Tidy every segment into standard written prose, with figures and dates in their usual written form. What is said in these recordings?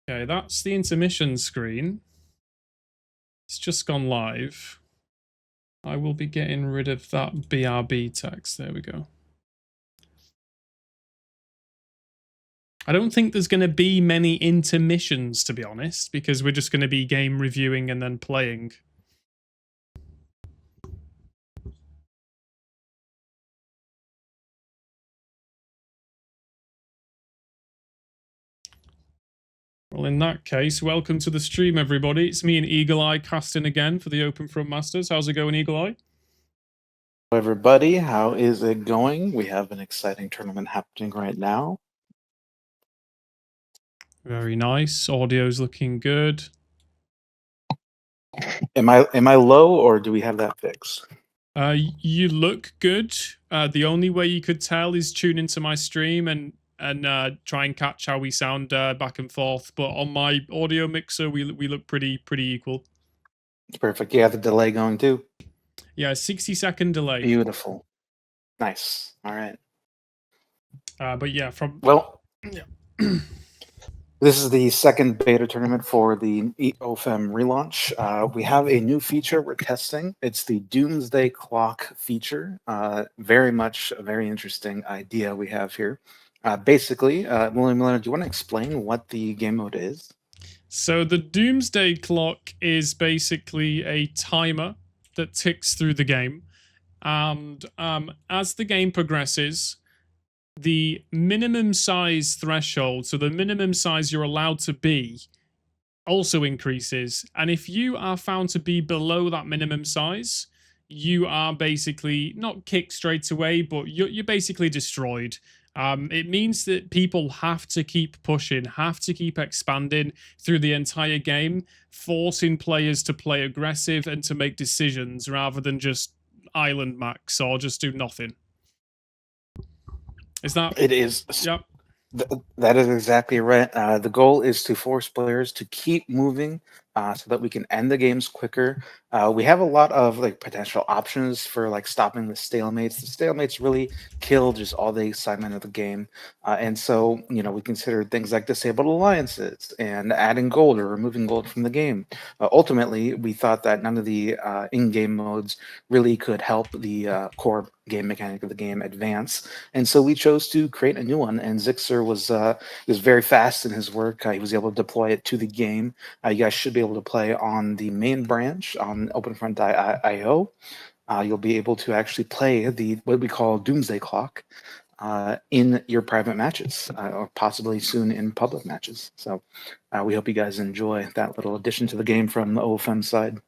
Okay, that's the intermission screen. It's just gone live. I will be getting rid of that BRB text. There we go. I don't think there's going to be many intermissions, to be honest, because we're just going to be game reviewing and then playing. Well, in that case, welcome to the stream, everybody. It's me and Eagle Eye casting again for the Open Front Masters. How's it going, Eagle Eye? Hello, everybody. How is it going? We have an exciting tournament happening right now. Very nice. Audio's looking good. Am I low, or do we have that fixed? You look good. The only way you could tell is tune into my stream and try and catch how we sound back and forth. But on my audio mixer, we look pretty equal. It's perfect. You have the delay going too. Yeah, 60-second delay. Beautiful. Nice. All right. But yeah, yeah. This is the second beta tournament for the OFM relaunch. We have a new feature we're testing. It's the Doomsday Clock feature. Very much a very interesting idea we have here. Basically, William Leonard, do you want to explain what the game mode is? So the Doomsday Clock is basically a timer that ticks through the game. And as the game progresses, the minimum size threshold, so the minimum size you're allowed to be, also increases. And if you are found to be below that minimum size, you are basically not kicked straight away, but you're basically destroyed. It means that people have to keep pushing, have to keep expanding through the entire game, forcing players to play aggressive and to make decisions rather than just island max or just do nothing. Is that? It is. Yep. That is exactly right. The goal is to force players to keep moving so that we can end the games quicker. We have a lot of potential options for stopping the stalemates. The stalemates really kill just all the excitement of the game. And so, we considered things like disabled alliances and adding gold or removing gold from the game. Ultimately, we thought that none of the in-game modes really could help the core game mechanic of the game advance. And so we chose to create a new one, and Zixer was very fast in his work. He was able to deploy it to the game. You guys should be able to play on the main branch on OpenFront.io. You'll be able to actually play what we call Doomsday Clock in your private matches, or possibly soon in public matches. So we hope you guys enjoy that little addition to the game from the OFM side.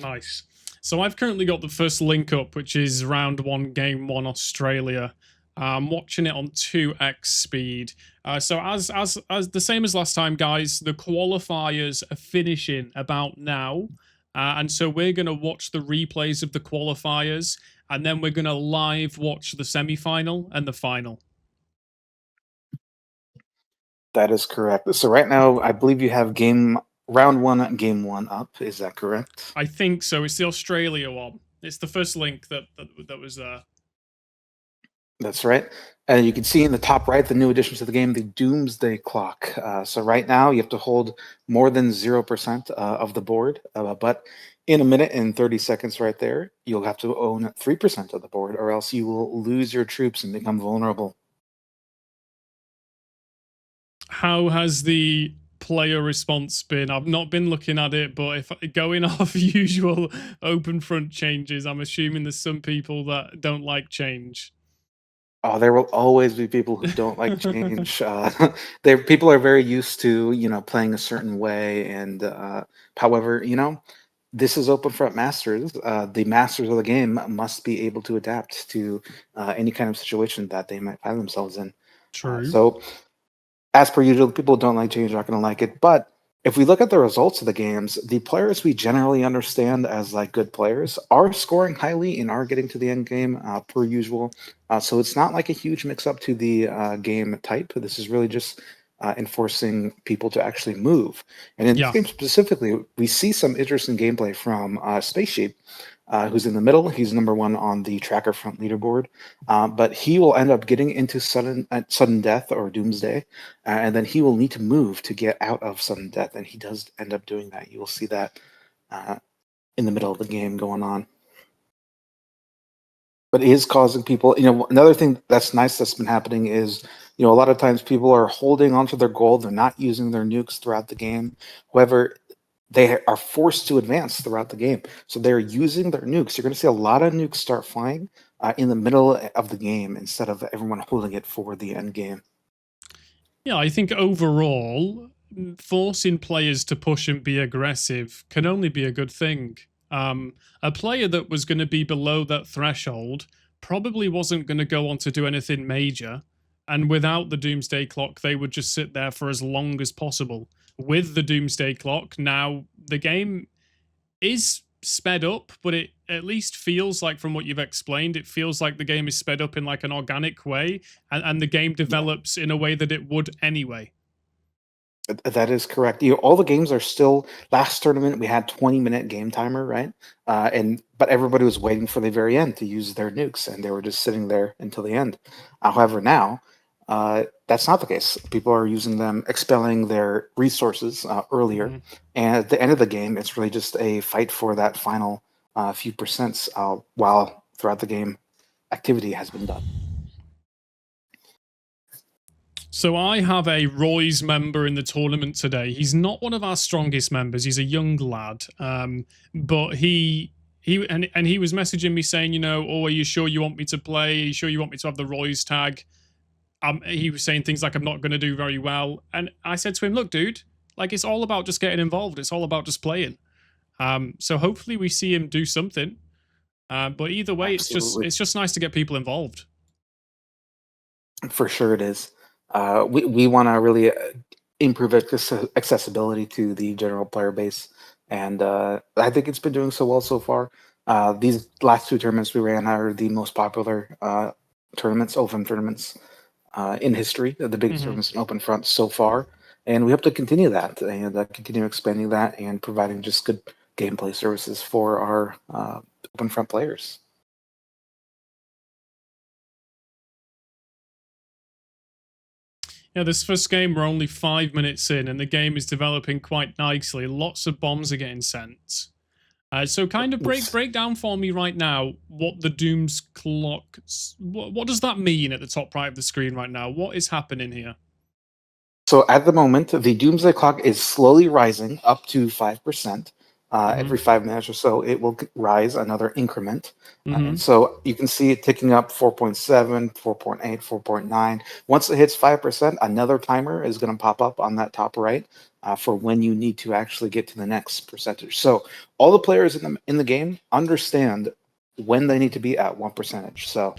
Nice. So I've currently got the first link up, which is round 1, game 1, Australia. I'm watching it on 2x speed. So as the same as last time, guys, the qualifiers are finishing about now. And so we're going to watch the replays of the qualifiers, and then we're going to live watch the semi-final and the final. That is correct. So right now, I believe you have round 1, game 1 up. Is that correct? I think so. It's the Australia one. It's the first link that was there. That's right. And you can see in the top right, the new addition to the game, the Doomsday Clock. So right now, you have to hold more than 0% of the board. But in a minute and 30 seconds right there, you'll have to own 3% of the board, or else you will lose your troops and become vulnerable. How has the player response been? I've not been looking at it, but if going off usual open front changes, I'm assuming there's some people that don't like change. Oh, there will always be people who don't like change. People are very used to, playing a certain way. And however, this is Open Front Masters. The masters of the game must be able to adapt to any kind of situation that they might find themselves in. True. So as per usual, people who don't like change are not going to like it. But if we look at the results of the games, the players we generally understand as good players are scoring highly and are getting to the end game per usual. So it's not like a huge mix-up to the game type. This is really just enforcing people to actually move. And in this game specifically, we see some interesting gameplay from Space Sheep. who's in the middle. He's number one on the tracker front leaderboard, but he will end up getting into sudden death or doomsday, and then he will need to move to get out of sudden death, and he does end up doing that. You will see that in the middle of the game going on. But it is causing people, another thing that's nice that's been happening is, a lot of times people are holding onto their gold. They're not using their nukes throughout the game. However, they are forced to advance throughout the game. So they're using their nukes. You're going to see a lot of nukes start flying in the middle of the game instead of everyone holding it for the end game. Yeah, I think overall, forcing players to push and be aggressive can only be a good thing. A player that was going to be below that threshold probably wasn't going to go on to do anything major. And without the Doomsday Clock, they would just sit there for as long as possible. With the Doomsday Clock, now the game is sped up, but it at least feels like, from what you've explained, it feels like the game is sped up in like an organic way, and the game develops in a way that it would anyway. That is correct. All the games are still. Last tournament we had 20-minute game timer, right? But everybody was waiting for the very end to use their nukes, and they were just sitting there until the end. However, now that's not the case. People are using them, expelling their resources earlier, and at the end of the game, it's really just a fight for that final few percents while throughout the game activity has been done. So I have a Roy's member in the tournament today. He's not one of our strongest members. He's a young lad, but he was messaging me saying, "Oh, are you sure you want me to play? Are you sure you want me to have the Roy's tag?" He was saying things like, "I'm not going to do very well," and I said to him, "Look, dude, like it's all about just getting involved. It's all about just playing." So hopefully we see him do something. But either way, Absolutely. it's just nice to get people involved. For sure, it is. We want to really improve accessibility to the general player base, and I think it's been doing so well so far. These last two tournaments we ran are the most popular tournaments, open tournaments in history, the biggest tournaments in open front so far, and we hope to continue that and continue expanding that and providing just good gameplay services for our open front players. Yeah, this first game, we're only 5 minutes in, and the game is developing quite nicely. Lots of bombs are getting sent. So kind of break down for me right now what the Doom's Clock, what does that mean at the top right of the screen right now? What is happening here? So at the moment, the Doomsday Clock is slowly rising up to 5%. Every 5 minutes or so, it will rise another increment. And so you can see it ticking up 4.7, 4.8, 4.9. Once it hits 5%, another timer is going to pop up on that top right for when you need to actually get to the next percentage. So all the players in the game understand when they need to be at 1%. So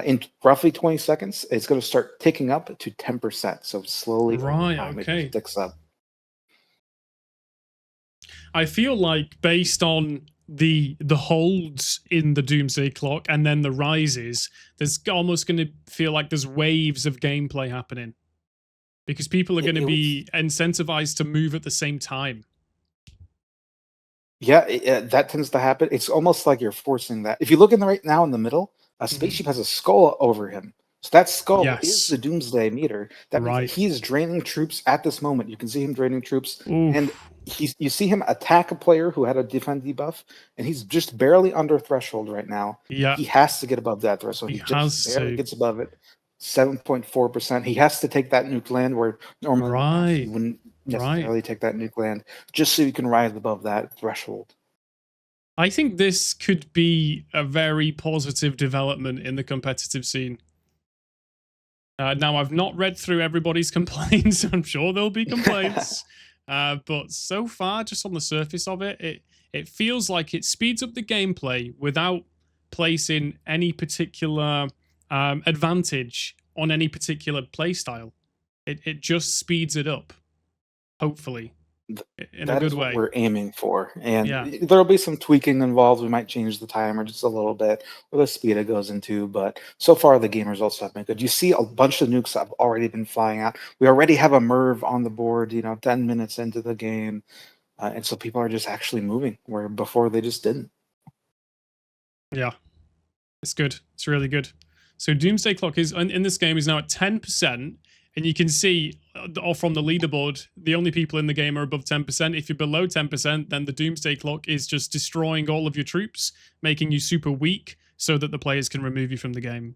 in roughly 20 seconds, it's going to start ticking up to 10%. So slowly, Right, over time, okay. it ticks up. I feel like based on the holds in the Doomsday Clock and then the rises, there's almost going to feel like there's waves of gameplay happening because people are going to be incentivized to move at the same time. Yeah, that tends to happen. It's almost like you're forcing that. If you look in the right now in the middle, a spaceship has a skull over him. So that skull is the Doomsday meter. That means he's draining troops at this moment. You can see him draining troops, and you see him attack a player who had a defend debuff, and he's just barely under threshold right now. Yeah, he has to get above that threshold. He just barely gets above it. 7.4%. He has to take that nuke land where normally he wouldn't necessarily take that nuke land, just so you can rise above that threshold. I think this could be a very positive development in the competitive scene. Now, I've not read through everybody's complaints. I'm sure there'll be complaints. But so far, just on the surface of it, it feels like it speeds up the gameplay without placing any particular advantage on any particular playstyle. It just speeds it up, hopefully, in a good way. That is what we're aiming for. And there'll be some tweaking involved. We might change the timer just a little bit, or the speed it goes into. But so far, the game results have been good. You see a bunch of nukes have already been flying out. We already have a Merv on the board, 10 minutes into the game. And so people are just actually moving, where before they just didn't. Yeah, it's good. It's really good. So Doomsday Clock is in this game is now at 10%, and you can see off from the leaderboard, the only people in the game are above 10%. If you're below 10%, then the Doomsday Clock is just destroying all of your troops, making you super weak, so that the players can remove you from the game.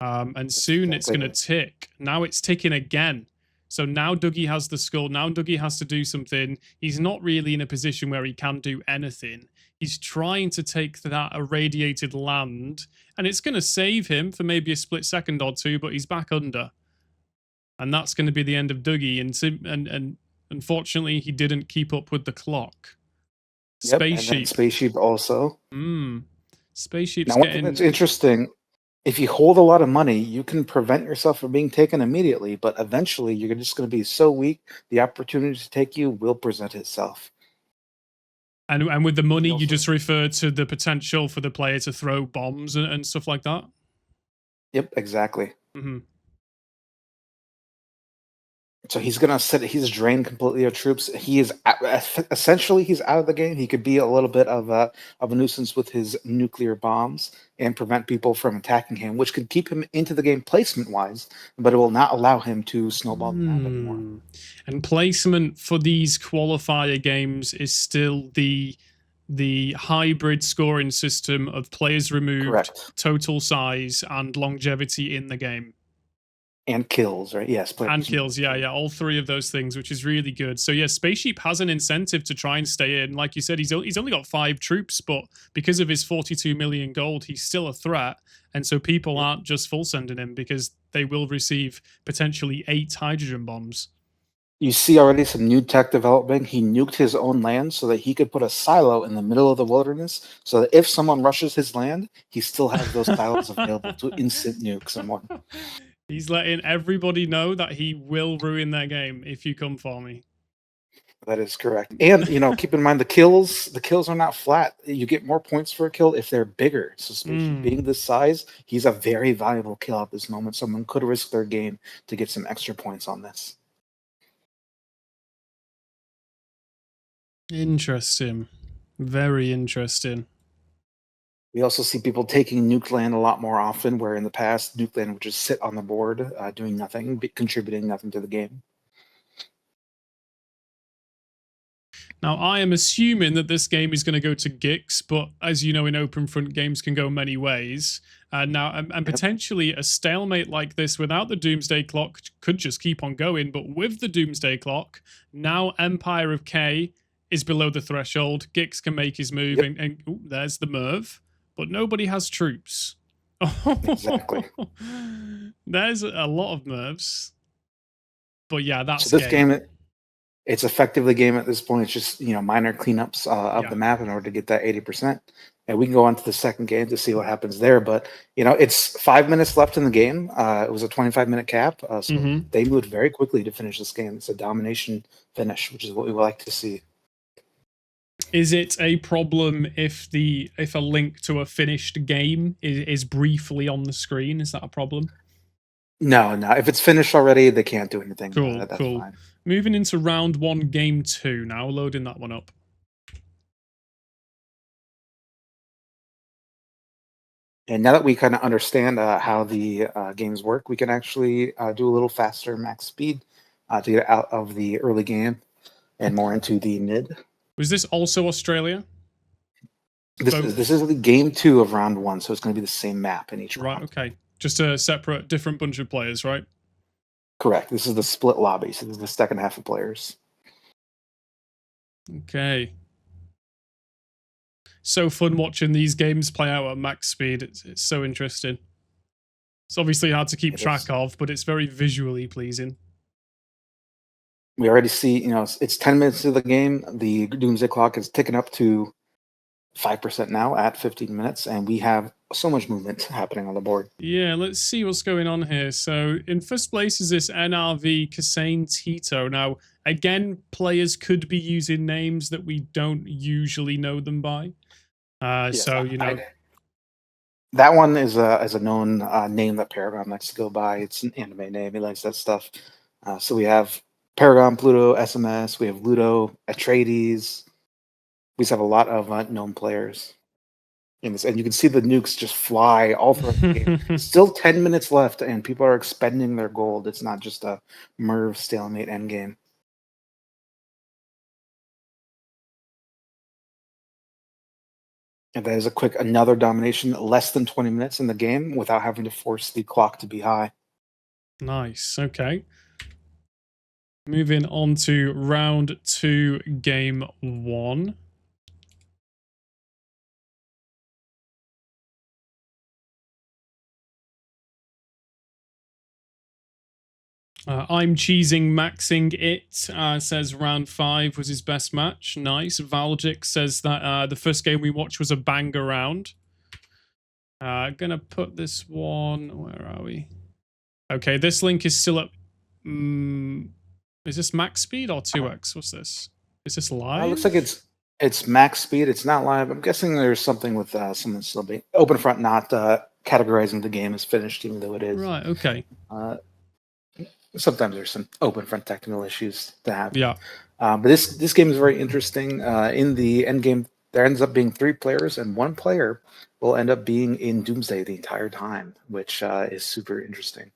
And That's soon it's exactly going to it. tick. Now it's ticking again. So now Dougie has the skull. Now Dougie has to do something. He's not really in a position where he can do anything. He's trying to take that irradiated land, and it's going to save him for maybe a split second or two, but he's back under. And that's going to be the end of Dougie. And unfortunately, he didn't keep up with the clock. Yep, and then Spaceship. Spaceship also. Spaceship's Now, one thing that's getting. interesting, if you hold a lot of money, you can prevent yourself from being taken immediately, but eventually you're just going to be so weak, the opportunity to take you will present itself. And with the money, You you also, just refer to the potential for the player to throw bombs and stuff like that. yep, exactly. Mm-hmm. So he's gonna set. He's drained completely of troops. He is essentially he's out of the game. He could be a little bit of a nuisance with his nuclear bombs and prevent people from attacking him, which could keep him into the game placement wise, but it will not allow him to snowball the map anymore. And placement for these qualifier games is still the hybrid scoring system of players removed, Correct. total size, and longevity in the game. And kills, right? Yes, And players kills, yeah, all three of those things, which is really good. So yeah, Spaceship has an incentive to try and stay in. Like you said, he's only got 5 troops, but because of his 42 million gold, he's still a threat. And so people Yep. aren't just full sending him because they will receive potentially 8 hydrogen bombs. You see already some new tech development. He nuked his own land so that he could put a silo in the middle of the wilderness, so that if someone rushes his land, he still has those silos available to instant nuke someone. He's letting everybody know that he will ruin their game if you come for me. That is correct. And keep in mind the kills are not flat. You get more points for a kill if they're bigger. So Spaceship being this size, he's a very valuable kill at this moment. Someone could risk their game to get some extra points on this. Interesting. Very interesting. We also see people taking nuke land a lot more often, where in the past nuke land would just sit on the board, doing nothing, contributing nothing to the game. Now, I am assuming that this game is going to go to Gix, but as you know, in open front, games can go many ways. And potentially a stalemate like this without the Doomsday Clock could just keep on going. But with the Doomsday Clock, now Empire of K is below the threshold. Gix can make his move, Yep. and ooh, there's the Merv, but nobody has troops. Exactly. There's a lot of Mervs. But yeah, that's So this game, it's effectively game at this point. It's just minor cleanups of Yeah. the map in order to get that 80%. And we can go on to the second game to see what happens there. But it's 5 minutes left in the game. It was a 25-minute cap, so they moved very quickly to finish this game. It's a domination finish, which is what we would like to see. Is it a problem if a link to a finished game is briefly on the screen? Is that a problem? No. If it's finished already, they can't do anything. Cool, That's cool. fine. Moving into round 1, game 2 now, loading that one up. And now that we kind of understand how the games work, we can actually do a little faster max speed to get out of the early game and more into the mid. Was this also Australia? This is the game 2 of round 1, so it's going to be the same map in each round. Right, okay. Just a separate, different bunch of players, right? Correct. This is the split lobby, so this is the second half of players. Okay. So fun watching these games play out at max speed. It's so interesting. It's obviously hard to keep track of, but it's very visually pleasing. We already see, it's 10 minutes of the game. The Doomsday Clock is ticking up to 5% now at 15 minutes, and we have so much movement happening on the board. Yeah, let's see what's going on here. So in first place is this NRV Kasane Tito. Now, again, players could be using names that we don't usually know them by. Yes, so, that one is a known name that Paragon likes to go by. It's an anime name. He likes that stuff. So we have Paragon, Pluto, SMS. We have Ludo, Atreides. We just have a lot of known players. in this, and you can see the nukes just fly all throughout the game. Still 10 minutes left, and people are expending their gold. It's not just a Merv stalemate endgame. And that is a quick another domination, less than 20 minutes in the game without having to force the clock to be high. Nice. Okay. Moving on to round 2, game 1. I'm cheesing maxing it. Says round 5 was his best match. Nice. Valgic says that the first game we watched was a banger round. Gonna put this one. Where are we? Okay, this link is still up. Is this max speed or 2x? What's this? Is this live? Looks like it's max speed. It's not live. I'm guessing there's something with something still being open front, not categorizing the game as finished, even though it is. Right. Okay. Sometimes there's some open front technical issues to have. Yeah. But this game is very interesting. In the end game, there ends up being 3 players, and 1 player will end up being in Doomsday the entire time, which is super interesting.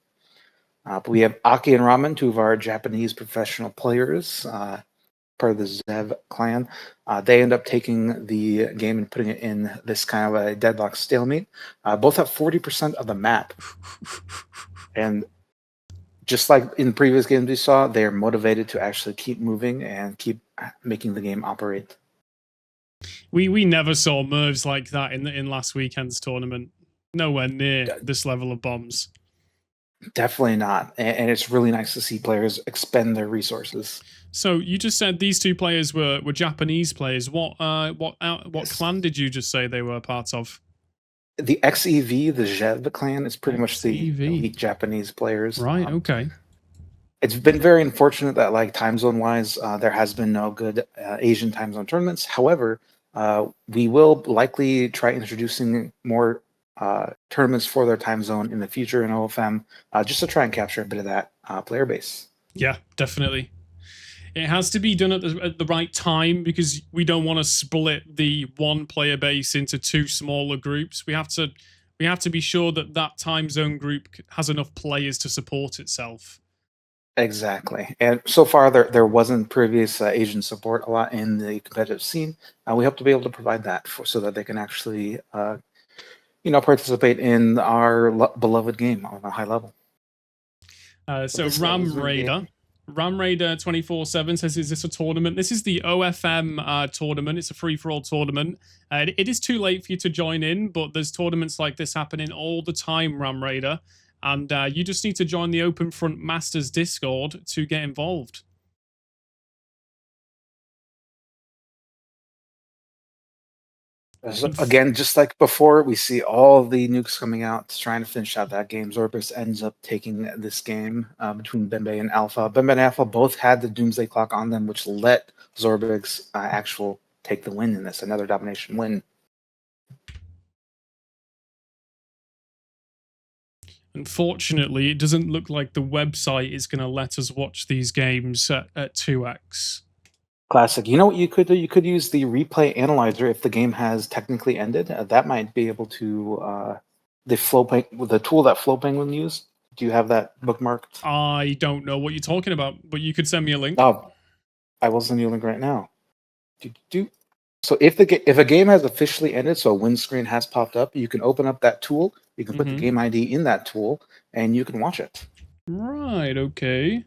But we have Aki and Ramen, 2 of our Japanese professional players, part of the Zev clan. They end up taking the game and putting it in this kind of a deadlock stalemate. Both have 40% of the map. And just like in previous games we saw, they are motivated to actually keep moving and keep making the game operate. We never saw Mervs like that in last weekend's tournament. Nowhere near this level of bombs. Definitely not, and it's really nice to see players expend their resources. So you just said these 2 players were Japanese players. What clan did you just say they were part of? The XEV, the Zev clan, is pretty much the elite Japanese players. Right. Okay. It's been very unfortunate that, like, time zone wise, there has been no good Asian time zone tournaments. However, we will likely try introducing more tournaments for their time zone in the future in OFM, just to try and capture a bit of that player base. Yeah, definitely. It has to be done at the right time, because we don't want to split the 1 player base into 2 smaller groups. We have to be sure that that time zone group has enough players to support itself. Exactly. And so far, there wasn't previous Asian support a lot in the competitive scene. We hope to be able to provide that so that they can actually participate in our beloved game on a high level. So Ram Raider 24/7 says, is this a tournament? This is the OFM tournament. It's a free-for-all tournament. It is too late for you to join in, but there's tournaments like this happening all the time, Ram Raider. And you just need to join the Open Front Masters Discord to get involved. Again, just like before, we see all the nukes coming out, trying to finish out that game. Zorbix ends up taking this game between Bembe and Alpha. Bembe and Alpha both had the Doomsday Clock on them, which let Zorbix take the win in this, another domination win. Unfortunately, it doesn't look like the website is going to let us watch these games at 2x. Classic. You know what you could do? You could use the replay analyzer if the game has technically ended. That might be able to the tool that Flowpenguin used. Do you have that bookmarked? I don't know what you're talking about, but you could send me a link. Oh, I will send you a link right now. So if a game has officially ended, so a win screen has popped up, you can open up that tool. You can put the game ID in that tool, and you can watch it. Right. Okay.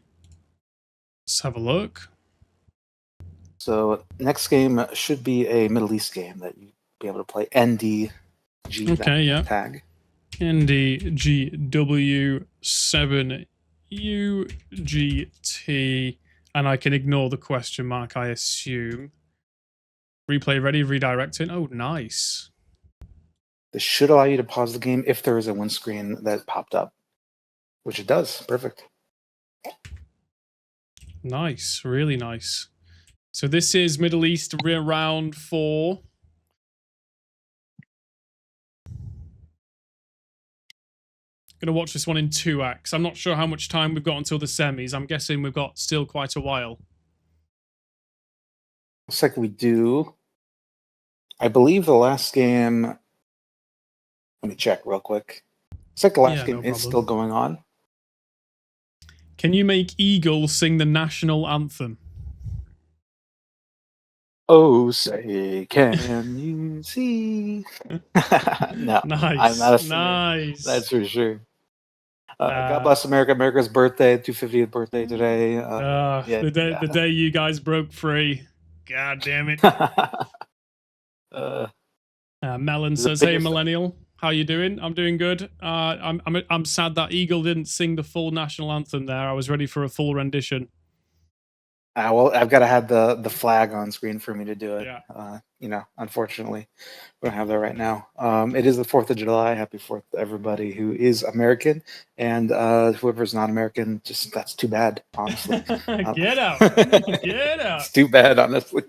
Let's have a look. So next game should be a Middle East game that you'll be able to play. NDG tag. NDGW7UGT. And I can ignore the question mark, I assume. Replay ready, redirecting. Oh, nice. This should allow you to pause the game if there is a win screen that popped up, which it does. Perfect. Nice. Really nice. So this is Middle East round 4. Gonna watch this one in 2x. I'm not sure how much time we've got until the semis. I'm guessing we've got still quite a while. Looks like we do. I believe the last game Let me check real quick. Looks like the last Yeah, game no is problem. still going on. Can you make Eagle sing the national anthem? Oh, say, can you see? No, I'm not Nice, a singer. nice. That's for sure. God bless America. America's birthday, 250th birthday today. Yeah, the day you guys broke free. God damn it. uh, Melon the says, "Hey, biggest. millennial, how you doing? I'm doing good. I'm sad that Eagle didn't sing the full national anthem there. I was ready for a full rendition." Well, I've got to have the flag on screen for me to do it. Yeah. Unfortunately, we don't have that right now. It is the 4th of July. Happy 4th to everybody who is American, and whoever's not American, just that's too bad, honestly. Get out. Get out. It's too bad, honestly.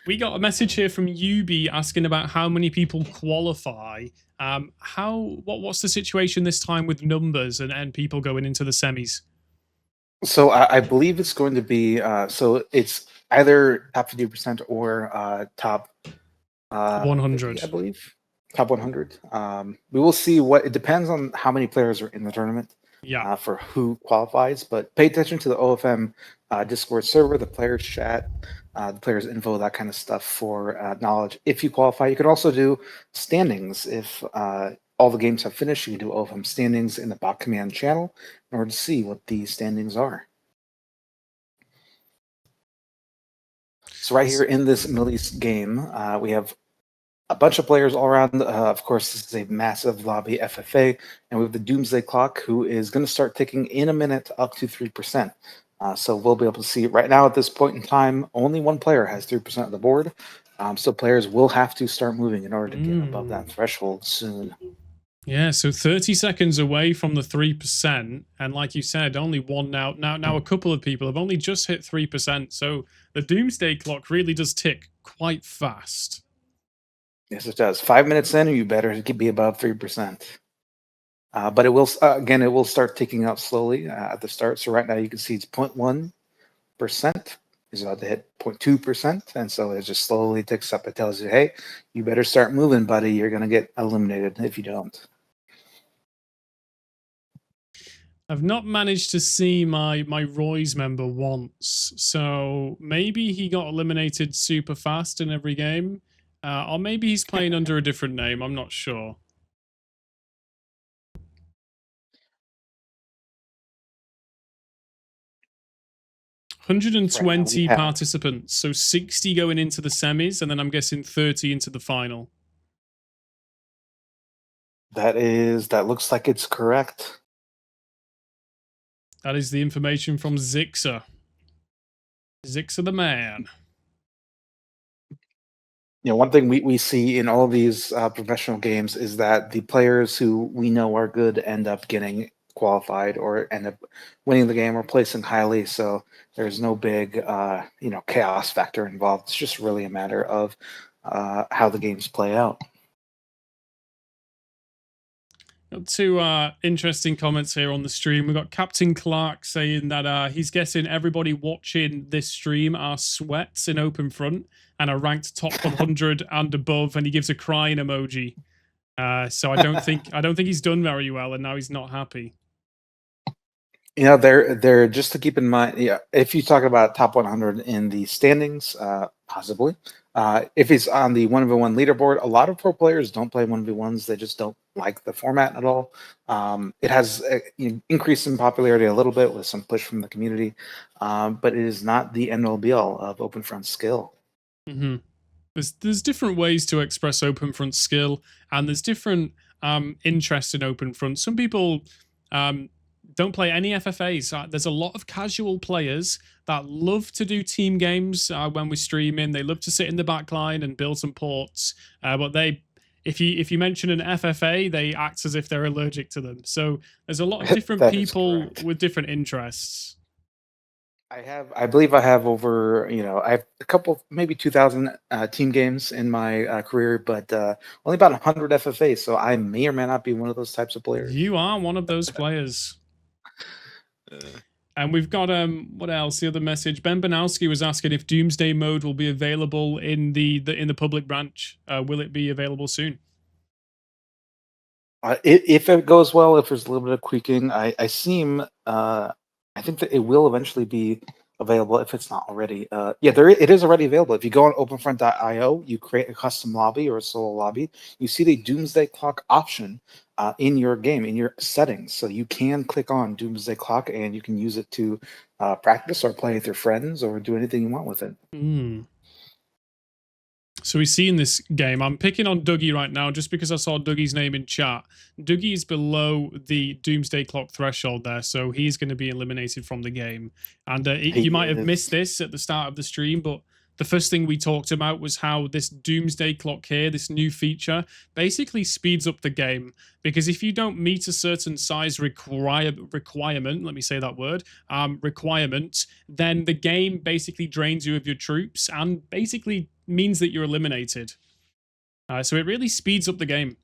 We got a message here from Yubi asking about how many people qualify. What's the situation this time with numbers and people going into the semis? So I believe it's going to be so it's either top 50% or top 100. 50, I believe. Top 100. We will see what it depends on how many players are in the tournament. Yeah. For who qualifies, but pay attention to the OFM Discord server, the players chat, the players info, that kind of stuff for knowledge. If you qualify, you can also do standings. If all the games have finished, you can do OFM standings in the bot command channel in order to see what the standings are. So right here in this Middle East game, we have a bunch of players all around. Of course, this is a massive lobby FFA, and we have the Doomsday Clock, who is going to start ticking in a minute up to 3%. So we'll be able to see right now at this point in time, only one player has 3% of the board. So players will have to start moving in order to get above that threshold soon. Yeah, so 30 seconds away from the 3%, and like you said, only one now. Now a couple of people have only just hit 3%, so the Doomsday Clock really does tick quite fast. Yes, it does. 5 minutes in, you better be above 3%. But it will again. It will start ticking up slowly at the start. So right now you can see it's 0.1%. Is about to hit 0.2%, and so it just slowly ticks up. It tells you, "Hey, you better start moving, buddy. You're gonna get eliminated if you don't." I've not managed to see my Roy's member once, so maybe he got eliminated super fast in every game, or maybe he's playing under a different name. I'm not sure. Right, 120 participants, so 60 going into the semis, and then I'm guessing 30 into the final. That looks like it's correct. That is the information from Zixer. Zixer the man. One thing we see in all these professional games is that the players who we know are good end up getting qualified or end up winning the game or placing highly. So there's no big chaos factor involved. It's just really a matter of how the games play out. Got two interesting comments here on the stream. We've got Captain Clark saying that he's guessing everybody watching this stream are sweats in open front and are ranked top 100 and above, and he gives a crying emoji. So I don't think he's done very well, and now he's not happy. They're just to keep in mind. Yeah, if you talk about top 100 in the standings, possibly. If he's on the 1v1 leaderboard, a lot of pro players don't play 1v1s. They just don't like the format at all. It has increased in popularity a little bit with some push from the community, but it is not the end-all be-all of open front skill. Mm-hmm. There's different ways to express open front skill, and there's different interests in open front. Some people don't play any FFAs. There's a lot of casual players that love to do team games when we're streaming. They love to sit in the back line and build some ports, but if you mention an FFA, they act as if they're allergic to them. So there's a lot of different people with different interests. I believe I have over, I have a couple, maybe 2,000 team games in my career, but only about 100 FFAs. So I may or may not be one of those types of players. You are one of those players. And we've got what else? The other message. Ben Banowski was asking if Doomsday mode will be available in the public branch. Will it be available soon? If it goes well, if there's a little bit of tweaking, I think that it will eventually be available if it's not already. Yeah, it is already available. If you go on openfront.io, you create a custom lobby or a solo lobby, you see the Doomsday Clock option in your game, in your settings. So you can click on Doomsday Clock and you can use it to practice or play with your friends or do anything you want with it. So we see in this game, I'm picking on Dougie right now just because I saw Dougie's name in chat. Dougie is below the Doomsday Clock threshold there, so he's going to be eliminated from the game. And you might have missed this at the start of the stream, but the first thing we talked about was how this Doomsday Clock here, this new feature, basically speeds up the game. Because if you don't meet a certain size requirement, let me say that word, requirement, then the game basically drains you of your troops and basically means that you're eliminated. So it really speeds up the game.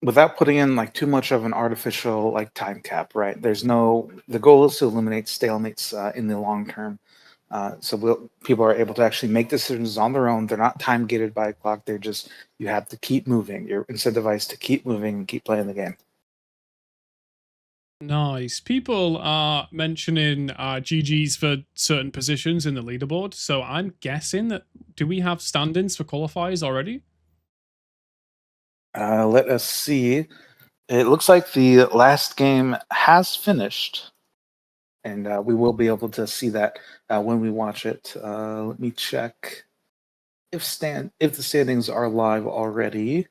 Without putting in like too much of an artificial like time cap, right? The goal is to eliminate stalemates in the long term. People are able to actually make decisions on their own. They're not time gated by a clock. You have to keep moving. You're incentivized to keep moving and keep playing the game. Nice. People are mentioning GGs for certain positions in the leaderboard. So I'm guessing that, do we have stand-ins for qualifiers already? Let us see. It looks like the last game has finished, and we will be able to see that when we watch it. Let me check if the standings are live already.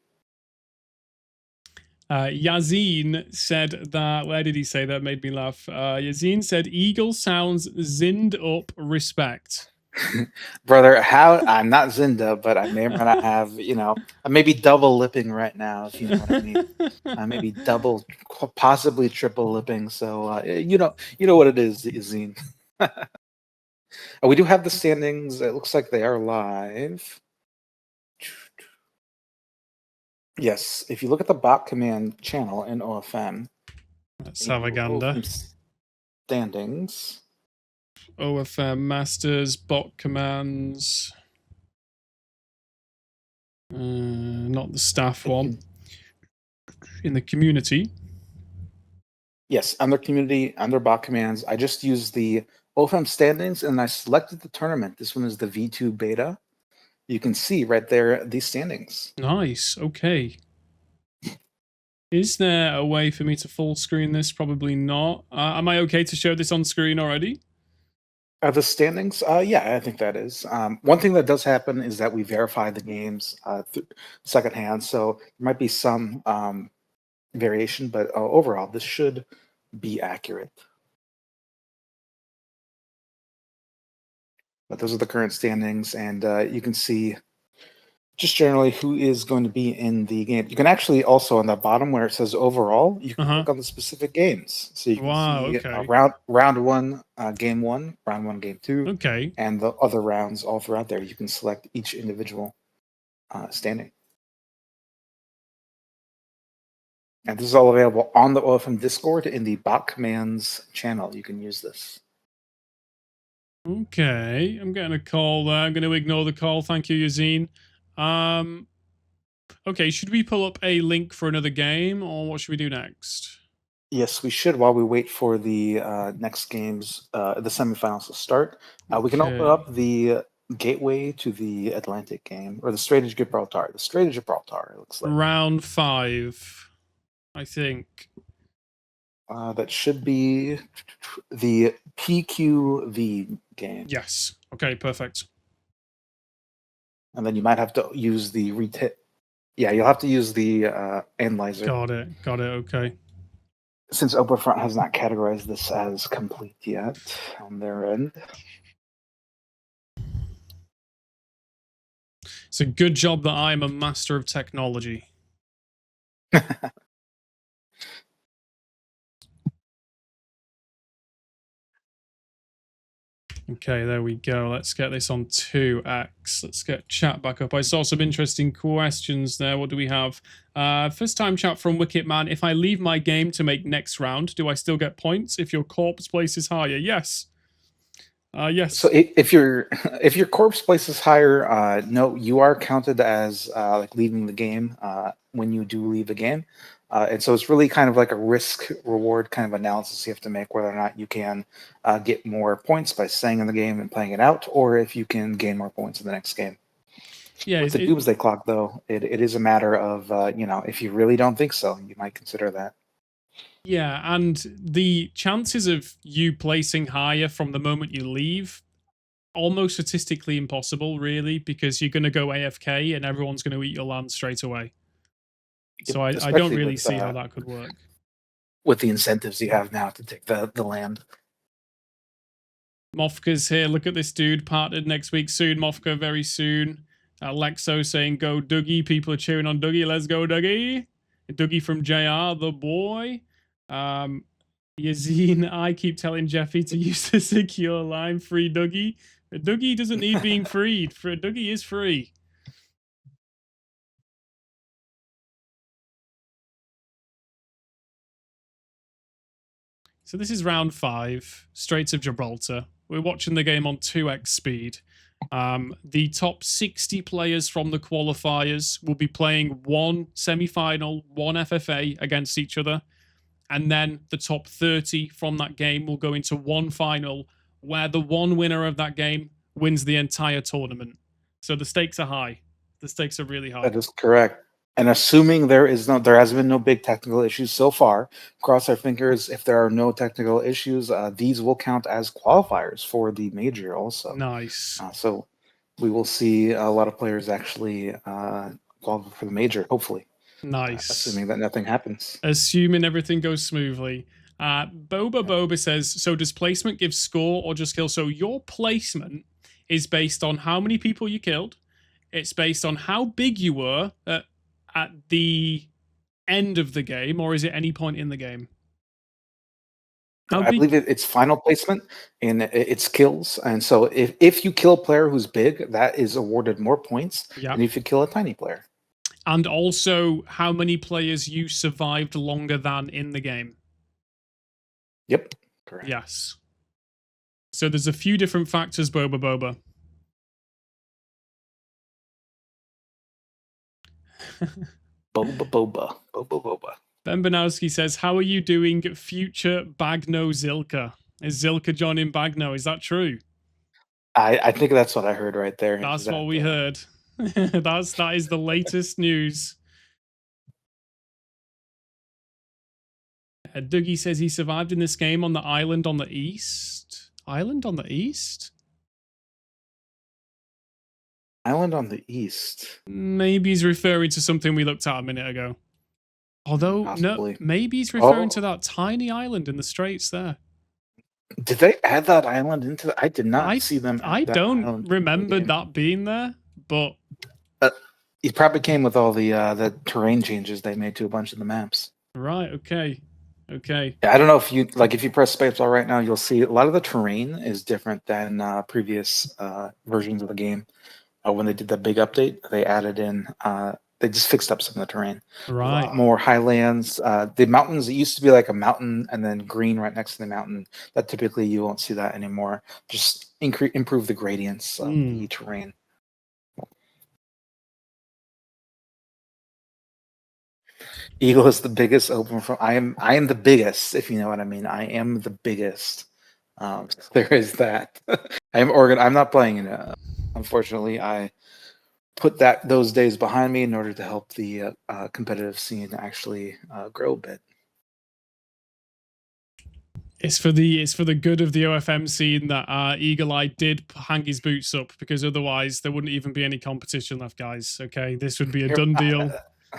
Yazin said that, where did he say that? Made me laugh. Yazin said, Eagle sounds zinned up respect. Brother, I'm not Zinda, but I may or may not have, I may be double lipping right now, if you know what I mean. I may be double, possibly triple lipping. So, you know what it is, Yazin. We do have the standings. It looks like they are live. Yes, if you look at the bot command channel in OFM, let's have a gander. Standings. OFM masters, bot commands. Not the staff one. In the community. Yes, under community, under bot commands. I just used the OFM standings and I selected the tournament. This one is the V2 beta. You can see right there these standings. Nice. Okay. Is there a way for me to full screen this? Probably not. Am I okay to show this on screen already? The standings? Yeah, I think that is. One thing that does happen is that we verify the games secondhand, so there might be some variation, but overall, this should be accurate. But those are the current standings, and you can see just generally who is going to be in the game. You can actually also on the bottom where it says overall, you can click on the specific games, so you can see round one, game one, round one, game two, and the other rounds all throughout there. You can select each individual standing, and this is all available on the OFM Discord in the bot commands channel. You can use this. Okay, I'm getting a call there. I'm going to ignore the call. Thank you, Yazin. Okay, should we pull up a link for another game, or what should we do next? Yes, we should while we wait for the next games, the semifinals to start. We can open up the gateway to the Atlantic game, or the Strait of Gibraltar. The Strait of Gibraltar, it looks like. Round 5, I think. That should be the PQV game. Yes. Okay, perfect. And then you might have to use the Yeah, you'll have to use the analyzer. Got it. Okay. Since OpenFront has not categorized this as complete yet on their end. It's a good job that I'm a master of technology. Okay, there we go. Let's get this on 2x. Let's get chat back up. I saw some interesting questions there. What do we have? First time chat from Wicketman. If I leave my game to make next round, do I still get points if your corpse place is higher? Yes. Yes. So if your if your corpse place is higher, no, you are counted as like leaving the game when you do leave the game, and so it's really kind of like a risk reward kind of analysis you have to make whether or not you can get more points by staying in the game and playing it out, or if you can gain more points in the next game. Yeah, With the Doomsday Clock, though, it is a matter of if you really don't think so, you might consider that. yeah, and the chances of you placing higher from the moment you leave almost statistically impossible, really, because you're going to go AFK and everyone's going to eat your land straight away. So I don't Especially really see how that could work. with the incentives you have now to take the land. Mofka's here. Look at this dude. Partnered next week soon. Mofka very soon. Lexo saying go Dougie. People are cheering on Dougie. Let's go Dougie. Dougie from JR, the boy. Yazine, I keep telling Jeffy to use the secure line. Free Dougie. Dougie doesn't need being freed. Dougie is free. So this is round 5, Straits of Gibraltar. We're watching the game on 2x speed. The top 60 players from the qualifiers will be playing one semi-final, one FFA against each other. And then the top 30 from that game will go into one final where the one winner of that game wins the entire tournament. So the stakes are high. The stakes are really high. That is correct. And assuming there hasn't been no big technical issues so far, cross our fingers. If there are no technical issues, these will count as qualifiers for the major also. Nice. So we will see a lot of players actually qualify for the major, hopefully. Nice. Assuming that nothing happens. Assuming everything goes smoothly. Boba says, so does placement give score or just kill? So your placement is based on how many people you killed. It's based on how big you were at the end of the game, or is it any point in the game? I believe it's final placement and it's kills. And so if you kill a player who's big, that is awarded more points than if you kill a tiny player. And also how many players you survived longer than in the game. Yep. Correct. Yes. So there's a few different factors, Boba. Boba. Ben Banowski says, how are you doing, future Bagno Zilka? Is Zilka joining Bagno? Is that true? I think that's what I heard right there. That's what we heard. That is the latest news. Dougie says he survived in this game on the island on the east. Island on the east? Island on the east. Maybe he's referring to something we looked at a minute ago. Although, possibly. No, maybe he's referring to that tiny island in the Straits there. Did they add that island into I did not see them. I don't remember that being there, but it probably came with all the terrain changes they made to a bunch of the maps. Right, okay. Yeah, I don't know if you if you press spacebar right now, you'll see a lot of the terrain is different than previous versions of the game. When they did that big update, they added in they just fixed up some of the terrain. Right. A lot more highlands. The mountains, it used to be like a mountain and then green right next to the mountain. That typically you won't see that anymore. Just improve the gradients of the terrain. Eagle is the biggest open from. I am the biggest, if you know what I mean. I am the biggest. There is that. I'm not playing it. Unfortunately, I put those days behind me in order to help the competitive scene actually grow a bit. It's for the good of the OFM scene that Eagle Eye did hang his boots up, because otherwise there wouldn't even be any competition left, guys. Okay, this would be a done deal.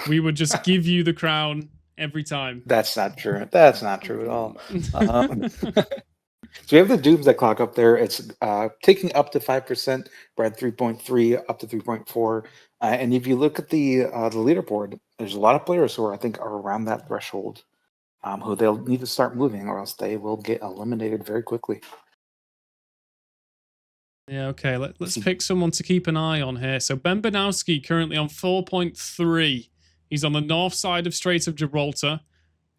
We would just give you the crown every time. That's not true. That's not true at all. So we have the Doomsday Clock up there. It's taking up to 5%. We're at 3.3, up to 3.4. And if you look at the leaderboard, there's a lot of players who I think are around that threshold, who they'll need to start moving, or else they will get eliminated very quickly. Yeah, okay. Let's pick someone to keep an eye on here. So Ben Banowski currently on 4.3. He's on the north side of Strait of Gibraltar.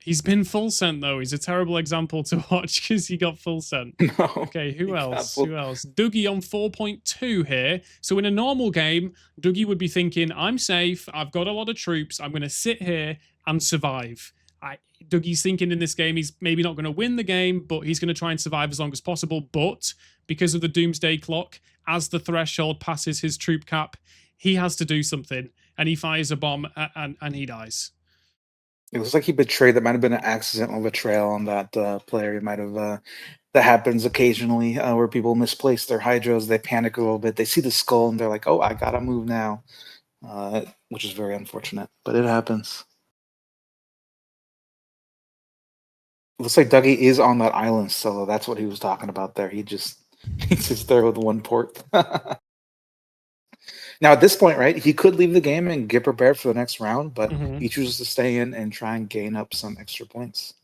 He's been full sent though. He's a terrible example to watch because he got full sent. No. Okay, he who got else? full- Who else? Dougie on 4.2 here. So in a normal game, Dougie would be thinking, I'm safe. I've got a lot of troops. I'm going to sit here and survive. Dougie's thinking in this game, he's maybe not going to win the game, but he's going to try and survive as long as possible. But because of the Doomsday Clock, as the threshold passes his troop cap, he has to do something. And he fires a bomb and he dies. It looks like he betrayed. That might have been an accidental betrayal on that player. He might have. That happens occasionally where people misplace their hydros. They panic a little bit. They see the skull and they're like, "Oh, I gotta move now," which is very unfortunate, but it happens. It looks like Dougie is on that island solo. That's what he was talking about there. He's just there with one port. Now, at this point, right, he could leave the game and get prepared for the next round, but he chooses to stay in and try and gain up some extra points.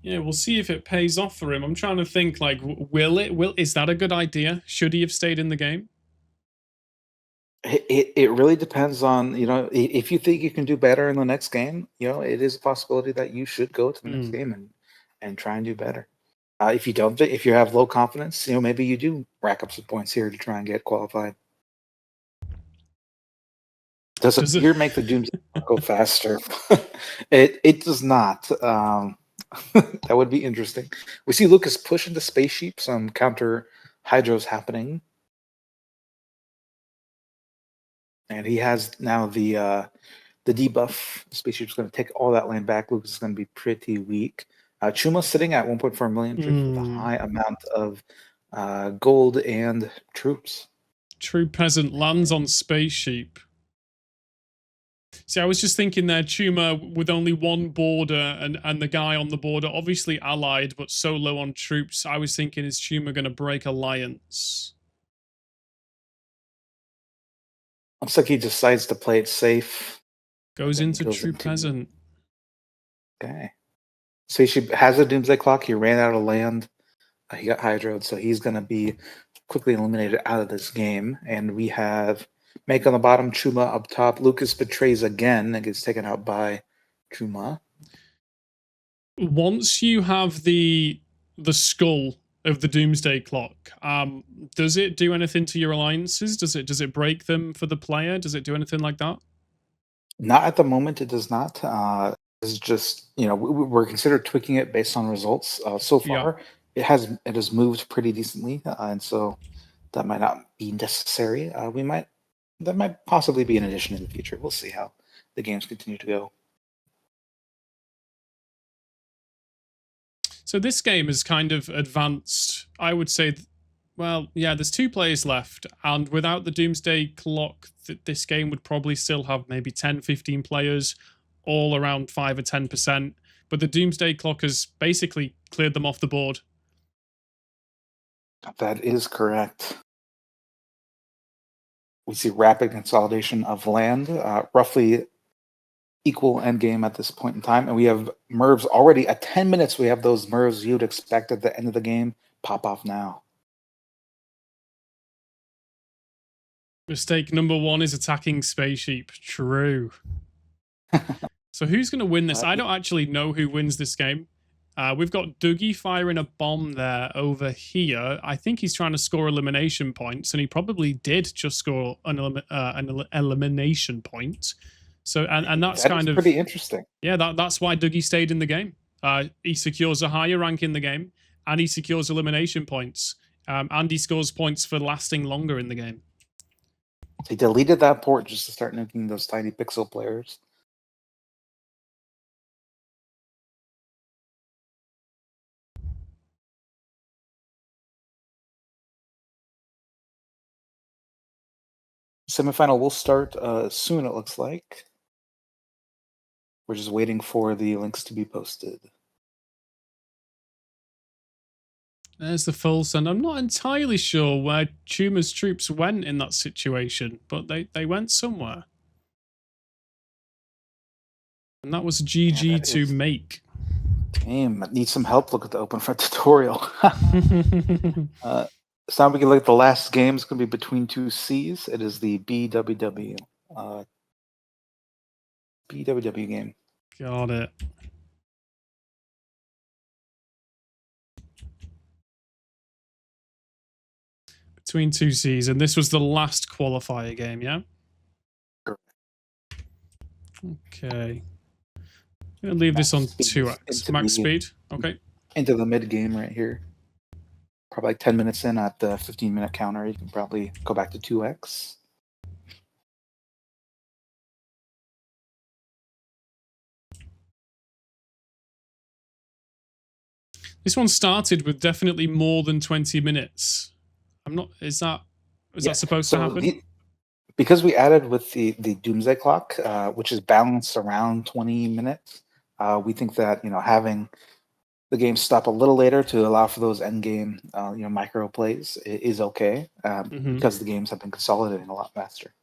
Yeah, we'll see if it pays off for him. I'm trying to think, like, is that a good idea? Should he have stayed in the game? It really depends on, if you think you can do better in the next game, it is a possibility that you should go to the next game and try and do better. If you don't, if you have low confidence, maybe you do rack up some points here to try and get qualified. Does it make the Doomsday go faster? It does not. That would be interesting. We see Lucas pushing the spaceship, some counter hydros happening. And he has now the debuff. The spaceship's going to take all that land back. Lucas is going to be pretty weak. Chuma's sitting at 1.4 million troops with a high amount of gold and troops. True peasant lands on spaceship. See, I was just thinking there, Chuma with only one border and the guy on the border, obviously allied, but so low on troops. I was thinking, is Chuma going to break alliance? Looks like he decides to play it safe. Goes into true peasant. Okay. Spaceship has a Doomsday Clock. He ran out of land. He got hydroed, so he's going to be quickly eliminated out of this game. And we have Make on the bottom, Chuma up top. Lucas betrays again and gets taken out by Chuma. Once you have the skull of the Doomsday Clock, does it do anything to your alliances? Does it break them for the player? Does it do anything like that? Not at the moment. It does not. It's just, we're considered tweaking it based on results. So far, it has moved pretty decently, and so that might not be necessary. That might possibly be an addition in the future. We'll see how the games continue to go. So this game is kind of advanced. I would say, there's 2 players left, and without the Doomsday Clock, this game would probably still have maybe 10, 15 players, all around 5 or 10%. But the Doomsday Clock has basically cleared them off the board. That is correct. We see rapid consolidation of land, roughly equal endgame at this point in time. And we have Mervs already at 10 minutes. We have those Mervs you'd expect at the end of the game pop off now. Mistake number 1 is attacking spaceship. True. So who's going to win this? I don't actually know who wins this game. We've got Dougie firing a bomb there over here. I think he's trying to score elimination points, and he probably did just score an elimination point. So, and that's kind of pretty interesting. Yeah, that's why Dougie stayed in the game. He secures a higher rank in the game, and he secures elimination points, and he scores points for lasting longer in the game. He deleted that port just to start nuking those tiny pixel players. Semifinal will start soon, it looks like. We're just waiting for the links to be posted. There's the full send. I'm not entirely sure where Chuma's troops went in that situation, but they went somewhere. And that was GG to make. Damn, needs some help. Look at the open front tutorial. So now we can look at the last game. It's going to be between 2 Cs. It is the BWW. BWW game. Got it. Between two C's, and this was the last qualifier game, yeah? Okay. I'm going to leave this on 2x. Max speed. Okay. Into the mid game right here. Probably like 10 minutes in at the 15-minute counter, you can probably go back to 2x. This one started with definitely more than 20 minutes. I'm not. Is that supposed to happen? Because we added with the Doomsday Clock, which is balanced around 20 minutes, we think that having the game stop a little later to allow for those end game micro plays is okay, because the games have been consolidating a lot faster.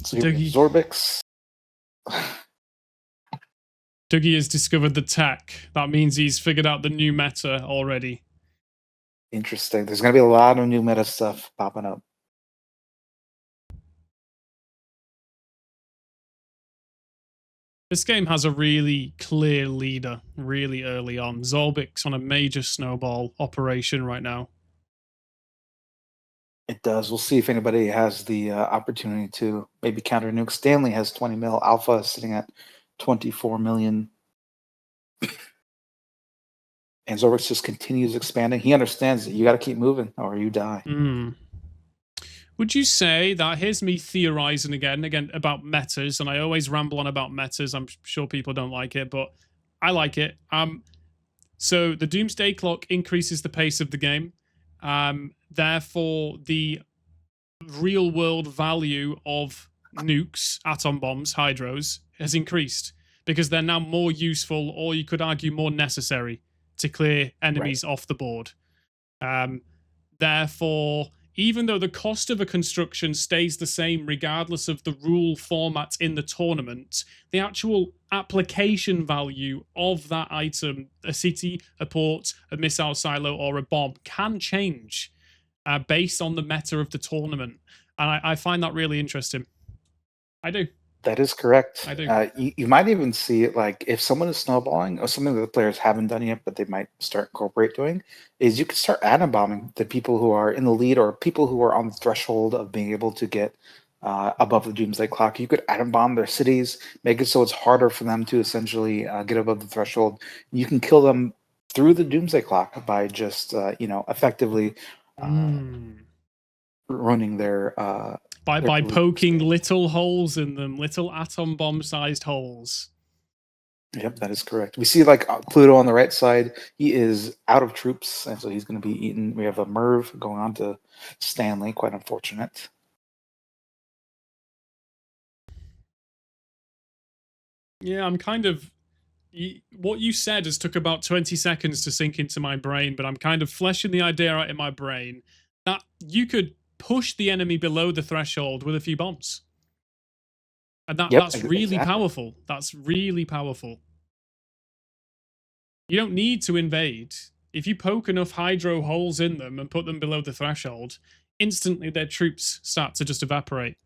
So Zorbix. Dougie has discovered the tech. That means he's figured out the new meta already. Interesting. There's going to be a lot of new meta stuff popping up. This game has a really clear leader really early on. Zorbix on a major snowball operation right now. It does. We'll see if anybody has the opportunity to maybe counter nuke. Stanley has 20 mil. Alpha is sitting at 24 million. And Zorbix just continues expanding. He understands that you got to keep moving or you die. Would you say that, here's me theorizing again about metas, and I always ramble on about metas. I'm sure people don't like it, but I like it. So the Doomsday Clock increases the pace of the game. Therefore, the real world value of nukes, atom bombs, hydros has increased because they're now more useful, or you could argue more necessary, to clear enemies off the board. Therefore, even though the cost of a construction stays the same regardless of the rule format in the tournament, the actual application value of that item, a city, a port, a missile silo, or a bomb, can change based on the meta of the tournament. And I find that really interesting. I do. That is correct. I do. You might even see it, like if someone is snowballing, or something that the players haven't done yet, but they might start incorporate doing, is you can start atom bombing the people who are in the lead or people who are on the threshold of being able to get above the Doomsday Clock. You could atom bomb their cities, make it so it's harder for them to essentially get above the threshold. You can kill them through the Doomsday Clock by just effectively running their by poking little holes in them, little atom bomb sized holes. Yep, that is correct. We see like Pluto on the right side. He is out of troops, and so he's going to be eaten. We have a Merv going on to Stanley. Quite unfortunate. Yeah, I'm kind of... What you said has took about 20 seconds to sink into my brain, but I'm kind of fleshing the idea out in my brain that you could push the enemy below the threshold with a few bombs. And that's really powerful. That's really powerful. You don't need to invade. If you poke enough hydro holes in them and put them below the threshold, instantly their troops start to just evaporate.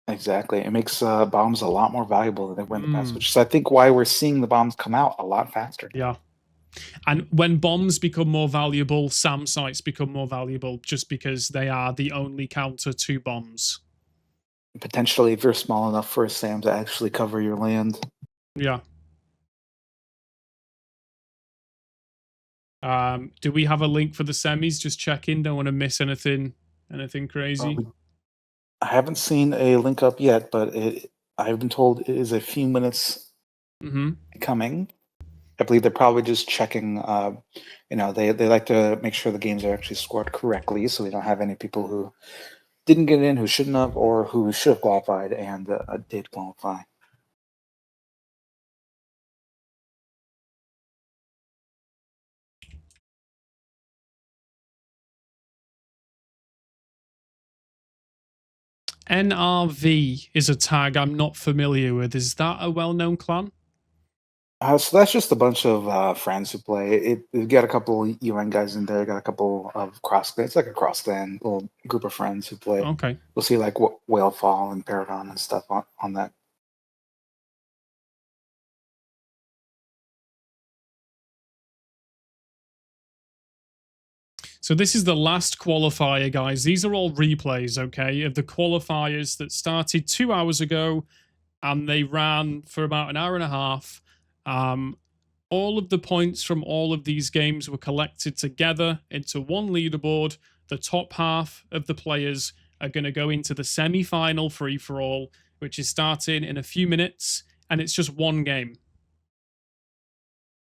Exactly. It makes bombs a lot more valuable than they were in the past, which is, I think, why we're seeing the bombs come out a lot faster. Yeah. And when bombs become more valuable, SAM sites become more valuable just because they are the only counter to bombs. Potentially, if you're small enough for a SAM to actually cover your land. Yeah. Do we have a link for the semis? Just checking. Don't want to miss anything crazy. I haven't seen a link up yet, but I've been told it is a few minutes coming. I believe they're probably just checking. They like to make sure the games are actually scored correctly, so we don't have any people who didn't get in, who shouldn't have, or who should have qualified and did qualify. NRV is a tag I'm not familiar with. Is that a well-known clan? So that's just a bunch of friends who play. It got a couple UN guys in there. Got a couple of cross. It's like a cross clan little group of friends who play. Okay. We'll see like Whalefall and Paragon and stuff on that. So this is the last qualifier, guys. These are all replays, okay, of the qualifiers that started 2 hours ago, and they ran for about an hour and a half. All of the points from all of these games were collected together into one leaderboard. The top half of the players are going to go into the semi-final free-for-all, which is starting in a few minutes, and it's just one game.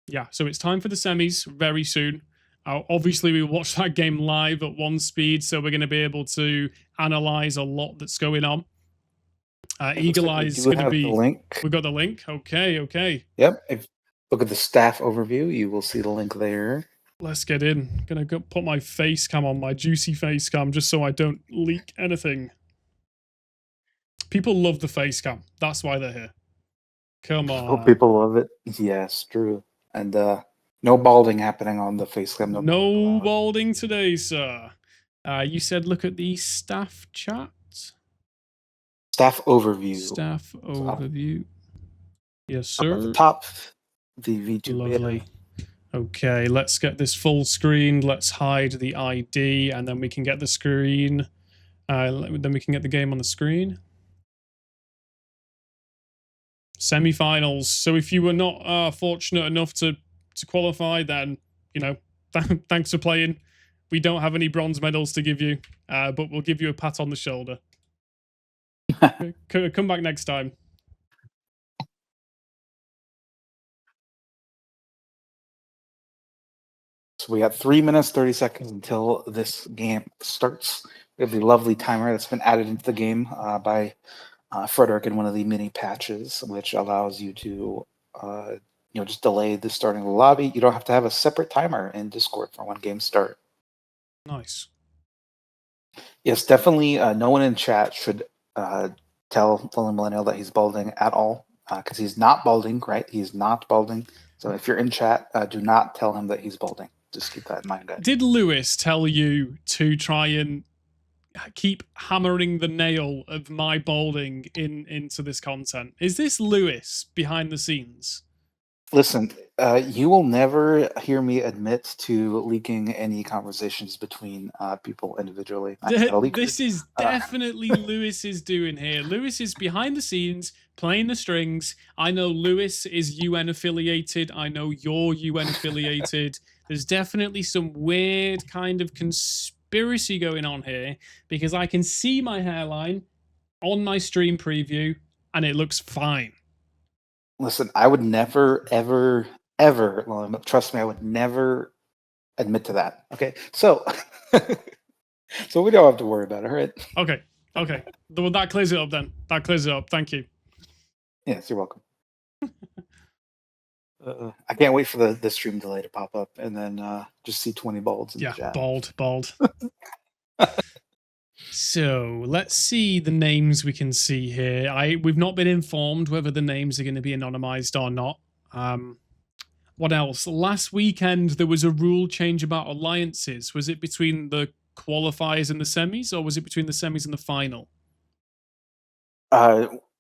Yeah, so it's time for the semis very soon. Obviously, we watched that game live at one speed, so we're going to be able to analyze a lot that's going on. Eagle Eye's going to be. The link. We got the link. Okay. Yep. If look at the staff overview, you will see the link there. Let's get in. Gonna go put my face cam on, my juicy face cam, just so I don't leak anything. People love the face cam. That's why they're here. Come on. People love it. Yes, true. And no balding happening on the face cam. No balding today, sir. You said look at the staff chat. Staff overview. Staff overview. Yes, sir. Up at the top, the V2 Lovely. Okay, let's get this full screen. Let's hide the ID, and then we can get the screen. Then we can get the game on the screen. Semi-finals. So if you were not fortunate enough to qualify, then, you know, thanks for playing. We don't have any bronze medals to give you, but we'll give you a pat on the shoulder. Come back next time. So we got 3 minutes, 30 seconds until this game starts. We have the lovely timer that's been added into the game by Frederick in one of the mini patches, which allows you to just delay the starting of the lobby. You don't have to have a separate timer in Discord for when games start. Nice. Yes, definitely. No one in chat should tell Lonely Millennial that he's balding at all, because he's not balding, right? He's not balding. So if you're in chat, do not tell him that he's balding. Just keep that in mind, guys. Did Lewis tell you to try and keep hammering the nail of my balding into this content? Is this Lewis behind the scenes? Listen, you will never hear me admit to leaking any conversations between people individually. This is definitely Lewis's doing here. Lewis is behind the scenes, playing the strings. I know Lewis is UN affiliated. I know you're UN affiliated. There's definitely some weird kind of conspiracy going on here, because I can see my hairline on my stream preview and it looks fine. Listen, I would never, ever, trust me, I would never admit to that. Okay, so so we don't have to worry about it, right? Okay. Well, that clears it up then. That clears it up. Thank you. Yes, you're welcome. I can't wait for the stream delay to pop up and then just see 20 balds in the chat. Bald. So let's see the names we can see here. We've not been informed whether the names are going to be anonymized or not. What else? Last weekend there was a rule change about alliances. Was it between the qualifiers and the semis, or was it between the semis and the final?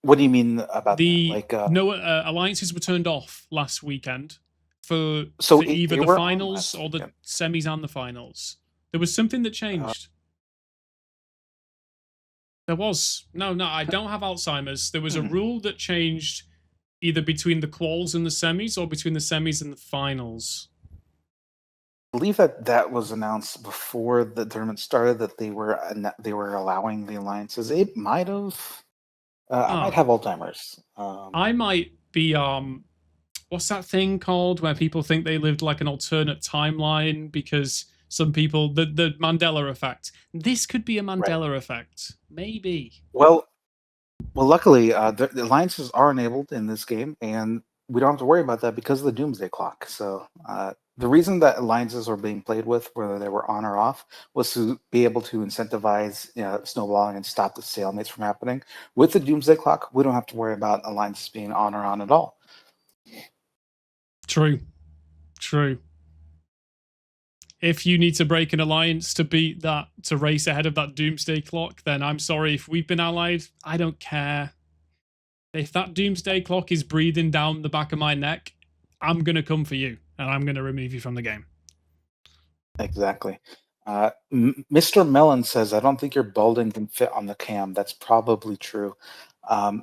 What do you mean about that? No, alliances were turned off last weekend for either the finals or the semis and the finals. There was something that changed. There was. No, I don't have Alzheimer's. There was a rule that changed either between the quals and the semis or between the semis and the finals. I believe that was announced before the tournament started, that they were allowing the alliances. It might have. I might have Alzheimer's. I might be. What's that thing called where people think they lived like an alternate timeline because some people the Mandela effect. This could be a Mandela effect, maybe. Well, luckily the alliances are enabled in this game, and we don't have to worry about that because of the Doomsday Clock. So the reason that alliances are being played with, whether they were on or off, was to be able to incentivize snowballing and stop the stalemates from happening. With the Doomsday Clock, we don't have to worry about alliances being on or on at all. True. If you need to break an alliance to beat that, to race ahead of that Doomsday Clock, then I'm sorry. If we've been allied, I don't care. If that Doomsday Clock is breathing down the back of my neck, I'm going to come for you and I'm going to remove you from the game. Exactly. Mr. Mellon says, I don't think your balding can fit on the cam. That's probably true.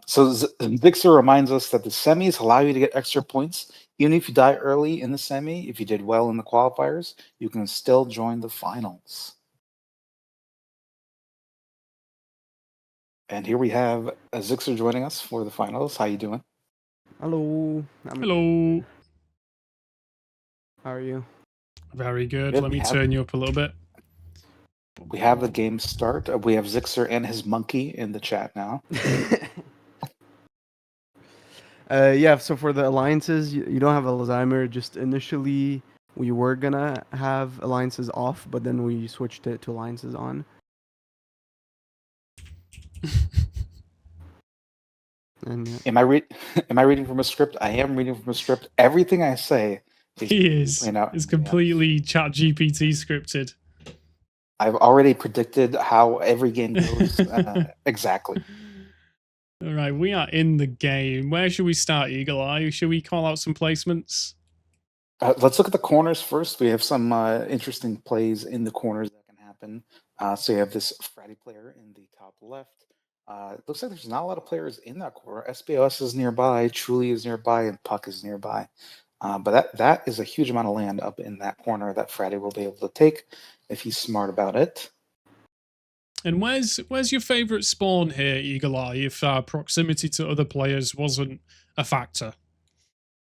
So Vixer reminds us that the semis allow you to get extra points. Even if you die early in the semi, if you did well in the qualifiers, you can still join the finals. And here we have Zixer joining us for the finals. How you doing? Hello. Hello. How are you? Very good. Let me turn you up a little bit. We have the game start. We have Zixer and his monkey in the chat now. Yeah, so for the alliances, you don't have Alzheimer. Just initially, we were gonna have alliances off, but then we switched it to alliances on. And yeah. Am I reading from a script? I am reading from a script. Everything I say is completely ChatGPT scripted. I've already predicted how every game goes exactly. All right, we are in the game. Where should we start, Eagle Eye? Should we call out some placements? Let's look at the corners first. We have some interesting plays in the corners that can happen. So you have this Freddy player in the top left. It looks like there's not a lot of players in that corner. SBOS is nearby, Truly is nearby, and Puck is nearby. But that is a huge amount of land up in that corner that Freddy will be able to take if he's smart about it. And where's your favorite spawn here, Eagle Eye, if proximity to other players wasn't a factor?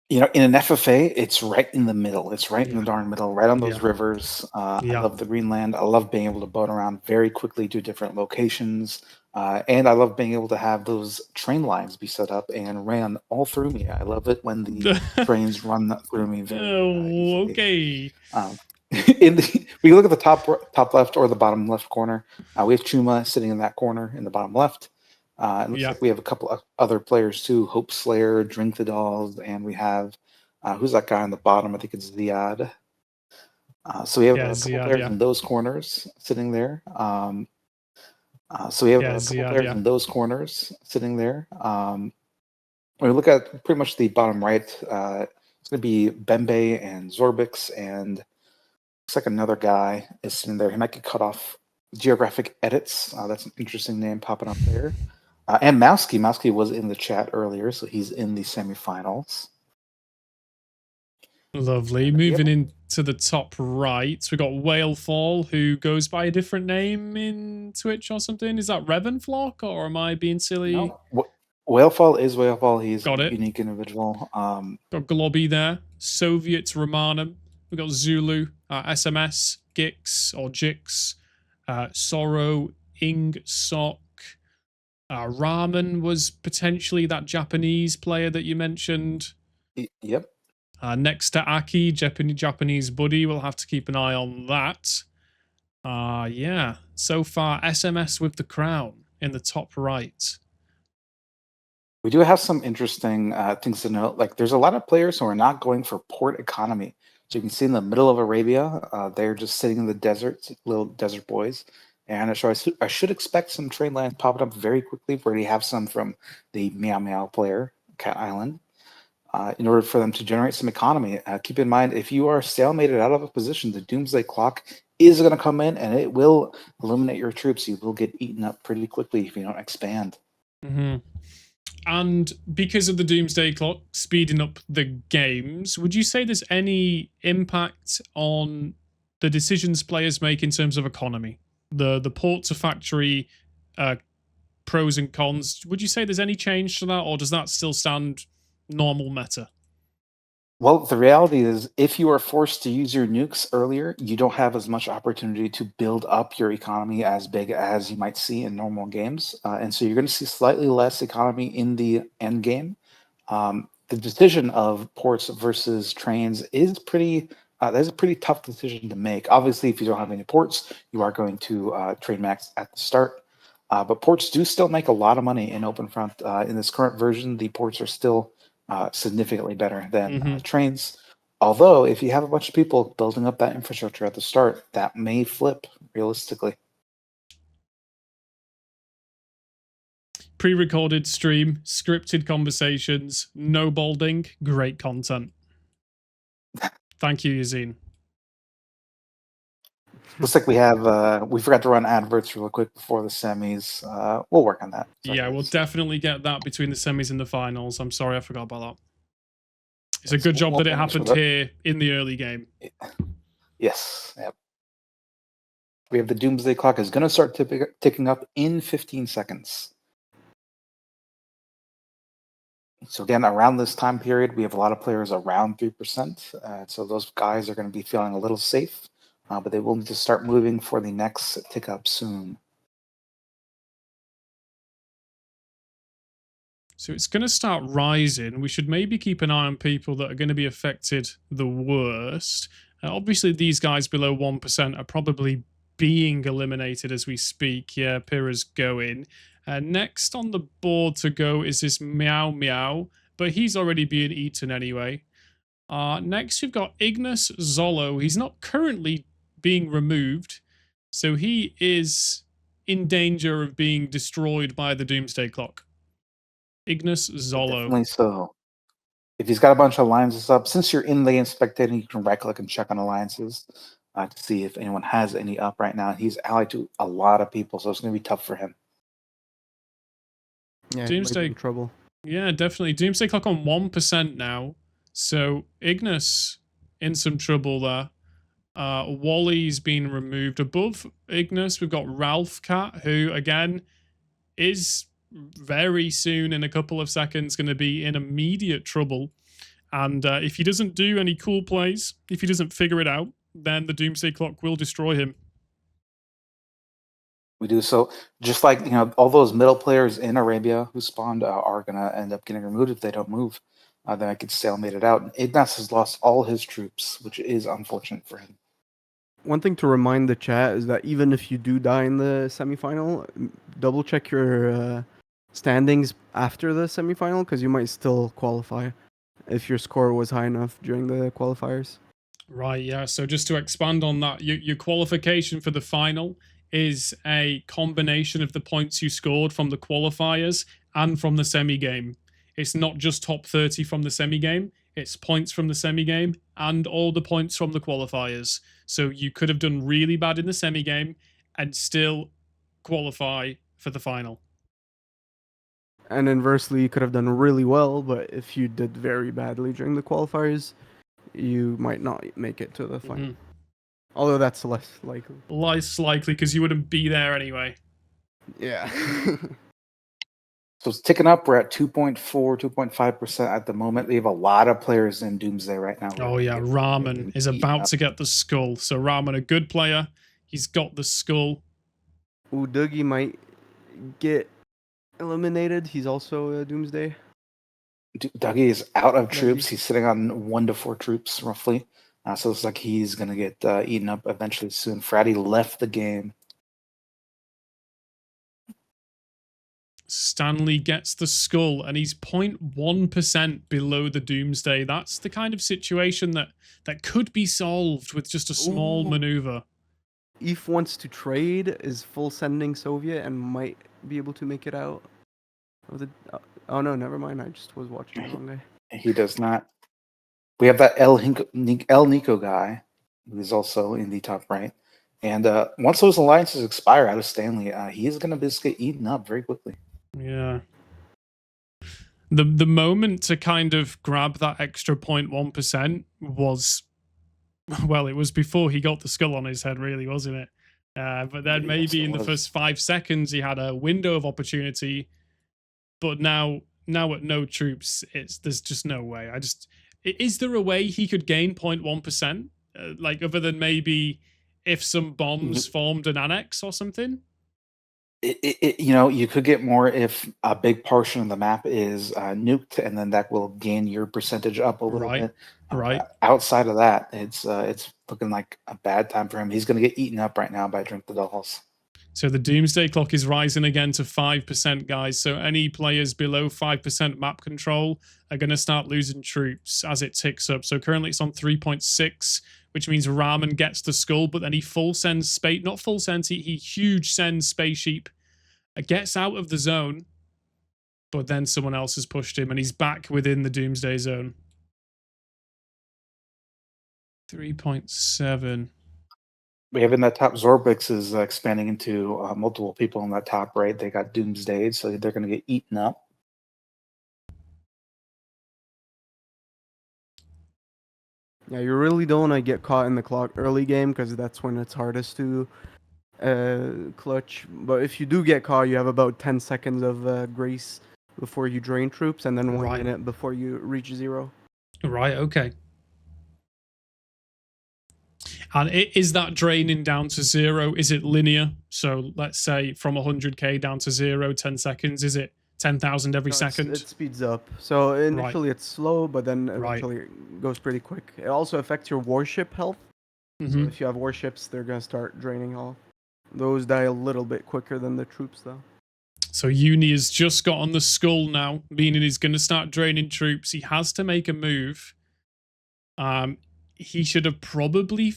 You know, in an FFA, it's right in the middle. It's right in the darn middle, right on those rivers. I love the Greenland. I love being able to boat around very quickly to different locations. And I love being able to have those train lines be set up and ran all through me. I love it when the trains run through me very okay. We look at the top left or the bottom left corner. We have Chuma sitting in that corner in the bottom left. It looks like we have a couple of other players too: Hope Slayer, Drink the Dolls, and we have who's that guy on the bottom? I think it's Ziad. So we have a couple players in those corners sitting there. So we have a couple players in those corners sitting there. When we look at pretty much the bottom right, it's going to be Bembe and Zorbix, and looks like another guy is sitting there. He might get cut off. Geographic Edits. That's an interesting name popping up there. And Mousky. Mousky was in the chat earlier, so he's in the semifinals. Lovely. Moving into the top right, we got Whalefall, who goes by a different name in Twitch or something. Is that Revenflock, or am I being silly? No. Whalefall is Whalefall. He's a unique individual. Got Globby there. Soviet Romanum. We got Zulu, SMS, Gix or Jix, Sorrow, Ing Sok. Ramen was potentially that Japanese player that you mentioned. Yep. Next to Aki, Japanese buddy. We'll have to keep an eye on that. Yeah. So far, SMS with the crown in the top right. We do have some interesting things to note. Like, there's a lot of players who are not going for port economy. So you can see in the middle of Arabia, they're just sitting in the desert, little desert boys. And so I should expect some train lines popping up very quickly. We already have some from the Meow Meow player, Cat Island. In order for them to generate some economy. Keep in mind, if you are stalemated out of a position, the Doomsday Clock is going to come in and it will eliminate your troops. You will get eaten up pretty quickly if you don't expand. Mm-hmm. And because of the Doomsday Clock speeding up the games, would you say there's any impact on the decisions players make in terms of economy? The port to factory pros and cons, would you say there's any change to that, or does that still stand normal meta? Well, the reality is, if you are forced to use your nukes earlier, you don't have as much opportunity to build up your economy as big as you might see in normal games. And so you're going to see slightly less economy in the end game. The decision of ports versus trains is that's a pretty tough decision to make. Obviously, if you don't have any ports, you are going to train max at the start. But ports do still make a lot of money in OpenFront. In this current version, the ports are still significantly better than trains. Although, if you have a bunch of people building up that infrastructure at the start, that may flip realistically. Pre-recorded stream, scripted conversations, no balding, great content. Thank you, Yazine. Looks like we have, we forgot to run adverts real quick before the semis. We'll work on that. Sorry, Yeah, we'll guys. definitely get that between the semis and the finals. I'm sorry, I forgot about that. It's a Yes, good job we'll that it finish happened with it. here in the early game. Yes. Yep. We have the Doomsday Clock is going to start ticking up in 15 seconds. So again, around this time period, we have a lot of players around 3%. So those guys are going to be feeling a little safe, but they will need to start moving for the next tick up soon. So it's going to start rising. We should maybe keep an eye on people that are going to be affected the worst. Obviously, these guys below 1% are probably being eliminated as we speak. Yeah, Pyrrha's going. Next on the board to go is this Meow Meow, but he's already being eaten anyway. Next, we've got Ignis Zolo. He's not currently being removed, so he is in danger of being destroyed by the Doomsday Clock. Ignis Zolo. Definitely so. If he's got a bunch of alliances up, since you're in the game spectating, you can right-click and check on alliances to see if anyone has any up right now. He's allied to a lot of people, so it's going to be tough for him. Yeah, Doomsday in trouble. Yeah, definitely. Doomsday Clock on 1% now. So Ignis in some trouble there. Wally's been removed. Above Ignis, we've got Ralph Cat, who again is very soon, in a couple of seconds, going to be in immediate trouble. And if he doesn't do any cool plays, if he doesn't figure it out, then the Doomsday Clock will destroy him. We do so, just like all those middle players in Arabia who spawned are gonna end up getting removed if they don't move. Then I could stalemate it out. And Ignas has lost all his troops, which is unfortunate for him. One thing to remind the chat is that even if you do die in the semifinal, double check your standings after the semifinal because you might still qualify if your score was high enough during the qualifiers. Right, yeah. So just to expand on that, your qualification for the final is a combination of the points you scored from the qualifiers and from the semi-game. It's not just top 30 from the semi-game, it's points from the semi-game and all the points from the qualifiers. So you could have done really bad in the semi-game and still qualify for the final. And inversely, you could have done really well, but if you did very badly during the qualifiers, you might not make it to the final. Although that's less likely. Less likely because you wouldn't be there anyway. Yeah. So it's ticking up. We're at 2.4, 2.5% at the moment. We have a lot of players in Doomsday right now. Oh yeah, Ramen is about to get the skull. So Ramen, a good player. He's got the skull. Ooh, Dougie might get eliminated. He's also a Doomsday. Dougie is out of troops. He's sitting on 1 to 4 troops roughly. So it's like he's going to get eaten up eventually soon. Fratty left the game. Stanley gets the skull and he's 0.1% below the Doomsday. That's the kind of situation that could be solved with just a small maneuver. Eve wants to trade, is full sending Soviet and might be able to make it out. Oh no, never mind. I just was watching the wrong day. He does not. We have that El Nico guy, who's also in the top right. And once those alliances expire out of Stanley, he is going to just get eaten up very quickly. Yeah. The moment to kind of grab that extra 0.1% was, well, it was before he got the skull on his head, really, wasn't it? But then maybe in the first 5 seconds he had a window of opportunity, but now at no troops, there's just no way. Is there a way he could gain 0.1%? Like other than maybe if some bombs formed an annex or something? You could get more if a big portion of the map is nuked, and then that will gain your percentage up a little bit. Right. Outside of that, it's looking like a bad time for him. He's going to get eaten up right now by Drink the Dolls. So the Doomsday Clock is rising again to 5%, guys. So any players below 5% map control are going to start losing troops as it ticks up. So currently it's on 3.6, which means Ramen gets the skull, but then he full sends space, not full sends, he huge sends Space Sheep, gets out of the zone, but then someone else has pushed him and he's back within the Doomsday zone. 3.7. We have in that top, Zorbix is expanding into multiple people on that top right. They got Doomsday, so they're going to get eaten up. Yeah, you really don't want to get caught in the clock early game because that's when it's hardest to clutch. But if you do get caught, you have about 10 seconds of grace before you drain troops, and then 1 minute before you reach 0. Right, okay. And is that draining down to 0? Is it linear? So let's say from 100k down to 0, 10 seconds. Is it 10,000 every second? It speeds up. So initially it's slow, but then eventually it goes pretty quick. It also affects your warship health. So if you have warships, they're going to start draining off. Those die a little bit quicker than the troops, though. So Uni has just got on the skull now, meaning he's going to start draining troops. He has to make a move. He should have probably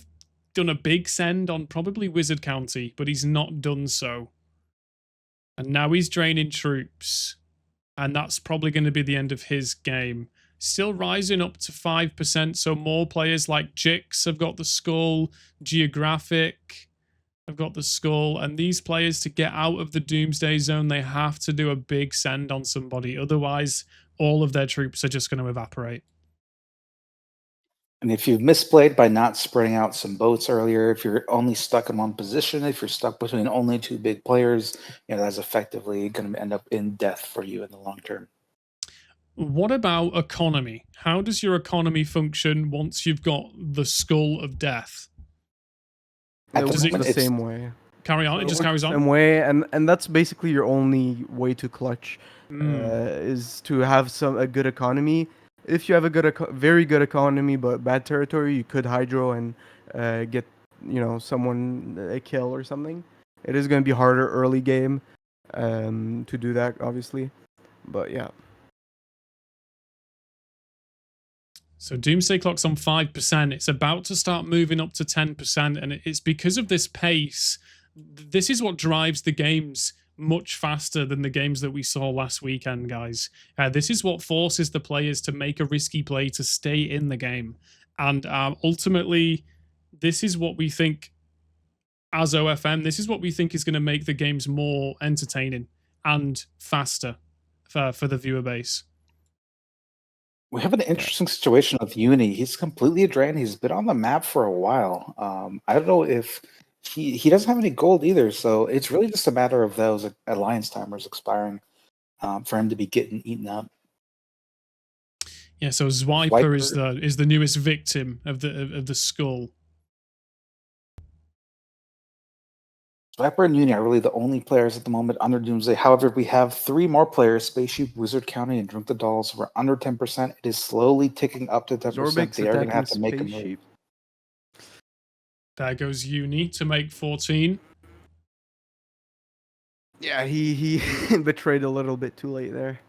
done a big send on probably Wizard County, but he's not done so. And now he's draining troops. And that's probably going to be the end of his game. Still rising up to 5%, so more players like Jix have got the skull, Geographic have got the skull, and these players, to get out of the Doomsday Zone, they have to do a big send on somebody. Otherwise, all of their troops are just going to evaporate. And if you've misplayed by not spreading out some boats earlier, if you're only stuck in one position, if you're stuck between only 2 big players, that's effectively going to end up in death for you in the long term. What about economy? How does your economy function once you've got the skull of death? It works the same way. Carry on. So it just carries on. Same way, and that's basically your only way to clutch, is to have a good economy. If you have a very good economy but bad territory, you could hydro and get someone a kill or something. It is going to be harder early game to do that, obviously, but yeah. So Doomsday Clock's on 5%. It's about to start moving up to 10%, and it's because of this pace. This is what drives the games much faster than the games that we saw last weekend, guys. This is what forces the players to make a risky play to stay in the game. And ultimately, this is what we think, as OFM, this is what we think is going to make the games more entertaining and faster for the viewer base. We have an interesting situation with Uni. He's completely drained. He's been on the map for a while. I don't know if he doesn't have any gold either, so it's really just a matter of those alliance timers expiring for him to be getting eaten up. Yeah, so Zwiper is the newest victim of the skull. Zwiper and Uni are really the only players at the moment under Doomsday. However, we have 3 more players, Spaceship, Wizard County, and Drink the Dolls. We're under 10%. It is slowly ticking up to 10%. Zorbix they are going to have to make a move. There goes Uni to make 14. Yeah, he betrayed a little bit too late there.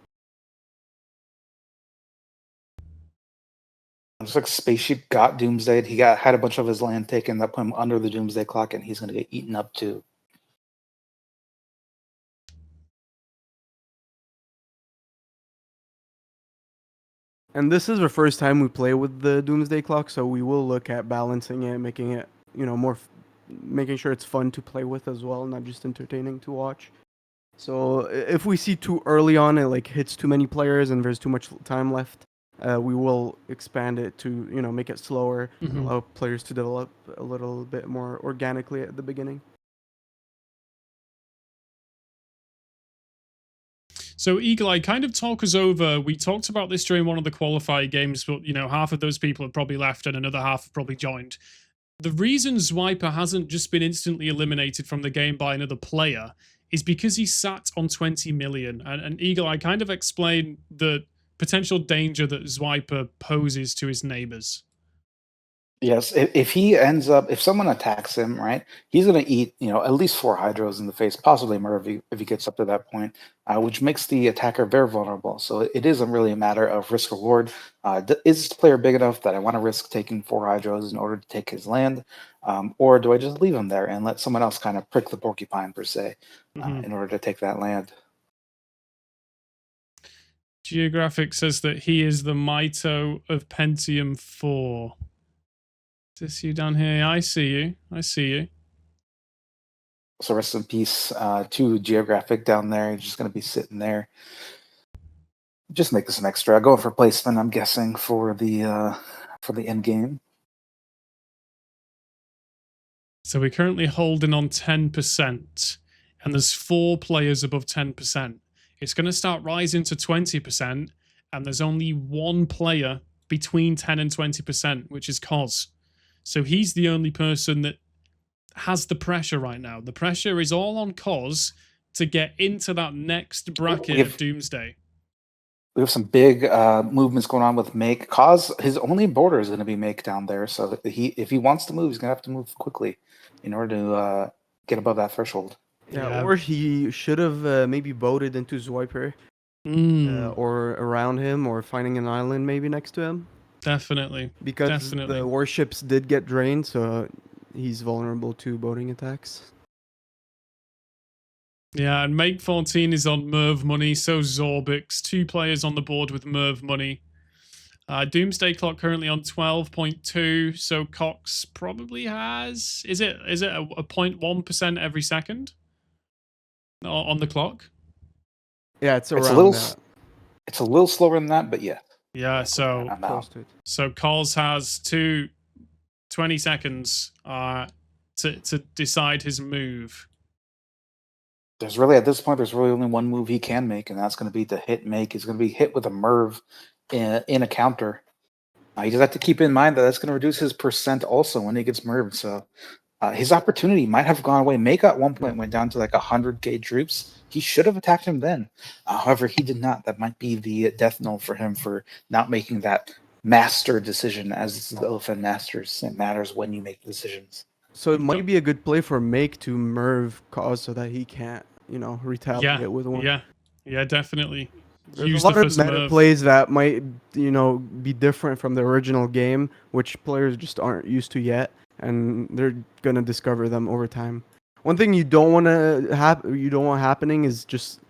Looks like Spaceship got Doomsday. He had a bunch of his land taken that put him under the Doomsday Clock, and he's going to get eaten up too. And this is the first time we play with the Doomsday Clock, so we will look at balancing it, making it, more, making sure it's fun to play with as well, not just entertaining to watch. So if we see too early on it hits too many players and there's too much time left, we will expand it to make it slower, allow players to develop a little bit more organically at the beginning. So Eagle Eye, kind of talk us over. We talked about this during one of the qualifier games, but half of those people have probably left and another half have probably joined. The reason Zwiper hasn't just been instantly eliminated from the game by another player is because he sat on 20 million. And Eagle Eye kind of explained the potential danger that Zwiper poses to his neighbors. Yes, if he ends up, if someone attacks him, right, he's going to eat, at least 4 hydros in the face, possibly more if he gets up to that point, which makes the attacker very vulnerable. So it isn't really a matter of risk reward. Is this player big enough that I want to risk taking 4 hydros in order to take his land, or do I just leave him there and let someone else kind of prick the porcupine per se, in order to take that land? Geographic says that he is the Mito of Pentium 4. Is this you down here? I see you. I see you. So rest in peace to Geographic down there. He's just going to be sitting there. Just make this an extra. Going for placement, I'm guessing, for the end game. So we're currently holding on 10%, and there's 4 players above 10%. It's going to start rising to 20%, and there's only 1 player between 10 and 20%, which is Cos. So he's the only person that has the pressure right now. The pressure is all on Cos to get into that next bracket of Doomsday. We have some big movements going on with Make. Cos, his only border is going to be Make down there. So if he wants to move, he's going to have to move quickly in order to get above that threshold. Yeah, or he should have maybe boated into Zwiper, or around him, or finding an island maybe next to him. Definitely. Because the warships did get drained, so he's vulnerable to boating attacks. Yeah, and Make 14 is on Merv money, so Zorbix. 2 players on the board with Merv money. Doomsday Clock currently on 12.2, so Cox probably has... Is it a 0.1% every second on the clock? Yeah, it's around that. It's a little slower than that, but yeah. Yeah, so Coles has 20 seconds to decide his move. There's really, at this point, there's really only one move he can make, and that's going to be to hit Make. He's going to be hit with a Merv in a counter. You just have to keep in mind that that's going to reduce his percent also when he gets Merved. So his opportunity might have gone away. Make at one point went down to like 100k troops. He should have attacked him then. However, he did not. That might be the death knell for him for not making that master decision, as the Elephant Masters. It matters when you make decisions. So it might be a good play for Make to Merv Cos so that he can't, retaliate with one. Yeah, definitely. There's a lot of meta plays that might, be different from the original game, which players just aren't used to yet, and they're gonna discover them over time. One thing you don't want happening is just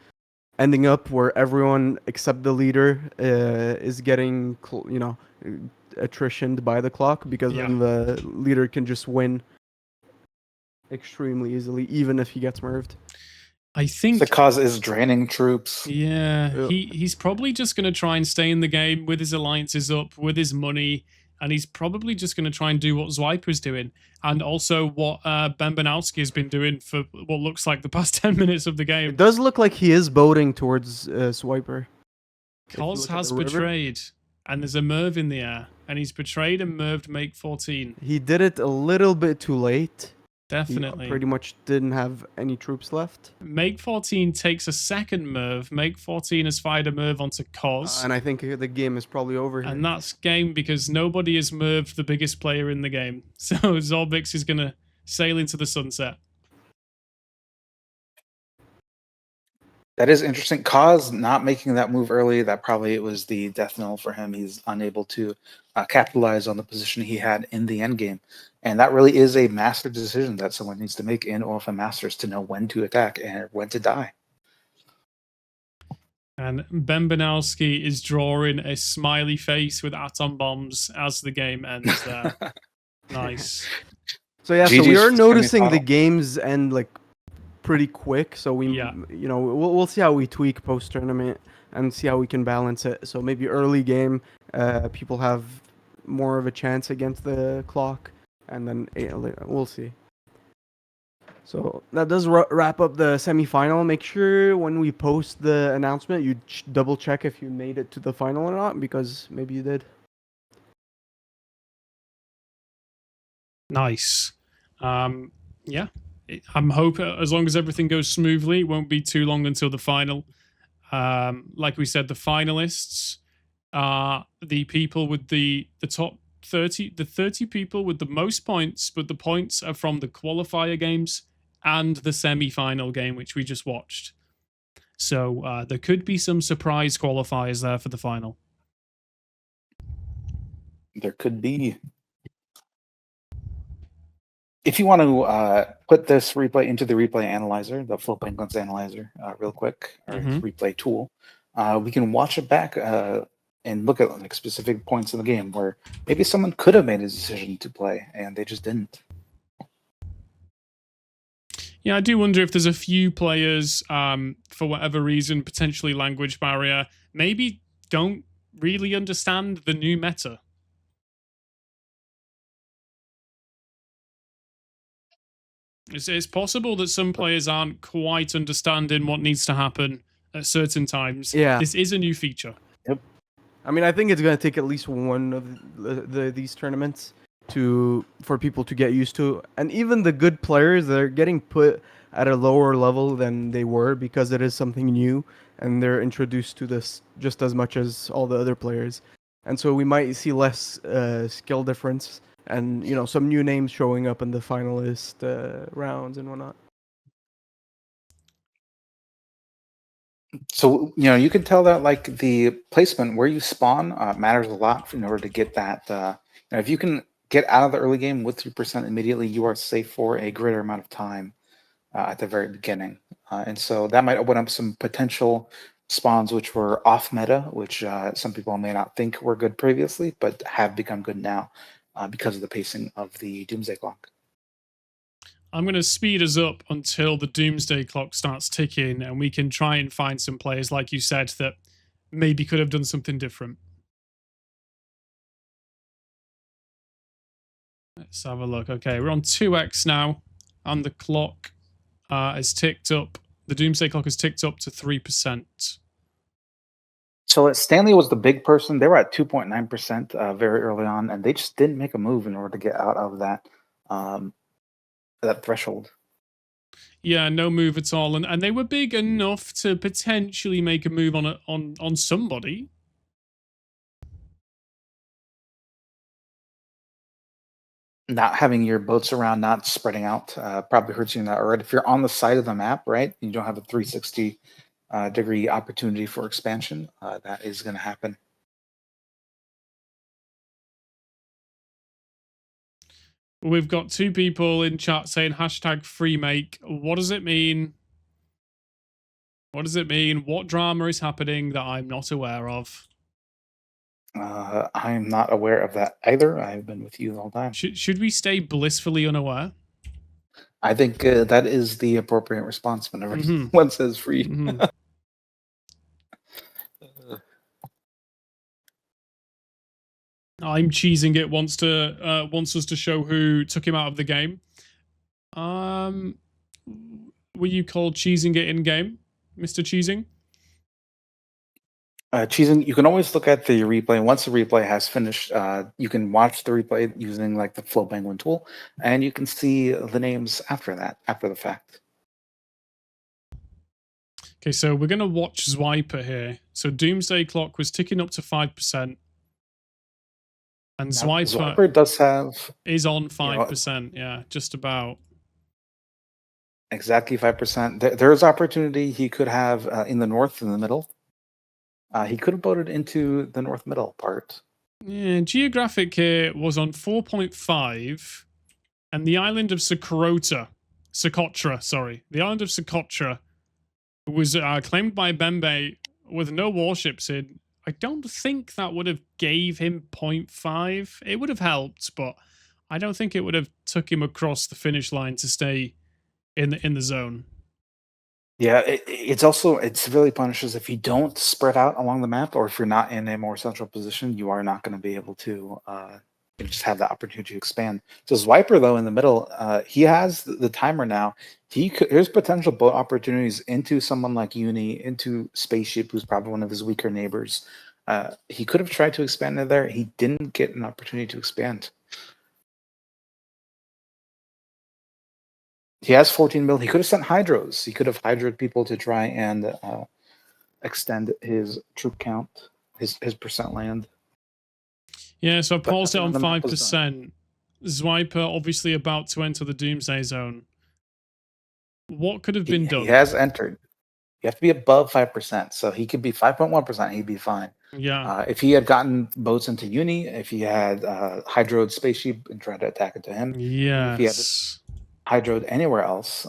ending up where everyone except the leader is getting, attritioned by the clock, because then the leader can just win extremely easily, even if he gets Merved. I think the cause is draining troops. Yeah, he's probably just going to try and stay in the game with his alliances up, with his money, and he's probably just going to try and do what Zwiper's doing, and also what Bembanowski has been doing for what looks like the past 10 minutes of the game. It does look like he is boating towards Zwiper. Cos has betrayed, and there's a Merv in the air, and he's betrayed and Merved Make 14. He did it a little bit too late. Definitely. He pretty much didn't have any troops left. Make 14 takes a second Merv. Make 14 has fired a Merv onto Cos. And I think the game is probably over here. And that's game because nobody has Merved the biggest player in the game. So Zorbix is going to sail into the sunset. That is interesting. Cos not making that move early, that probably was the death knell for him. He's unable to capitalize on the position he had in the end game. And that really is a master decision that someone needs to make in OFM Masters to know when to attack and when to die. And Bembanowski is drawing a smiley face with atom bombs as the game ends there. Nice. So yeah, so we are noticing the games end like pretty quick. So we, we'll see how we tweak post tournament and see how we can balance it. So maybe early game, people have more of a chance against the clock. And then we'll see. So that does wrap up the semi-final. Make sure when we post the announcement, you double check if you made it to the final or not, because maybe you did. Nice. Yeah. I'm hoping as long as everything goes smoothly, it won't be too long until the final. Like we said, the finalists are the people with the top 30 people with the most points, but the points are from the qualifier games and the semi-final game, which we just watched. So there could be some surprise qualifiers there for the final. There could be. If you want to put this replay into the replay analyzer, the Flow Penguins analyzer, real quick, or replay tool, we can watch it back and look at like specific points in the game where maybe someone could have made a decision to play and they just didn't. Yeah, I do wonder if there's a few players, for whatever reason, potentially language barrier, maybe don't really understand the new meta. It's possible that some players aren't quite understanding what needs to happen at certain times. Yeah. This is a new feature. Yep. I mean, I think it's going to take at least one of these tournaments for people to get used to. And even the good players, they're getting put at a lower level than they were because it is something new and they're introduced to this just as much as all the other players. And so we might see less skill difference and, you know, some new names showing up in the finalist rounds and whatnot. So, you know, you can tell that like the placement where you spawn matters a lot in order to get that. You know, if you can get out of the early game with 3% immediately, you are safe for a greater amount of time at the very beginning. And so that might open up some potential spawns which were off meta, which some people may not think were good previously, but have become good now because of the pacing of the Doomsday Clock. I'm going to speed us up until the Doomsday Clock starts ticking and we can try and find some players, like you said, that maybe could have done something different. Let's have a look. Okay, we're on 2x now, and the clock has ticked up. The Doomsday Clock has ticked up to 3%. So Stanley was the big person. They were at 2.9% very early on, and they just didn't make a move in order to get out of that that threshold. Yeah, no move at all, and they were big enough to potentially make a move on somebody. Not having your boats around, not spreading out, probably hurts you in that regard. If you're on the side of the map, right, you don't have a 360 degree opportunity for expansion, that is going to happen. We've got 2 people in chat saying #freemake. What does it mean? What does it mean? What drama is happening that I'm not aware of? I'm not aware of that either. I've been with you the whole time. Should we stay blissfully unaware? I think that is the appropriate response whenever one says free. I'm cheesing it wants us to show who took him out of the game. Were you called cheesing it in game, Mr. Cheesing? Cheesing, you can always look at the replay. Once the replay has finished, you can watch the replay using like the Flow Penguin tool, and you can see the names after that, after the fact. Okay, so we're going to watch Zwiper here. So Doomsday Clock was ticking up to 5%. And Zwiper does have is on 5%, yeah, just about. Exactly 5%. There's opportunity he could have in the north, in the middle. He could have voted into the north middle part. Yeah, Geographic here was on 4.5, and the island of Socotra, the island of Socotra was claimed by Bembe with no warships in. I don't think that would have gave him 0.5. It would have helped, but I don't think it would have took him across the finish line to stay in the zone. Yeah, it severely punishes if you don't spread out along the map, or if you're not in a more central position, you are not going to be able to just have the opportunity to expand. So Zwiper, though, in the middle, he has the timer now. There's potential boat opportunities into someone like Uni, into Spaceship, who's probably one of his weaker neighbors. He could have tried to expand in there. He didn't get an opportunity to expand. He has 14 mil. He could have sent hydros. He could have hydroed people to try and extend his troop count, his percent land. Yeah, so I But paused it nothing on the map was done. 5%. Zwiper obviously about to enter the Doomsday Zone. What could have been He done? has entered. You have to be above 5%. So he could be 5.1%. He'd be fine. Yeah. If he had gotten boats into Uni, if he had hydroed Spaceship and tried to attack it to him, even if he had Yes. hydroed anywhere else,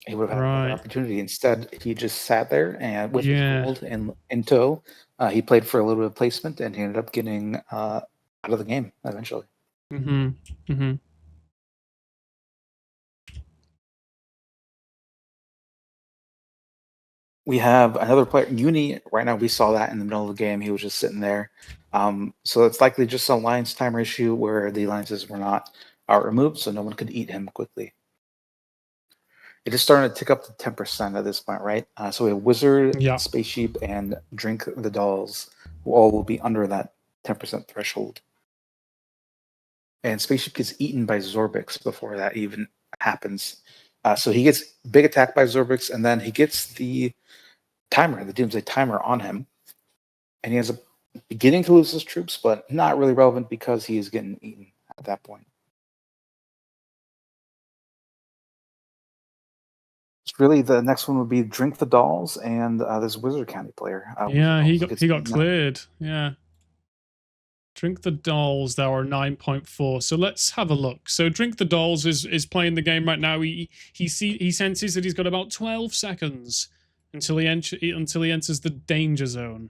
he would have had another Right. opportunity. Instead, he just sat there and with his Yeah. gold in tow, he played for a little bit of placement and he ended up getting out of the game eventually. Mm-hmm. Mm-hmm. We have another player, Uni. Right now, we saw that in the middle of the game. He was just sitting there. So it's likely just an alliance timer issue where the alliances were not removed, so no one could eat him quickly. It is starting to tick up to 10% at this point, right? So we have Wizard, Yeah. Spaceship, and Drink the Dolls, who all will be under that 10% threshold. And Spaceship gets eaten by Zorbix before that even happens. So he gets big attack by Zorbix, and then he gets the timer, the Doomsday timer on him. And he has a beginning to lose his troops, but not really relevant because he is getting eaten at that point. It's really the next one would be Drink the Dolls and this Wizard County player. Yeah, Wizard he Dolls got gets eaten up. cleared. Yeah. Drink the Dolls, there are 9.4. So let's have a look. So Drink the Dolls is playing the game right now. He senses that he's got about 12 seconds until he enters the danger zone.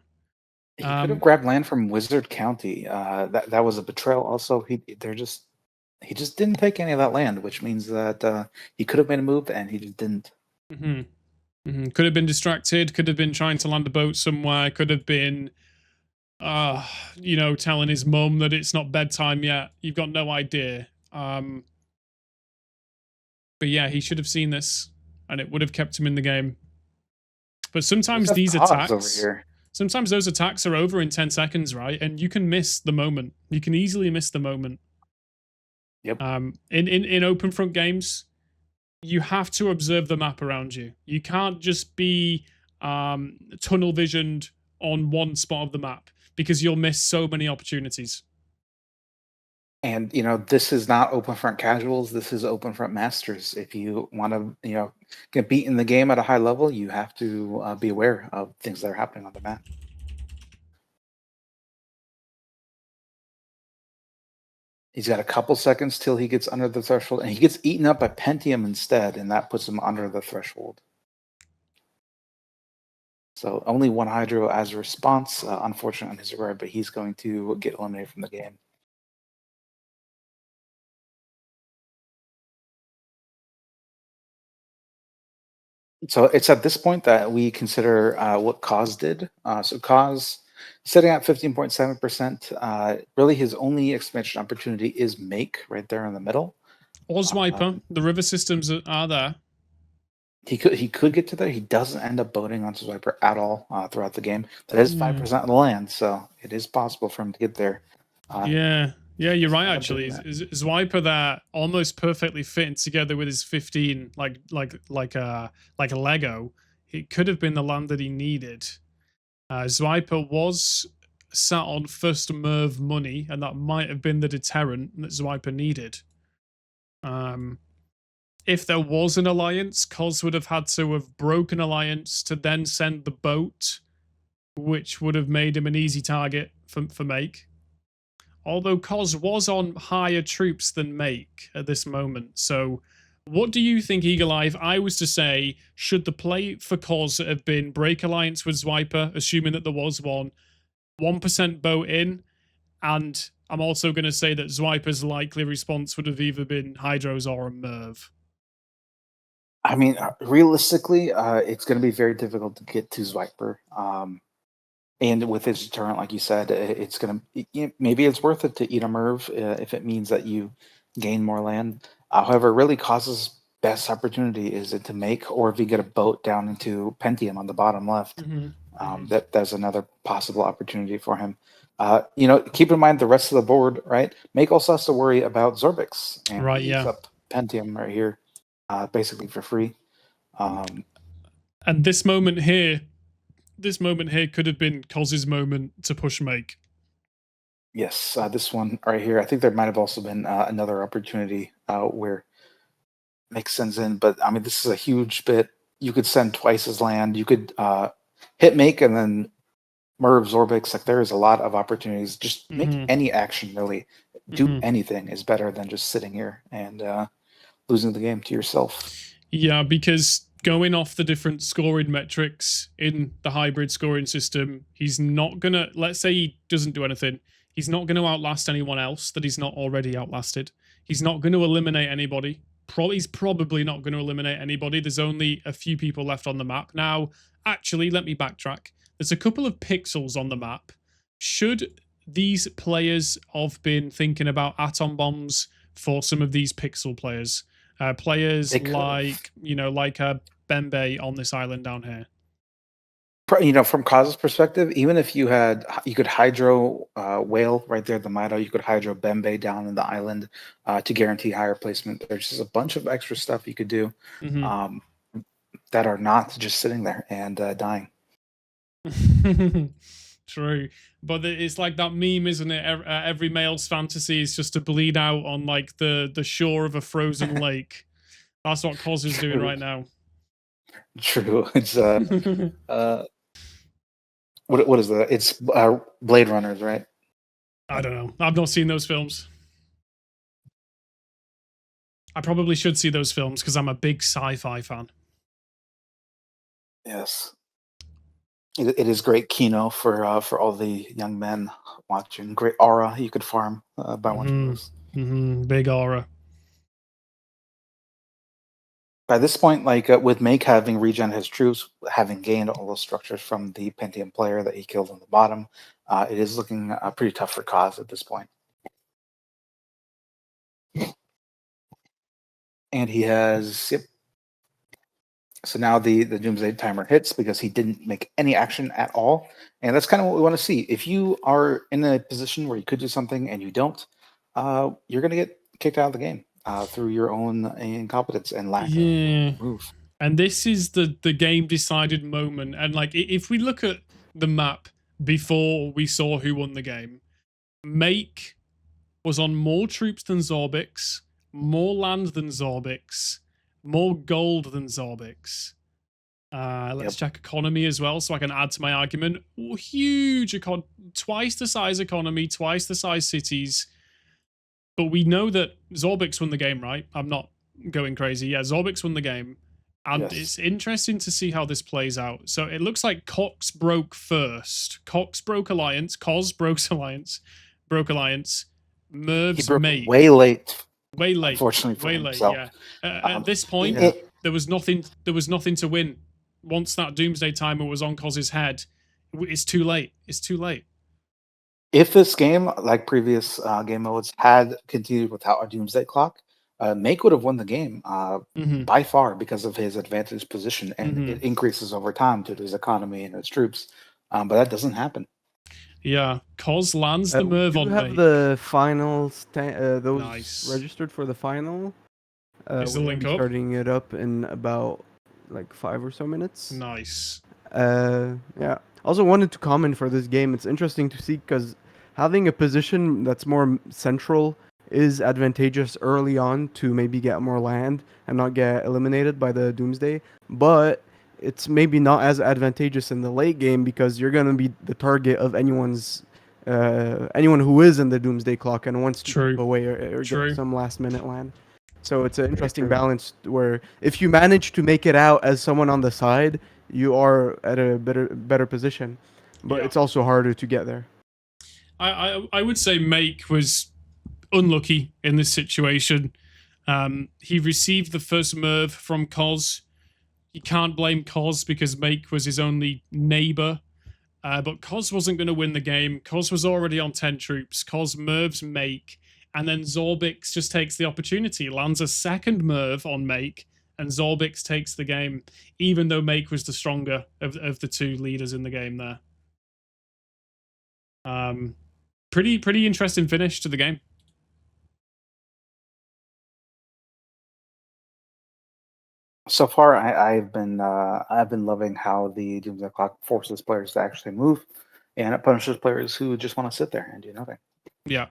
He could have grabbed land from Wizard County. That was a betrayal. Also, he just didn't take any of that land, which means that he could have made a move and he just didn't. Mm-hmm. Mm-hmm. Could have been distracted. Could have been trying to land a boat somewhere. Could have been, telling his mum that it's not bedtime yet. You've got no idea. But yeah, he should have seen this, and it would have kept him in the game. But sometimes these attacks over here. Sometimes those attacks are over in 10 seconds, right? And you can miss the moment. You can easily miss the moment. Yep. In open front games, you have to observe the map around you. You can't just be tunnel visioned on one spot of the map because you'll miss so many opportunities. And this is not open front casuals. This is open front masters. If you want to, get beat in the game at a high level, you have to be aware of things that are happening on the map. He's got a couple seconds till he gets under the threshold, and he gets eaten up by Pentium instead, and that puts him under the threshold. So only one Hydro as a response. Unfortunate on his regard, but he's going to get eliminated from the game. So it's at this point that we consider what Cause did. So Cause, sitting at 15.7%, really his only expansion opportunity is Make right there in the middle. Ozwiper, the river systems are there. He could get to there. He doesn't end up boating onto Swiper at all throughout the game. That is 5% of the land, so it is possible for him to get there. Yeah, you're right. Actually, Zwiper there almost perfectly fitting together with his 15, like a Lego. It could have been the land that he needed. Zwiper was sat on first Merv money, and that might have been the deterrent that Zwiper needed. If there was an alliance, Cos would have had to have broken alliance to then send the boat, which would have made him an easy target for Make. Although Cos was on higher troops than Make at this moment. So what do you think, Eagle Eye? If I was to say, should the play for Cos have been break alliance with Zwiper, assuming that there was one, 1% boat in, and I'm also going to say that Zwiper's likely response would have either been Hydros or a Merv. I mean, realistically, it's going to be very difficult to get to Zwiper. And with his deterrent, like you said, it's going to maybe it's worth it to eat a Merv if it means that you gain more land. However, really Cause's best opportunity is it to Make, or if you get a boat down into Pentium on the bottom left. That's another possible opportunity for him. Keep in mind the rest of the board, right? Make also has to worry about Zorbix, and right, he eats up Pentium right here, basically for free. And this moment here could have been Cos's moment to push Make. Yes, this one right here. I think there might have also been another opportunity where Make sends in, but I mean, this is a huge bit. You could send twice as land. You could hit Make and then Merv Zorbix. Like there is a lot of opportunities. Just make Hmm. any action really. Do Hmm. anything is better than just sitting here and losing the game to yourself. Yeah, because going off the different scoring metrics in the hybrid scoring system, he's not gonna, let's say he doesn't do anything, he's not gonna outlast anyone else that he's not already outlasted. He's not gonna eliminate anybody. He's probably not gonna eliminate anybody. There's only a few people left on the map. Now, actually, let me backtrack. There's a couple of pixels on the map. Should these players have been thinking about atom bombs for some of these pixel players? Players They could've. like, like Bembe on this island down here. From Cause's perspective, even if you could hydro Whale right there at the Mido, you could hydro Bembe down in the island to guarantee higher placement. There's just a bunch of extra stuff you could do Mhm. that are not just sitting there and dying. True, but it's like that meme, isn't it? Every male's fantasy is just to bleed out on like the shore of a frozen lake. That's what Cos is doing right now. True. It's what is that? It's Blade Runners, right? I don't know. I've not seen those films. I probably should see those films because I'm a big sci-fi fan. Yes. It is great kino for all the young men watching. Great aura you could farm by watching those. Big aura. By this point, like with Make having regen his troops, having gained all those structures from the Pentium player that he killed on the bottom, it is looking pretty tough for Cause at this point. And he has, yep. So now the Doomsday timer hits because he didn't make any action at all. And that's kind of what we want to see. If you are in a position where you could do something and you don't, you're going to get kicked out of the game through your own incompetence and lack of move. And this is the game decided moment. And like, if we look at the map before we saw who won the game, Make was on more troops than Zorbix, more land than Zorbix, more gold than Zorbix. Let's check economy as well, so I can add to my argument. Oh, huge twice the size economy, twice the size cities. But we know that Zorbix won the game, right? I'm not going crazy. Yeah, Zorbix won the game. And it's interesting to see how this plays out. So it looks like Cox broke first. Cox broke alliance. Cos broke alliance. Merv's mate. Way late. Unfortunately for way himself. late. Yeah. At this point, there was nothing. There was nothing to win. Once that Doomsday timer was on Cos's head, it's too late. It's too late. If this game, like previous game modes, had continued without a Doomsday Clock, Make would have won the game by far because of his advantage position, and it increases over time due to his economy and his troops. But that doesn't happen. Yeah, Cos lands the Merv on have Make. the final those Nice. registered for the final. Is the link up? Starting it up in about like 5 or so minutes. Nice. Yeah. Also wanted to comment for this game. It's interesting to see because having a position that's more central is advantageous early on to maybe get more land and not get eliminated by the Doomsday. But it's maybe not as advantageous in the late game because you're gonna be the target of anyone who is in the Doomsday Clock and wants to move away or get some last minute land. So it's an interesting balance where if you manage to make it out as someone on the side, you are at a better position. But it's also harder to get there. I would say Make was unlucky in this situation. He received the first Merv from Cos. You can't blame Cos because Make was his only neighbor. But Cos wasn't going to win the game. Cos was already on 10 troops. Cos Mervs Make. And then Zorbix just takes the opportunity, lands a second Merv on Make, and Zorbix takes the game, even though Make was the stronger of the two leaders in the game there. Pretty interesting finish to the game. So far, I've been loving how the Doomsday Clock forces players to actually move, and it punishes players who just want to sit there and do nothing. Yeah.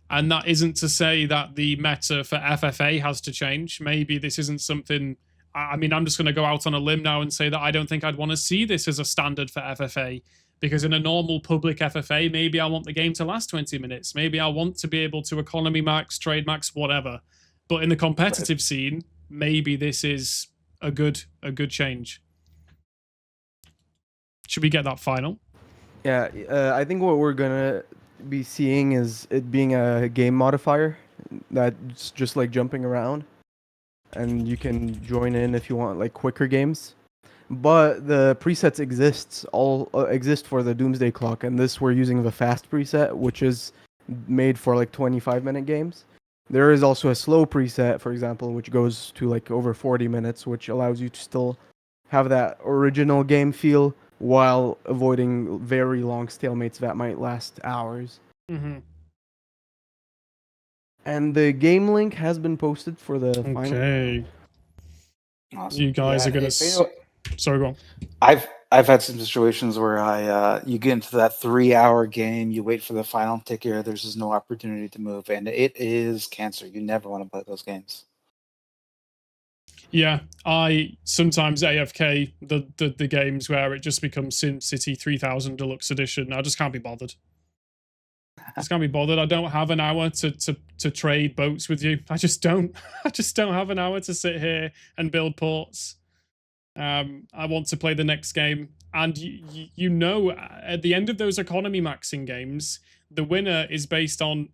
And that isn't to say that the meta for FFA has to change. Maybe this isn't something. I mean, I'm just going to go out on a limb now and say that I don't think I'd want to see this as a standard for FFA. Because in a normal public FFA, maybe I want the game to last 20 minutes. Maybe I want to be able to economy max, trade max, whatever. But in the competitive scene, maybe this is a good change. Should we get that final? Yeah, I think what we're gonna be seeing is it being a game modifier that's just like jumping around, and you can join in if you want like quicker games. But the presets exist for the Doomsday Clock, and this we're using the fast preset, which is made for like 25-minute games. There is also a slow preset, for example, which goes to like over 40 minutes, which allows you to still have that original game feel while avoiding very long stalemates that might last hours. Mm-hmm. And the game link has been posted for the final. Okay. Awesome. You guys are gonna. Sorry, go on. I've had some situations where you get into that 3-hour game, you wait for the final ticker, there's just no opportunity to move, and it is cancer. You never want to play those games. Yeah, I sometimes AFK the games where it just becomes SimCity 3000 Deluxe Edition. I just can't be bothered. Just can't be bothered. I don't have an hour to trade boats with you. I just don't. I just don't have an hour to sit here and build ports. I want to play the next game, and you know, at the end of those economy maxing games, the winner is based on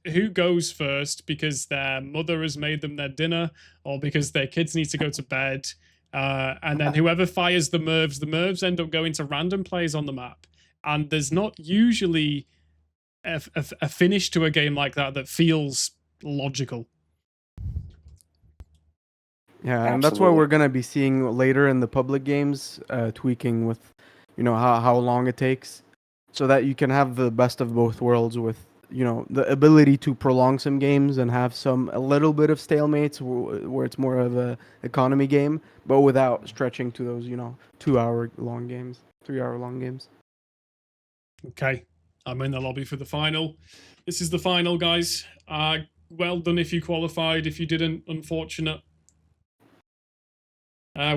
who goes first because their mother has made them their dinner or because their kids need to go to bed. And then whoever fires the MIRVs end up going to random plays on the map. And there's not usually a finish to a game like that feels logical. Yeah, and that's what we're going to be seeing later in the public games, tweaking with, how long it takes so that you can have the best of both worlds with, the ability to prolong some games and have a little bit of stalemates where it's more of a economy game, but without stretching to those, 2-hour long games, 3-hour long games. Okay, I'm in the lobby for the final. This is the final, guys. Well done if you qualified. If you didn't, unfortunate.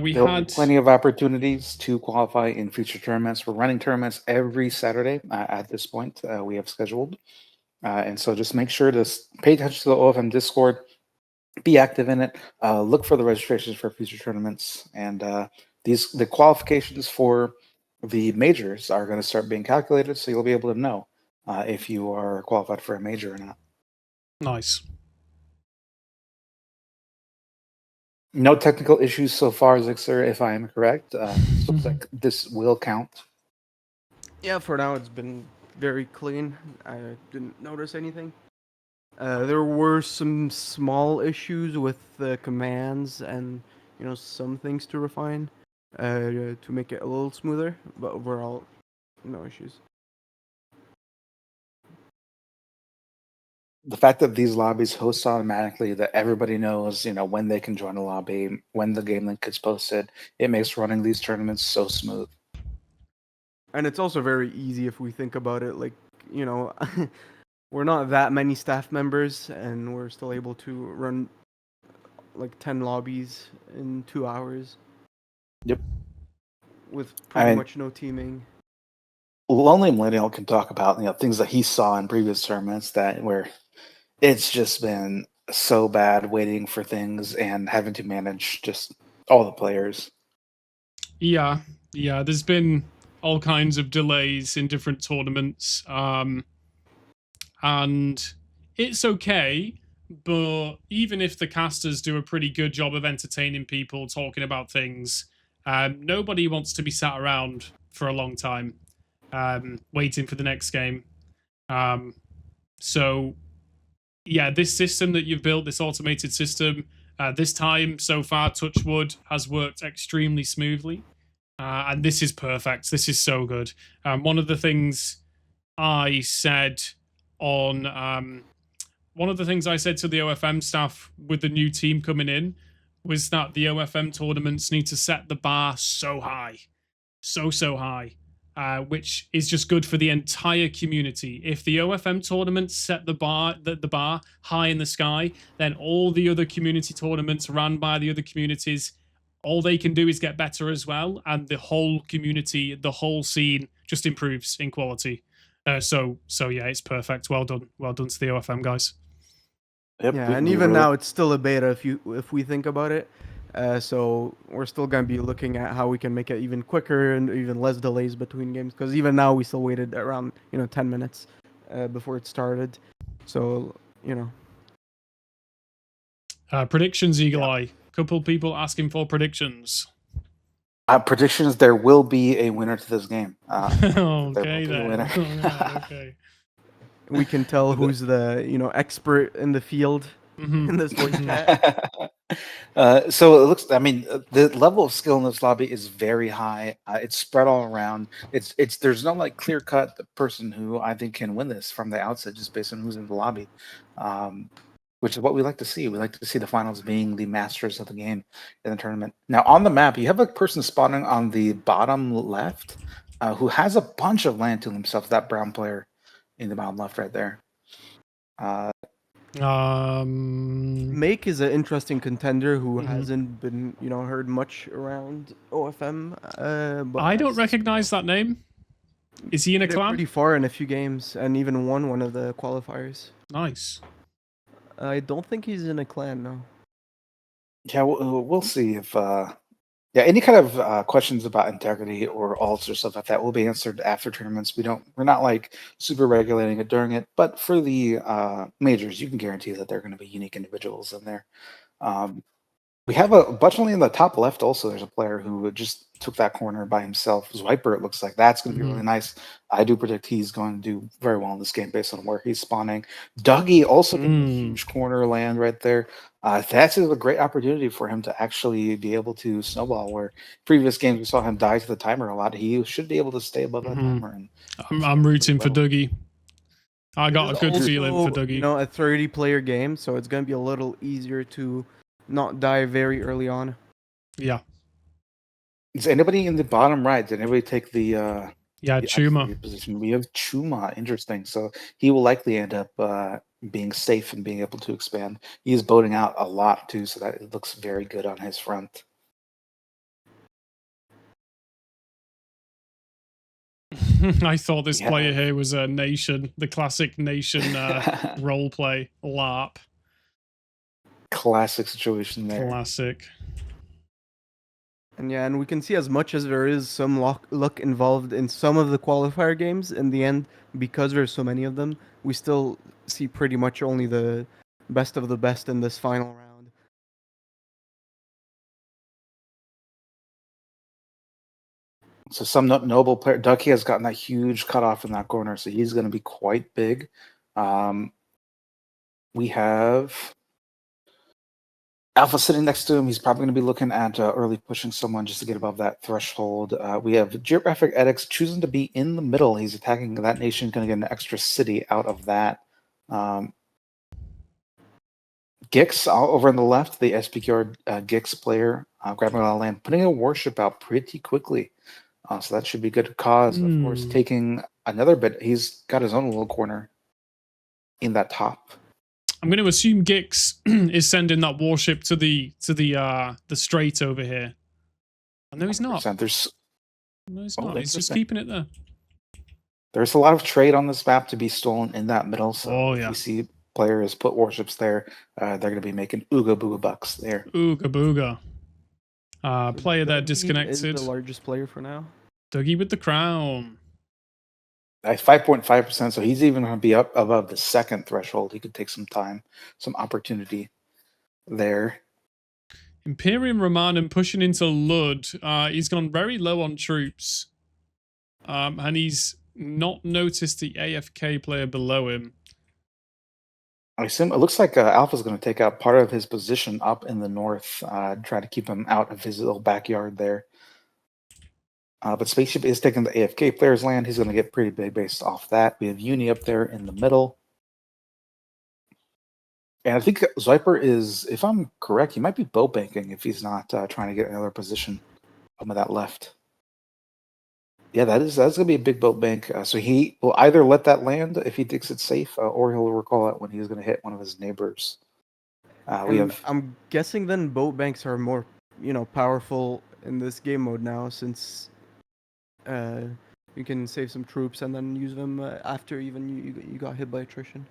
We had plenty of opportunities to qualify in future tournaments. We're running tournaments every Saturday at this point. We have scheduled. And so just make sure to pay attention to the OFM Discord, be active in it, look for the registrations for future tournaments. And the qualifications for the majors are going to start being calculated, so you'll be able to know if you are qualified for a major or not. Nice. No technical issues so far, Zixer, if I am correct. Looks like this will count. Yeah, for now it's been very clean. I didn't notice anything. There were some small issues with the commands and, some things to refine to make it a little smoother, but overall, no issues. The fact that these lobbies host automatically, that everybody knows, when they can join a lobby, when the game link gets posted, it makes running these tournaments so smooth. And it's also very easy if we think about it. Like, we're not that many staff members, and we're still able to run like 10 lobbies in 2 hours. Yep. With pretty much no teaming. Lonely Millennial can talk about things that he saw in previous tournaments where it's just been so bad waiting for things and having to manage just all the players. Yeah. There's been all kinds of delays in different tournaments, and it's okay. But even if the casters do a pretty good job of entertaining people, talking about things, nobody wants to be sat around for a long time, waiting for the next game. So, yeah, this system that you've built, this automated system, this time so far, touch wood, has worked extremely smoothly. And this is perfect. This is so good. One of the things I said on... one of the things I said to the OFM staff with the new team coming in was that the OFM tournaments need to set the bar so high. So high. which is just good for the entire community. If the OFM tournaments set the bar high in the sky, then all the other community tournaments run by the other communities, all they can do is get better as well, and the whole community, the whole scene just improves in quality. So yeah, it's perfect. Well done to the OFM guys. Yep, Yeah, and even now it's still a beta if we think about it. So we're still gonna be looking at how we can make it even quicker and even less delays between games. Because even now we still waited around 10 minutes before it started. So Predictions, Eagle Eye. Couple people asking for predictions. Predictions: there will be a winner to this game. Okay, then. Okay. We can tell who's the expert in the field in this voice chat. So it looks. I mean, the level of skill in this lobby is very high. It's spread all around. It's there's no like clear cut person who I think can win this from the outset just based on who's in the lobby, which is what we like to see. We like to see the finals being the masters of the game in the tournament. Now on the map, you have a person spawning on the bottom left who has a bunch of land to himself. That brown player in the bottom left right there. Make is an interesting contender who hasn't been, heard much around OFM. But I don't recognize that name. Is he in a clan? Pretty far in a few games, and even won one of the qualifiers. Nice. I don't think he's in a clan, no. Yeah, we'll see if any kind of questions about integrity or alts or stuff like that will be answered after tournaments. We're not like super regulating it during it, but for the majors, you can guarantee that they're going to be unique individuals in there. We have a bunch only in the top left. Also, there's a player who just took that corner by himself. Swiper, it looks like that's going to be really nice. I do predict he's going to do very well in this game based on where he's spawning. Dougie also getting a huge corner land right there. That's a great opportunity for him to actually be able to snowball. Where previous games we saw him die to the timer a lot, he should be able to stay above that timer. And I'm rooting for Dougie. I got a good feeling for Dougie. A 30-player game, so it's going to be a little easier to not die very early on. Yeah. Is anybody in the bottom right? Did anybody take the Chuma position? We have Chuma. Interesting. So he will likely end up being safe and being able to expand. He is boating out a lot too, so that it looks very good on his front. I thought this player here was a Nation, the classic Nation role play LARP. Classic situation there. Classic. And we can see as much as there is some luck involved in some of the qualifier games, in the end, because there's so many of them, we still see pretty much only the best of the best in this final round. So some noble player, Ducky has gotten that huge cutoff in that corner, so he's going to be quite big. We have Alpha sitting next to him. He's probably going to be looking at early pushing someone just to get above that threshold. We have Geographic Edix choosing to be in the middle. He's attacking that nation, going to get an extra city out of that. Gix over on the left, the SPQR Gix player, grabbing a lot of land, putting a warship out pretty quickly. So that should be good cause. Of course, taking another bit. He's got his own little corner in that top. I'm going to assume Gix is sending that warship to the strait over here. No, he's not. No, he's not. He's just keeping it there. There's a lot of trade on this map to be stolen in that middle. So if you see players put warships there, they're going to be making ooga booga bucks there. Ooga booga. Player there disconnected. Is the largest player for now. Dougie with the crown. At 5.5%, so he's even going to be up above the second threshold. He could take some time, some opportunity there. Imperium Romanum pushing into Lud. He's gone very low on troops. And he's not noticed the AFK player below him. I assume it looks like Alpha's going to take out part of his position up in the north, try to keep him out of his little backyard there. But Spaceship is taking the AFK player's land. He's going to get pretty big based off that. We have Uni up there in the middle. And I think Zwiper is, if I'm correct, he might be boat banking if he's not trying to get another position with that left. Yeah, that's gonna be a big boat bank. So he will either let that land if he thinks it's safe, or he'll recall it when he's gonna hit one of his neighbors. We And have I'm guessing then boat banks are more, powerful in this game mode now since uh, you can save some troops and then use them after even you got hit by attrition.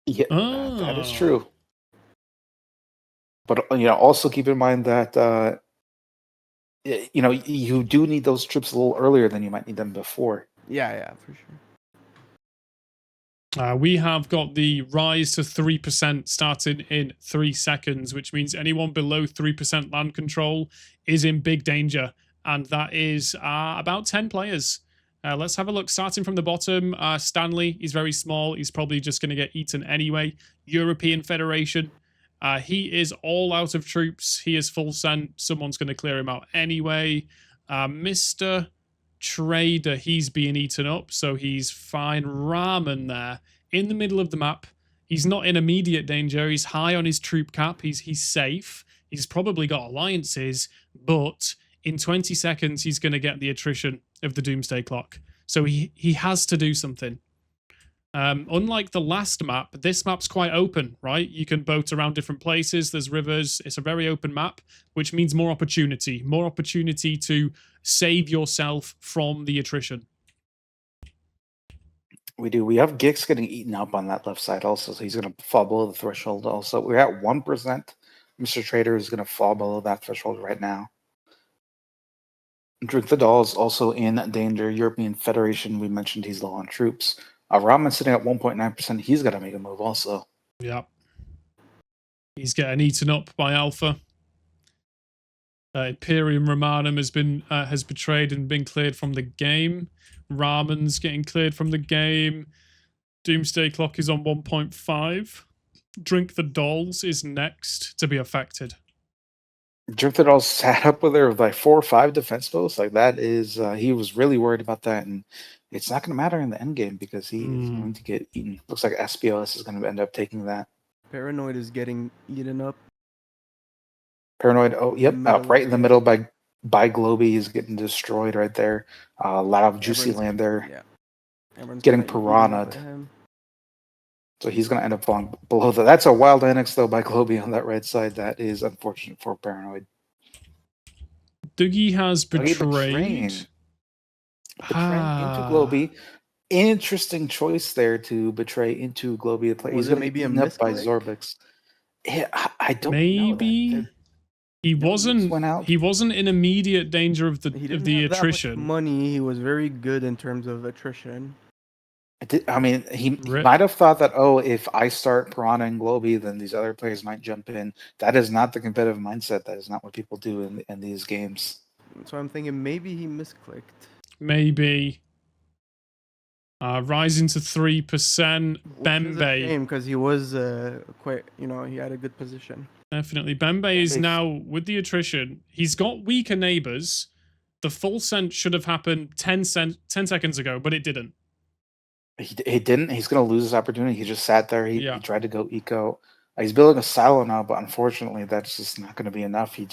yeah, that is Oh. true. But also keep in mind that you do need those troops a little earlier than you might need them before. Yeah, for sure. We have got the rise to 3% starting in 3 seconds, which means anyone below 3% land control is in big danger. And that is about 10 players. Let's have a look. Starting from the bottom, Stanley, he's very small. He's probably just going to get eaten anyway. European Federation, he is all out of troops. He is full sent. Someone's going to clear him out anyway. Mr. Trader, he's being eaten up, so he's fine. Ramen there in the middle of the map. He's not in immediate danger. He's high on his troop cap. He's safe. He's probably got alliances, but in 20 seconds he's going to get the attrition of the Doomsday Clock. So he has to do something. Unlike the last map, this map's quite open, right? You can boat around different places. There's rivers. It's a very open map, which means more opportunity to save yourself from the attrition. We do. We have Gix getting eaten up on that left side also, so he's going to fall below the threshold also. We're at 1%. Mr. Trader is going to fall below that threshold right now. Drink the Doll is also in danger. European Federation, we mentioned he's low on troops. Rahman's sitting at 1.9%. He's got to make a move also. Yep. He's getting eaten up by Alpha. Imperium Romanum has betrayed and been cleared from the game. Ramen's getting cleared from the game. Doomsday Clock is on 1.5. Drink the Dolls is next to be affected. Drink the Doll sat up with her with like 4 or 5 defense posts. Like that is, he was really worried about that, and it's not going to matter in the end game because he is going to get eaten. Looks like SPOS is going to end up taking that. Paranoid is getting eaten up. Paranoid, right in the middle by Globy. He's getting destroyed right there. A lot of juicy land there. Yeah. Everyone's getting piranha'd. So he's going to end up falling below that. That's a wild annex, though, by Globy on that right side. That is unfortunate for Paranoid. Dougie has betrayed. Betraying into Globy. Interesting choice there to betray into Globy. He's going to be eaten up by Zorbix. Yeah, I don't know that. He wasn't in immediate danger of the attrition. That much money. He was very good in terms of attrition. He might have thought that, if I start Piranha and Globy, then these other players might jump in. That is not the competitive mindset. That is not what people do in these games. So I'm thinking maybe he misclicked. Maybe. Rising to 3%. Bembe. Because he was quite, he had a good position. Definitely. Bembe is now, with the attrition, he's got weaker neighbors. The full sent should have happened 10 seconds ago, but it didn't. He didn't. He's going to lose his opportunity. He just sat there. He tried to go eco. He's building a silo now, but unfortunately, that's just not going to be enough. He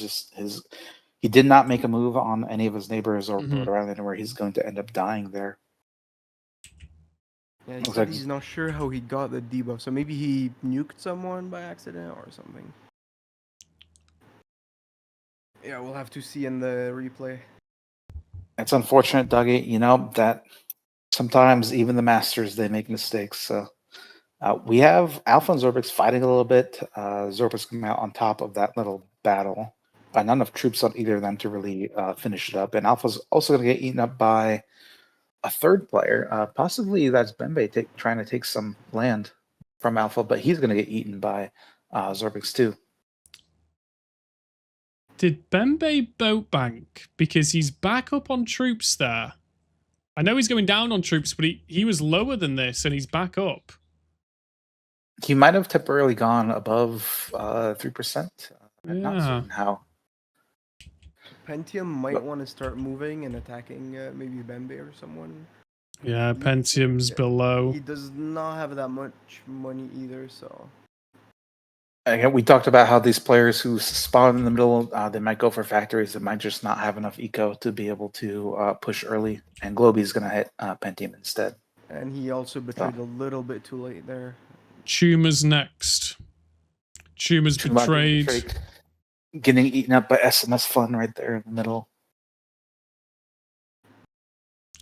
did not make a move on any of his neighbors or around anywhere. He's going to end up dying there. Yeah, he said he's not sure how he got the debuff, so maybe he nuked someone by accident or something. Yeah, we'll have to see in the replay. It's unfortunate, Dougie. That sometimes even the masters, they make mistakes. So we have Alpha and Zorbix fighting a little bit. Zorbix coming out on top of that little battle. Not enough troops on either of them to really finish it up. And Alpha's also going to get eaten up by a third player. Possibly that's Bembe trying to take some land from Alpha, but he's going to get eaten by Zorbix too. Did Bembe boat bank because he's back up on troops there? I know he's going down on troops, but he was lower than this and he's back up. He might have temporarily gone above 3%. I'm not certain how. Pentium might want to start moving and attacking maybe Bembe or someone. Yeah, Pentium's below. He does not have that much money either, so... Again, we talked about how these players who spawn in the middle, they might go for factories that might just not have enough eco to be able to push early, and Globy's going to hit Pentium instead. And he also betrayed a little bit too late there. Tuma's next. Tuma's Tuma betrayed. Getting eaten up by SMS Fun right there in the middle.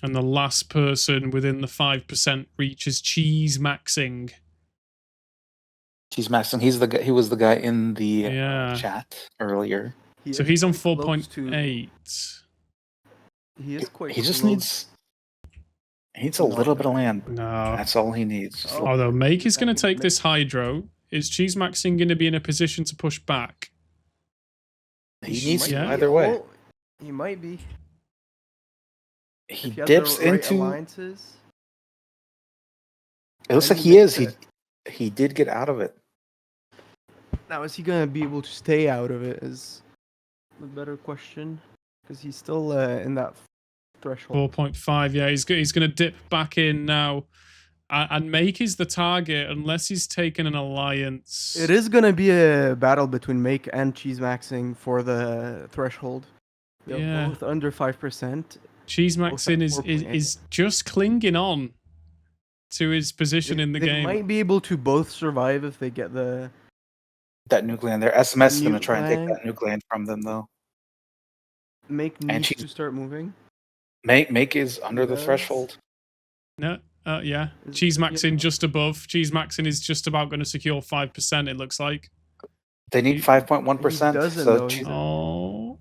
And the last person within the 5% reach is Cheese Maxing. Cheese Maxing, he was the guy in the chat earlier. So he's on 4.8. He is quite He just close. needs a little bit of land. No. That's all he needs. Although Make is going to take this Hydro. Is Cheese Maxing going to be in a position to push back? He needs to either way. Oh, he might be. He dips into alliances. It looks like he is. He did get out of it. Now, is he going to be able to stay out of it is the better question. Because he's still in that threshold. 4.5, yeah. He's going to dip back in now. And Make is the target unless he's taken an alliance. It is going to be a battle between Make and Cheese Maxing for the threshold. They're both under 5%. Cheese Maxing is just clinging on to his position in the game. They might be able to both survive if they get that nuke land there. SMS is going to try and take that nuke land from them, though. Make needs to start moving. Make is under the threshold. No, yeah. Cheese Maxing just above. Cheese Maxing is just about going to secure 5%, it looks like. They need 5.1%. Oh,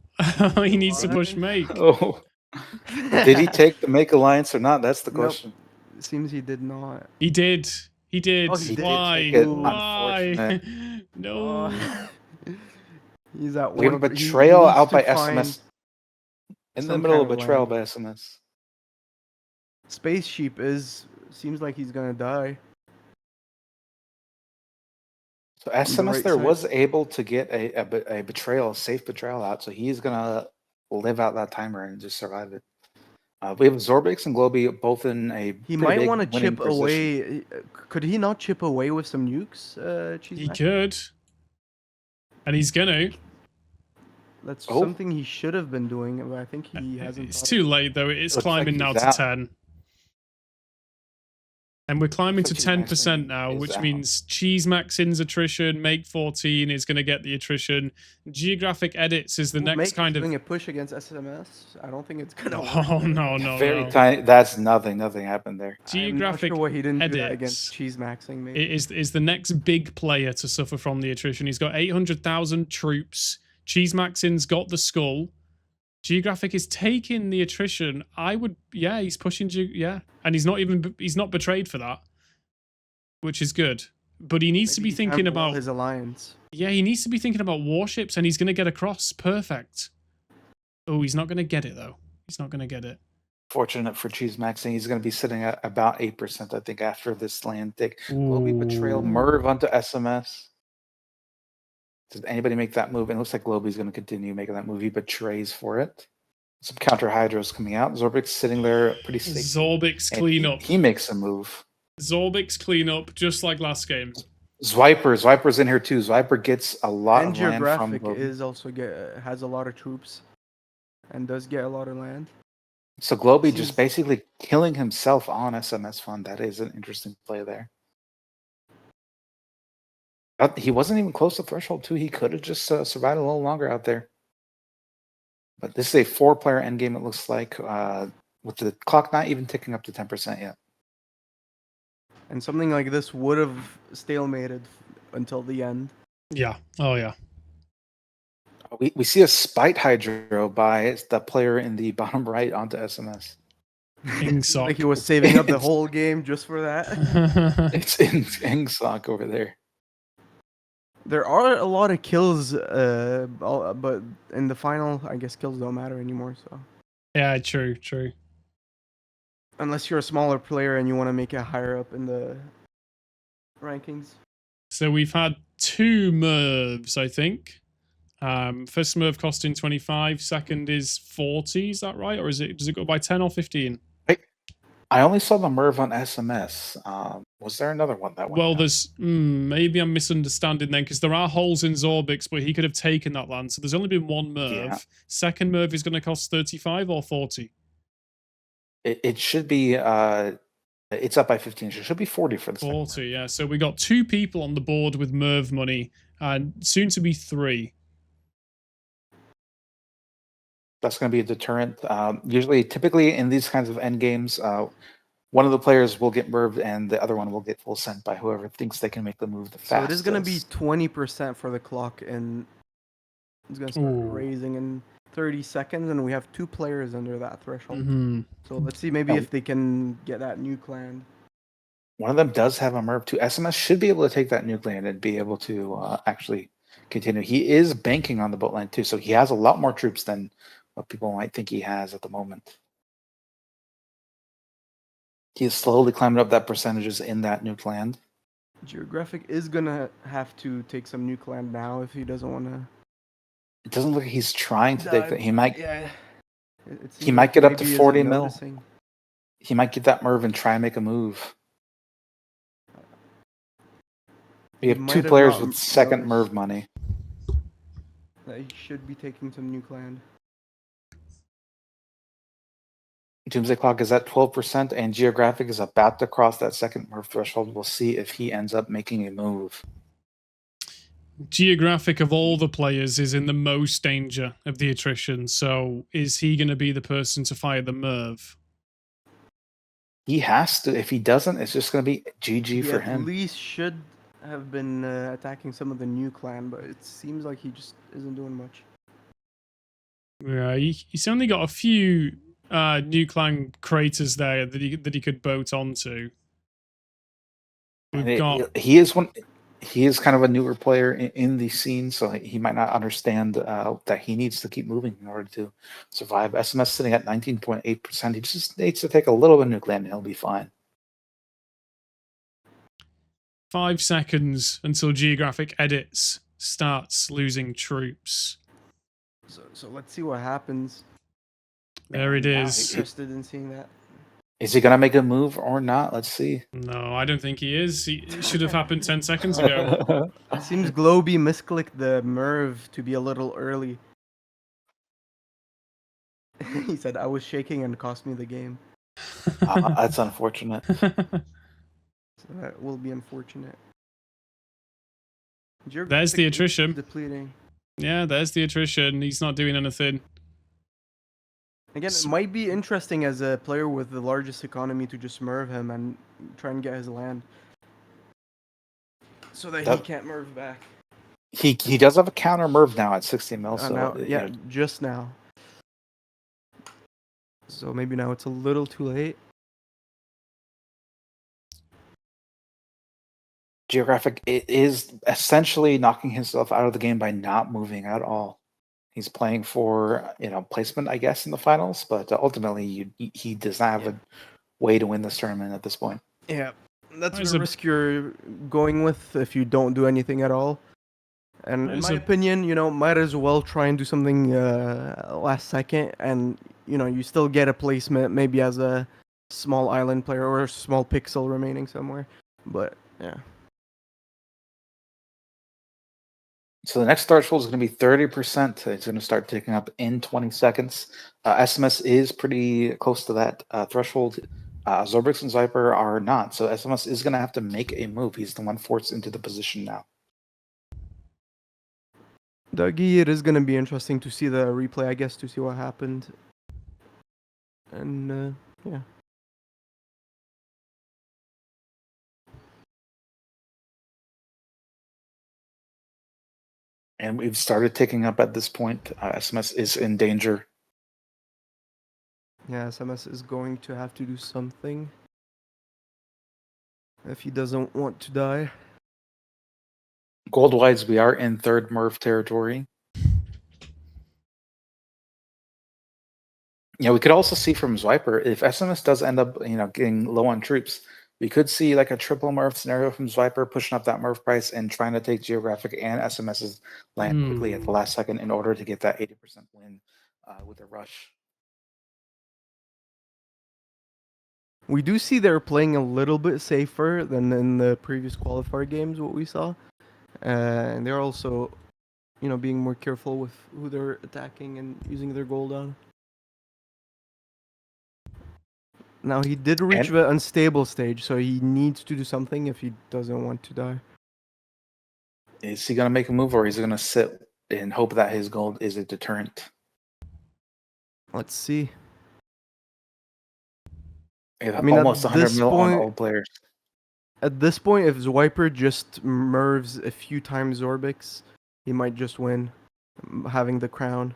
he needs to push Make. Oh. Did he take the Make Alliance or not? That's the question. Nope. It seems he did not. He did. He did. Oh, he Why? did. Why? No. He's at we have a betrayal out by SMS. In the middle of betrayal by SMS. Space Sheep seems like he's gonna die. So SMS there was able to get a betrayal, a safe betrayal out, so he's gonna live out that timer and just survive it. We have Zorbix and Globy both in a. He might want to chip away. Could he not chip away with some nukes? He could, and he's gonna. That's something he should have been doing, but I think he hasn't. It's too late though. It is climbing now to 10. And we're climbing to 10% now, which means Cheese Maxing's attrition, Make 14 is going to get the attrition. Geographic Edits is the next kind of... doing a push against SMS. I don't think it's going to work. Oh, no. Very tiny. That's nothing. Nothing happened there. Geographic I'm not sure what he didn't do that Edits against Cheese Maxing. Maybe. Is the next big player to suffer from the attrition. He's got 800,000 troops. Cheese Maxing's got the skull. Geographic is taking the attrition. He's pushing and he's not betrayed for that, which is good. But he needs to be thinking about his alliance. Yeah, he needs to be thinking about warships, and he's going to get across. Perfect. Oh, he's not going to get it though. He's not going to get it. Fortunate for Cheese Maxing, he's going to be sitting at about 8%, I think, after this land take. Will we betrayal Merv onto SMS? Did anybody make that move? And it looks like Globy's going to continue making that move. He betrays for it. Some counter hydros coming out. Zorbix sitting there pretty safe. Zorbix clean up. He makes a move. Zorbix clean up, just like last game. Zwiper's in here too. Zwiper gets a lot of land from Geographic is also has a lot of troops and does get a lot of land. So Globy just basically killing himself on SMS Fun. That is an interesting play there. He wasn't even close to threshold too. He could have just survived a little longer out there. But this is a 4-player endgame, it looks like, with the clock not even ticking up to 10% yet. And something like this would have stalemated until the end. Yeah. Oh, yeah. We see a Spite Hydro by the player in the bottom right onto SMS. Ingsock. Like he was saving up the whole game just for that. It's in Ingsock over there. There are a lot of kills, but in the final, I guess kills don't matter anymore. So. Yeah, true. Unless you're a smaller player and you want to make it higher up in the rankings. So we've had 2 Mervs, I think. First Merv costing 25, second is 40, is that right? Or does it go by 10 or 15? I only saw the Merv on SMS. Was there another one that went Well, down? there's maybe I'm misunderstanding then, because there are holes in Zorbix, but he could have taken that land. So there's only been one Merv. Yeah. Second Merv is going to cost 35 or 40. It should be it's up by 15. So it should be 40 for the second 40, Merv. yeah. So we got 2 people on the board with Merv money, and soon to be 3. That's going to be a deterrent. Typically in these kinds of end games, one of the players will get Merved and the other one will get full sent by whoever thinks they can make the move the fastest. So it is going to be 20% for the clock, and it's going to start Ooh. raising in 30 seconds, and we have 2 players under that threshold. Mm-hmm. So let's see maybe if they can get that nuke land. One of them does have a Merv too. SMS should be able to take that nuke land and be able to actually continue. He is banking on the boat land too, so he has a lot more troops than what people might think he has at the moment. He is slowly climbing up that percentages in that nuke land. Geographic is gonna have to take some nuke land now if he doesn't want to. It doesn't look like he's trying to take that. He might. Yeah. He might get up to 40 mil. He might get that Merv and try and make a move. We have 2 players with second Merv money. He should be taking some nuke land. Doomsday Clock is at 12%, and Geographic is about to cross that second Merv threshold. We'll see if he ends up making a move. Geographic of all the players is in the most danger of the attrition, so is he going to be the person to fire the Merv? He has to. If he doesn't, it's just going to be GG for him. At least should have been attacking some of the nuke land, but it seems like he just isn't doing much. Yeah, he's only got a few nuke land craters there that he could boat onto. He is kind of a newer player in the scene, so he might not understand that he needs to keep moving in order to survive. SMS sitting at 19.8%. He just needs to take a little bit of nuke land and he'll be fine. 5 seconds until Geographic edits starts losing troops. So let's see what happens. There it is. Interested in seeing that. Is he gonna make a move or not? Let's see. No, I don't think he is. It should have happened 10 seconds ago. It seems Globy misclicked the Merv to be a little early. He said, I was shaking and it cost me the game. That's unfortunate. So that will be unfortunate. There's the attrition. Depleting. Yeah, there's the attrition. He's not doing anything. Again, it might be interesting as a player with the largest economy to just Merv him and try and get his land. So that he can't Merv back. He does have a counter Merv now at 60 mil. So now, yeah, just now. So maybe now it's a little too late. Geographic is essentially knocking himself out of the game by not moving at all. He's playing for placement, I guess, in the finals, but ultimately he does not have a way to win this tournament at this point. Yeah, that's the risk you're going with if you don't do anything at all. And in my opinion, might as well try and do something last second, and you still get a placement, maybe as a small island player or a small pixel remaining somewhere. But yeah. So the next threshold is going to be 30%. It's going to start ticking up in 20 seconds. SMS is pretty close to that threshold. Zorbix and Zyper are not. So SMS is going to have to make a move. He's the one forced into the position now. Dougie, it is going to be interesting to see the replay, I guess, to see what happened. And, yeah. And we've started ticking up at this point. SMS is in danger. Yeah, SMS is going to have to do something if he doesn't want to die. Gold-wise, we are in third Merv territory. We could also see from Zwiper, if SMS does end up, getting low on troops, we could see like a triple Merv scenario from Zwiper pushing up that Merv price and trying to take Geographic and SMS's land quickly at the last second in order to get that 80% win with a rush. We do see they're playing a little bit safer than in the previous qualifier games, what we saw. And they're also, being more careful with who they're attacking and using their gold on. Now, he did reach And the unstable stage, so he needs to do something if he doesn't want to die. is he going to make a move, or is he going to sit and hope that his gold is a deterrent? Let's see. Yeah, I mean, almost at 100 this mil on point, all players. if Zwiper just mervs a few times Zorbix, he might just win, having the crown.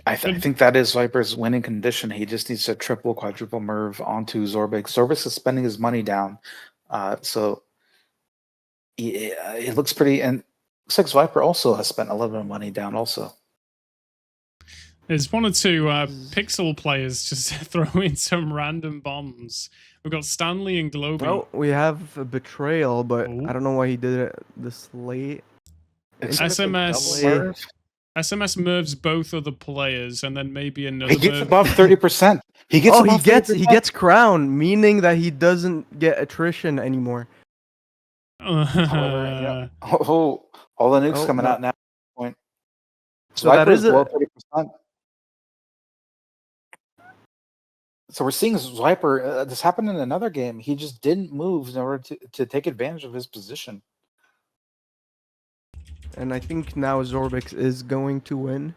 I think that is Viper's winning condition. He just needs to triple, quadruple Merv onto Zorbix. Zorbix is spending his money down. So it looks pretty. And looks like Viper also has spent a little bit of money down also. There's one or two pixel players just throwing some random bombs. We've got Stanley and Globy. Oh, we have a betrayal, but Ooh. I don't know why he did it this late. It's SMS double Merv. SMS Mervs both other players, and then maybe another. He gets Merv. above 30%. He gets. He gets crown, meaning that he doesn't get attrition anymore. However, all the nukes coming out now. Point. So that is below 30%. So we're seeing Zwiper. This happened in another game. He just didn't move in order to take advantage of his position. And I think now Zorbix is going to win.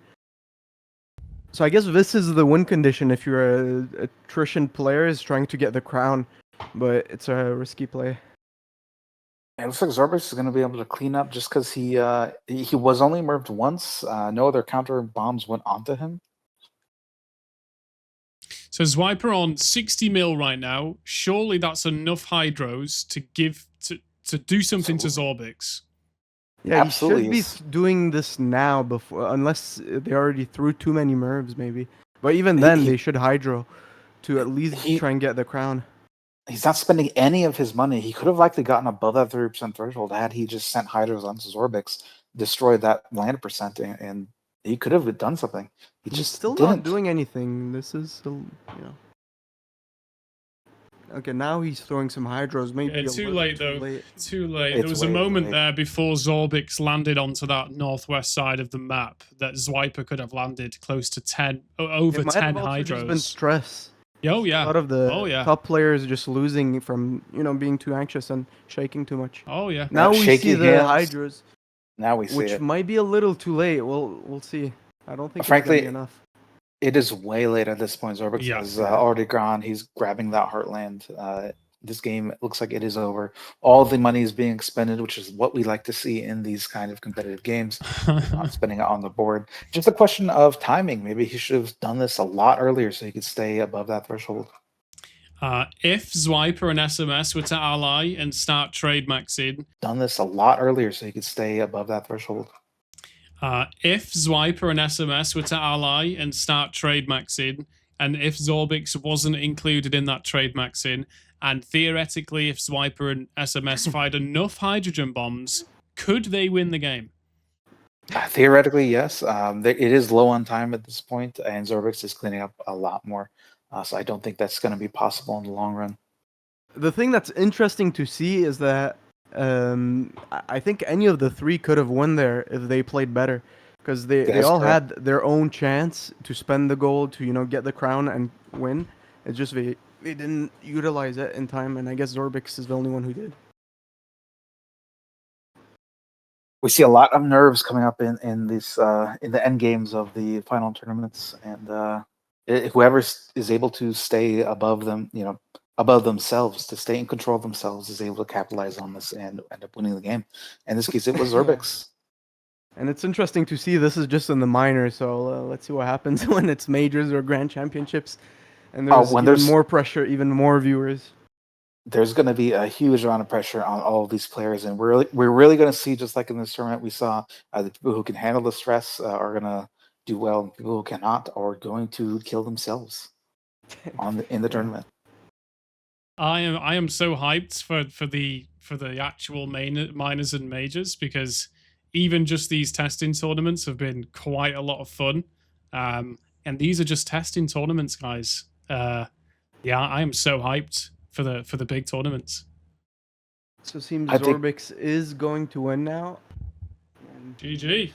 So I guess this is the win condition if you're a attrition player is trying to get the crown, but it's a risky play. It looks like Zorbix is going to be able to clean up just because he was only merved once. No other counter bombs went onto him. So Zwiper on 60 mil right now. Surely that's enough hydros to give to do something to Zorbix. Yeah, Absolutely he should be doing this now before, unless they already threw too many mervs, maybe. But even then, they should hydro to at least try and get the crown. He's not spending any of his money. He could have likely gotten above that 30% threshold had he just sent hydros onto Zorbix, destroyed that land percent, and he could have done something. He He's just still didn't. not doing anything. This is still, Okay, now he's throwing some hydros. Maybe Too late though. Too late. It's There was a way moment late. there before Zorbix landed onto that northwest side of the map that Zwiper could have landed close to 10, over 10 hydros. Just been stress. Oh yeah. A lot of the yeah. top players just losing from being too anxious and shaking too much. Oh yeah. Now we see the hands. hydros, Now we see which it. might be a little too late. We'll see. I don't think Frankly, it's gonna be enough. It is way late at this point. Zorbix is already gone. He's grabbing that Heartland. This game looks like it is over. All the money is being expended, which is what we like to see in these kind of competitive games. Not spending it on the board. Just a question of timing. Maybe he should have done this a lot earlier so he could stay above that threshold. If Zwiper and SMS were to ally and start trade maxing. Done this a lot earlier so he could stay above that threshold. If Zwiper and SMS were to ally and start trade maxing, and if Zorbix wasn't included in that trade maxing, and theoretically if Zwiper and SMS fired enough hydrogen bombs, could they win the game? Theoretically, yes. It is low on time at this point, and Zorbix is cleaning up a lot more. So I don't think that's going to be possible in the long run. The thing that's interesting to see is that I think any of the three could have won there if they played better, because they all had their own chance to spend the gold to get the crown and win. It's just they didn't utilize it in time, and I guess Zorbix is the only one who did. We see a lot of nerves coming up in the end games of the final tournaments, and whoever is able to stay above them, above themselves, to stay in control of themselves, is able to capitalize on this and end up winning the game. In this case, it was Zorbix. And it's interesting to see this is just in the minors, so let's see what happens when it's majors or grand championships, and there's more pressure, even more viewers. There's going to be a huge amount of pressure on all of these players, and we're really going to see, just like in this tournament, we saw the people who can handle the stress are going to do well, and people who cannot are going to kill themselves in the tournament. I am so hyped for the actual minors and majors, because even just these testing tournaments have been quite a lot of fun. And these are just testing tournaments, guys. Yeah, I am so hyped for the big tournaments. So it seems I think- Zorbix is going to win now. And GG.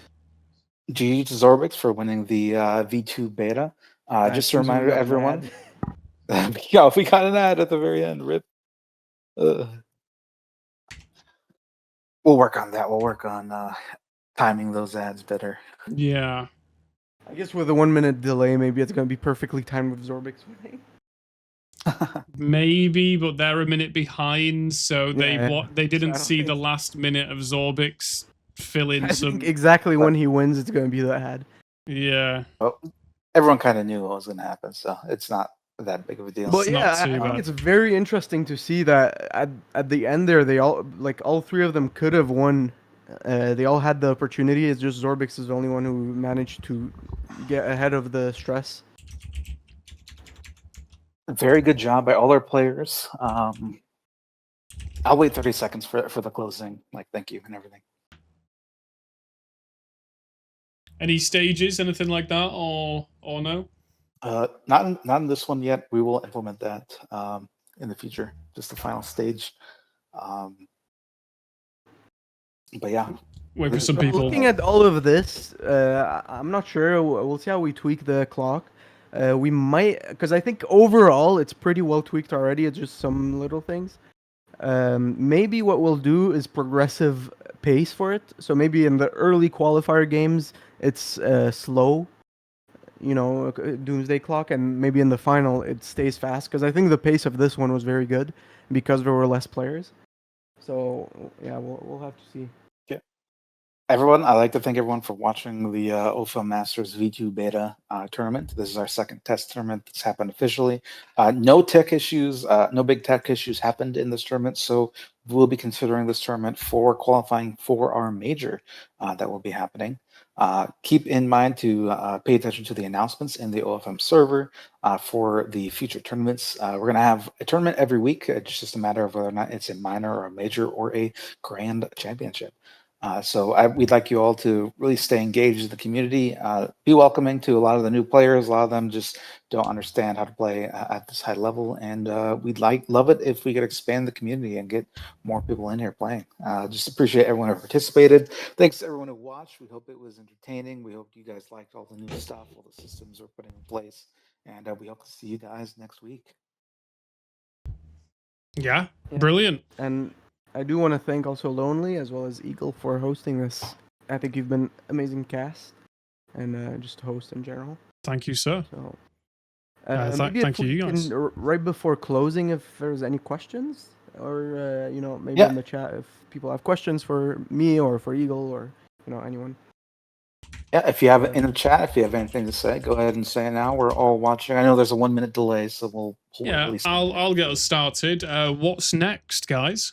GG to Zorbix for winning the V2 beta. Just a seems we reminder to got an everyone. ad. Yeah, we got an ad at the very end. Rip. We'll work on that. We'll work on timing those ads better. Yeah. I guess with a 1 minute delay, maybe it's going to be perfectly timed with Zorbix winning. Maybe, but they're a minute behind, so they Yeah, they didn't I don't see think the so. last minute of Zorbix fill in I some. think exactly when he wins, it's going to be the ad. Yeah. Well, everyone kind of knew what was going to happen, so it's not that big of a deal. But It's not yeah, too I think bad. it's very interesting to see that at the end there, they all three of them could have won. They all had the opportunity. It's just Zorbix is the only one who managed to get ahead of the stress. Very good job by all our players. I'll wait 30 seconds for the closing. Like, thank you and everything. Any stages, anything like that, or no? Not in this one yet. We will implement that in the future. Just the final stage. But yeah, Wait for some So people. looking at all of this, I'm not sure. We'll see how we tweak the clock. We might, because I think overall it's pretty well tweaked already. It's just some little things. Maybe what we'll do is progressive pace for it. So maybe in the early qualifier games, it's slow, Doomsday Clock, and maybe in the final it stays fast. Because I think the pace of this one was very good because there were less players. So yeah, we'll have to see. everyone, I'd like to thank everyone for watching the OFA Masters V2 beta tournament. This is our second test tournament that's happened officially. No tech issues, no big tech issues happened in this tournament, so we'll be considering this tournament for qualifying for our major that will be happening. Keep in mind to pay attention to the announcements in the OFM server for the future tournaments. We're going to have a tournament every week. It's just a matter of whether or not it's a minor or a major or a grand championship. So we'd like you all to really stay engaged in the community, be welcoming to a lot of the new players. A lot of them just don't understand how to play at this high level, and we'd love it if we could expand the community and get more people in here playing. Just appreciate everyone who participated. Thanks to everyone who watched. We hope it was entertaining. We hope you guys liked all the new stuff, all the systems we're putting in place, and we hope to see you guys next week. Yeah. Yeah. Brilliant. And I do want to thank also Lonely as well as Eagle for hosting this. I think you've been amazing cast and just host in general. Thank you, sir. So Thank maybe if you, we guys. can, right before closing, if there's any questions or maybe Yeah. in the chat if people have questions for me or for Eagle or anyone. Yeah, if you have it in the chat, if you have anything to say, go ahead and say it now. We're all watching. I know there's a 1 minute delay, so we'll Yeah, at least. I'll get us started. What's next, guys?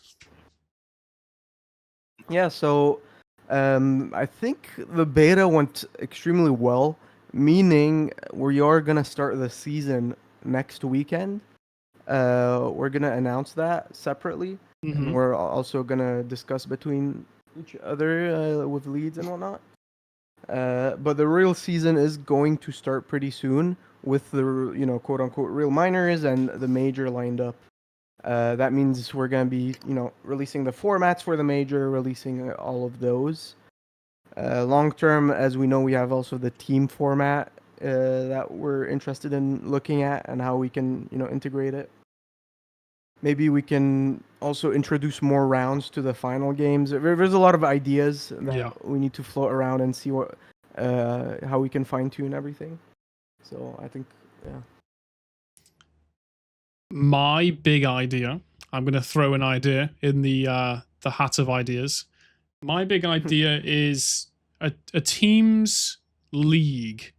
Yeah, so I think the beta went extremely well, meaning we are gonna start the season next weekend. We're gonna announce that separately, Mhm. and we're also gonna discuss between each other with leads and whatnot. But the real season is going to start pretty soon with the quote unquote real minors and the major lined up. That means we're gonna be releasing the formats for the major, releasing all of those. Long term, as we know, we have also the team format that we're interested in looking at and how we can integrate it. Maybe we can also introduce more rounds to the final games. There's a lot of ideas that we need to float around and see how we can fine tune everything. So I think, yeah. My big idea. I'm going to throw an idea in the hat of ideas. My big idea is a teams league.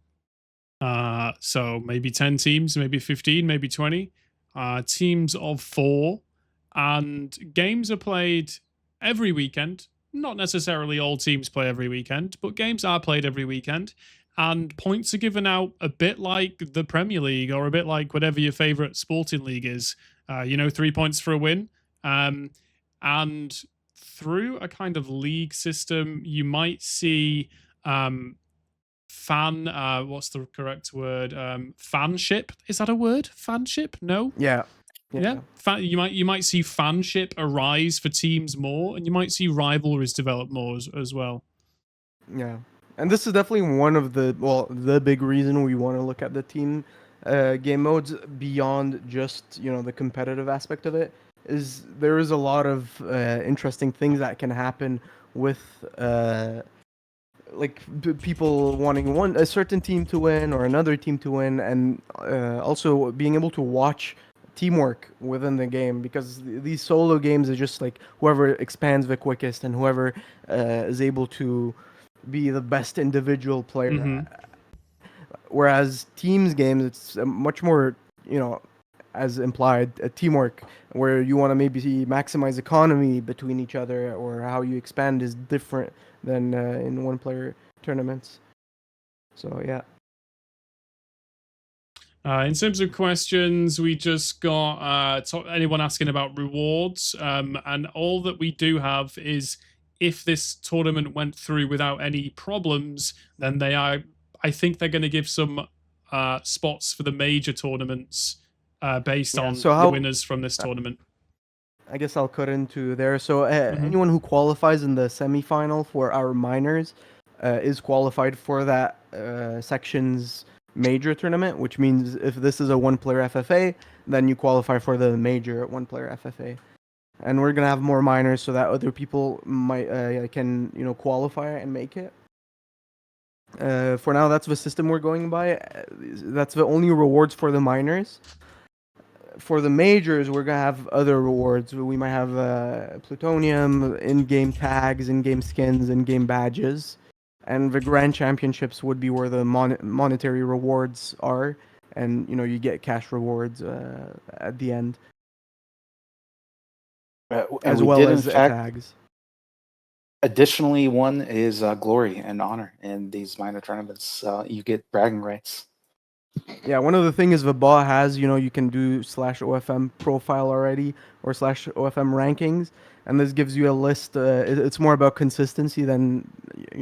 So maybe 10 teams, maybe 15, maybe 20. Teams of 4, and games are played every weekend. Not necessarily all teams play every weekend, but games are played every weekend, and points are given out a bit like the Premier League or a bit like whatever your favorite sporting league is. 3 points for a win. And through a kind of league system, you might see fan. What's the correct word? Fanship. Is that a word? Fanship? No. Yeah. Yeah. You might see fanship arise for teams more, and you might see rivalries develop more as well. Yeah. And this is definitely one of the big reason we want to look at the team game modes beyond just, the competitive aspect of it. Is there is a lot of interesting things that can happen with people wanting a certain team to win or another team to win, and also being able to watch teamwork within the game, because these solo games are just like whoever expands the quickest and whoever is able to be the best individual player. Mhm. Whereas teams games, it's much more, as implied, a teamwork, where you want to maybe maximize economy between each other, or how you expand is different than in one player tournaments. So yeah. In terms of questions, we just got anyone asking about rewards, and all that we do have is, if this tournament went through without any problems, then I think they're going to give some spots for the major tournaments based on the winners from this tournament. I guess I'll cut into there. So anyone who qualifies in the semifinal for our minors is qualified for that section's major tournament, which means if this is a one-player FFA, then you qualify for the major one-player FFA. And we're gonna have more minors so that other people might can qualify and make it. For now, that's the system we're going by. That's the only rewards for the minors. For the majors, we're gonna have other rewards. We might have plutonium, in-game tags, in-game skins, in-game badges, and the grand championships would be where the monetary rewards are, and you get cash rewards at the end, as well as tags. Additionally, one is glory and honor in these minor tournaments. You get bragging rights. Yeah, one of the things the bot has, you can do /OFM profile already, or /OFM rankings, and this gives you a list. It's more about consistency than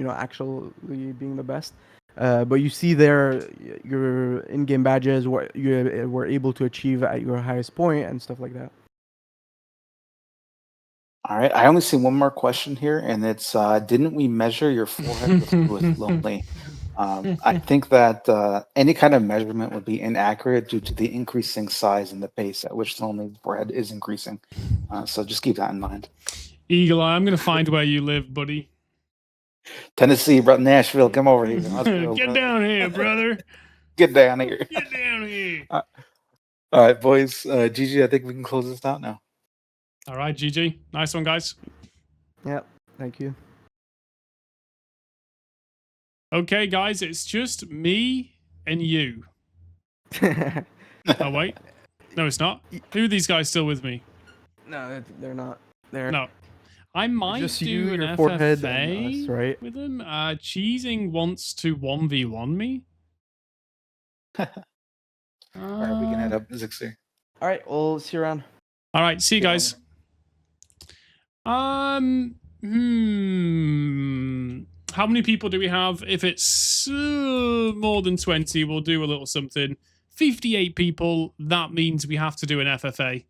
actually being the best. But you see there your in-game badges, what you were able to achieve at your highest point, and stuff like that. All right, I only see one more question here, and it's didn't we measure your forehead with lonely? I think that any kind of measurement would be inaccurate due to the increasing size and the pace at which lonely's forehead is increasing. So just keep that in mind. Eagle Eye, I'm going to find where you live, buddy. Tennessee, bro, Nashville, come over here. Get down here, brother. Get down here. Get down here. All right, boys. GG, I think we can close this out now. All right, GG. Nice one, guys. Yep, thank you. Okay, guys, it's just me and you. Oh, wait. No, it's not. Who are these guys still with me? No, they're not. They're No. I might just do an FFA right? With them. Cheesing wants to 1v1 me. All right, we can head up Zixir. All right, we'll see you around. All right, see you guys. How many people do we have? If it's more than 20, we'll do a little something. 58 people, that means we have to do an FFA.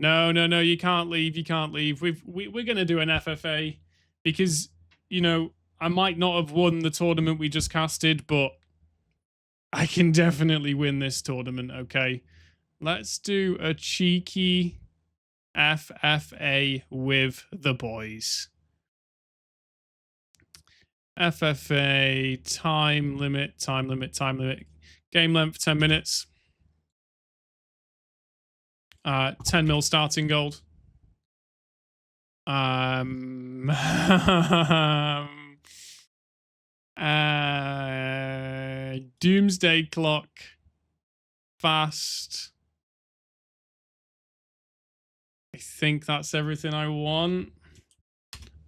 No, you can't leave. You can't leave. We're going to do an FFA because, I might not have won the tournament we just casted, but I can definitely win this tournament, okay? Let's do a cheeky FFA with the boys. FFA, time limit. Game length, 10 minutes. 10 mil starting gold. Doomsday Clock. Fast. I think that's everything I want.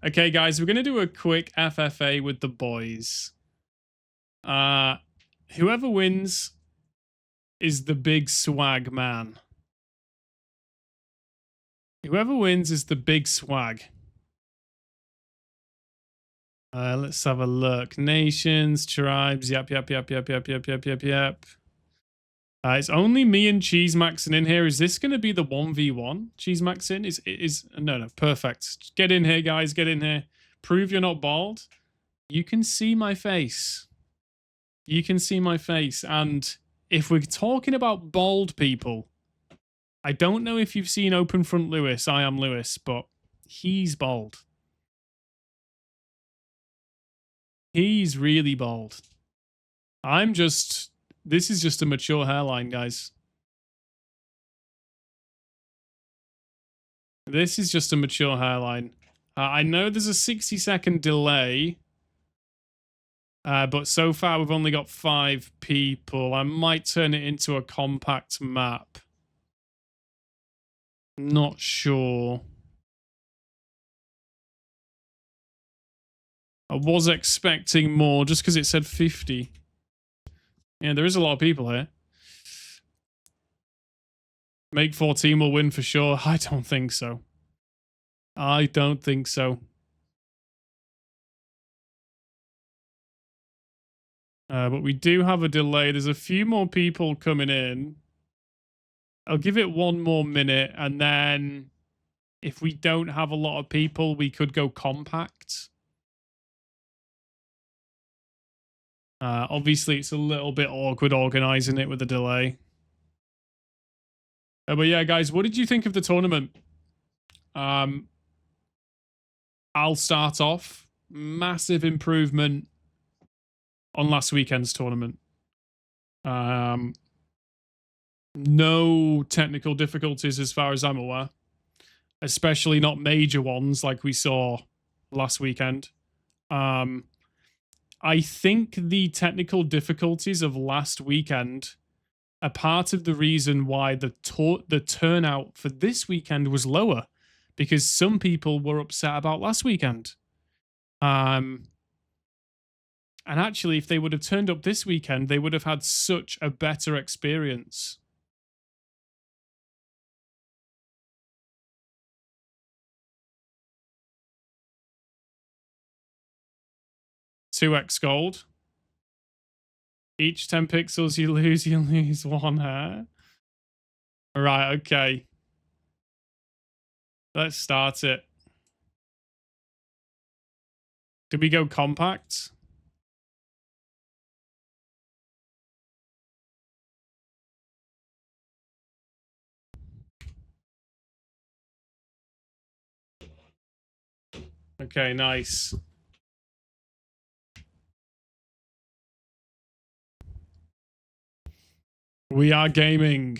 Okay, guys, we're going to do a quick FFA with the boys. Whoever wins is the big swag man. Whoever wins is the big swag. Let's have a look. Nations, tribes. Yep. It's only me and Cheese Maxing in here. Is this going to be the 1v1? Cheese Maxing is no. Perfect. Get in here, guys. Get in here. Prove you're not bald. You can see my face. You can see my face. And if we're talking about bald people, I don't know if you've seen Open Front Lewis. I am Lewis, but he's bald. He's really bald. This is just a mature hairline, guys. This is just a mature hairline. I know there's a 60-second delay, but so far we've only got 5 people. I might turn it into a compact map. Not sure. I was expecting more just because it said 50. Yeah, there is a lot of people here. Make 14 will win for sure. I don't think so. I don't think so. But we do have a delay. There's a few more people coming in. I'll give it 1 more minute, and then if we don't have a lot of people, we could go compact. Obviously, it's a little bit awkward organizing it with a delay. But yeah, guys, what did you think of the tournament? I'll start off. Massive improvement on last weekend's tournament. No technical difficulties as far as I'm aware. Especially not major ones like we saw last weekend. I think the technical difficulties of last weekend are part of the reason why the turnout for this weekend was lower, because some people were upset about last weekend. And actually, if they would have turned up this weekend, they would have had such a better experience. $2x gold. Each 10 pixels you lose 1 hair. Right, okay. Let's start it. Did we go compact? Okay, nice. We are gaming.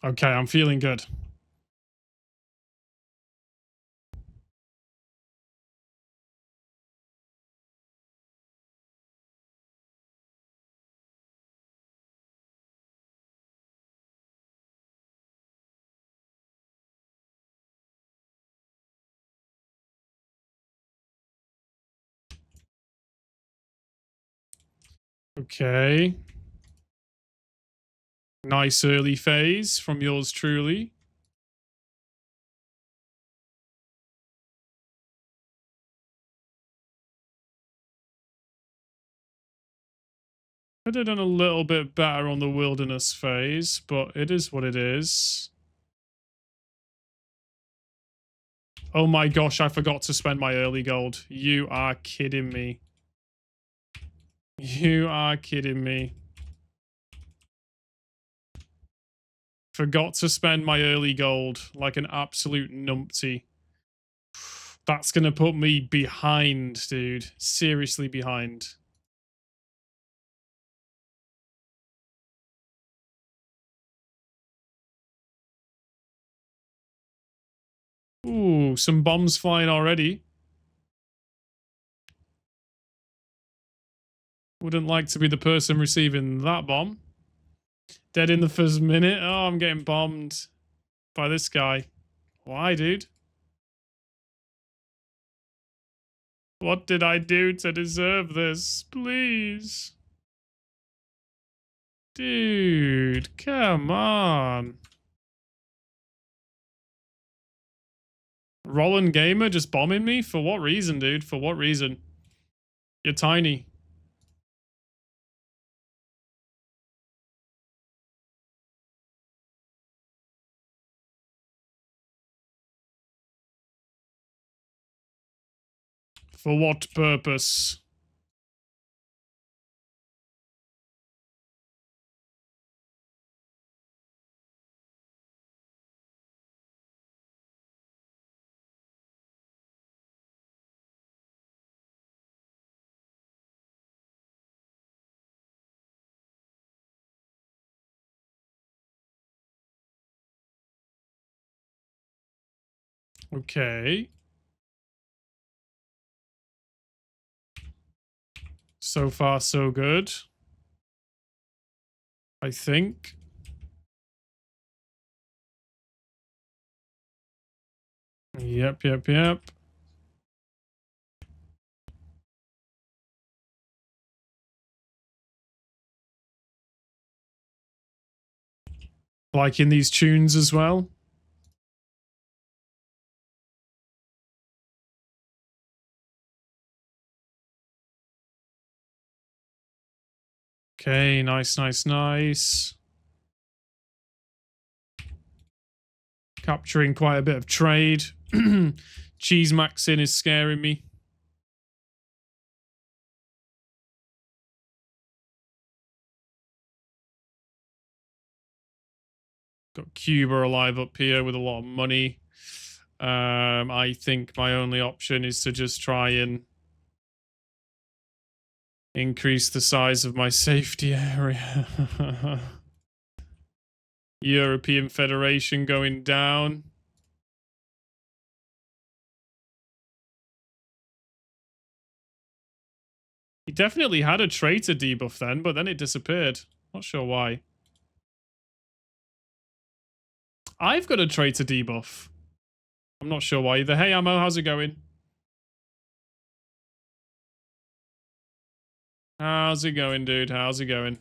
Okay, I'm feeling good. Okay. Nice early phase from yours truly. Could have done a little bit better on the wilderness phase, but it is what it is. Oh my gosh, I forgot to spend my early gold. You are kidding me. You are kidding me. Forgot to spend my early gold like an absolute numpty. That's going to put me behind, dude. Seriously behind. Ooh, some bombs flying already. Wouldn't like to be the person receiving that bomb. Dead in the first minute. Oh, I'm getting bombed by this guy. Why, dude? What did I do to deserve this? Please. Dude, come on. Roland Gamer just bombing me? For what reason, dude? For what reason? You're tiny. For what purpose? Okay. So far, so good. I think. Yep. Liking these tunes as well. Okay, nice. Capturing quite a bit of trade. Cheese maxing is scaring me. Got Cuba alive up here with a lot of money. I think my only option is to just try and increase the size of my safety area. European Federation going down. He definitely had a traitor debuff then, but then it disappeared. Not sure why. I've got a traitor debuff. I'm not sure why either. Hey, Ammo, how's it going? How's it going, dude? How's it going?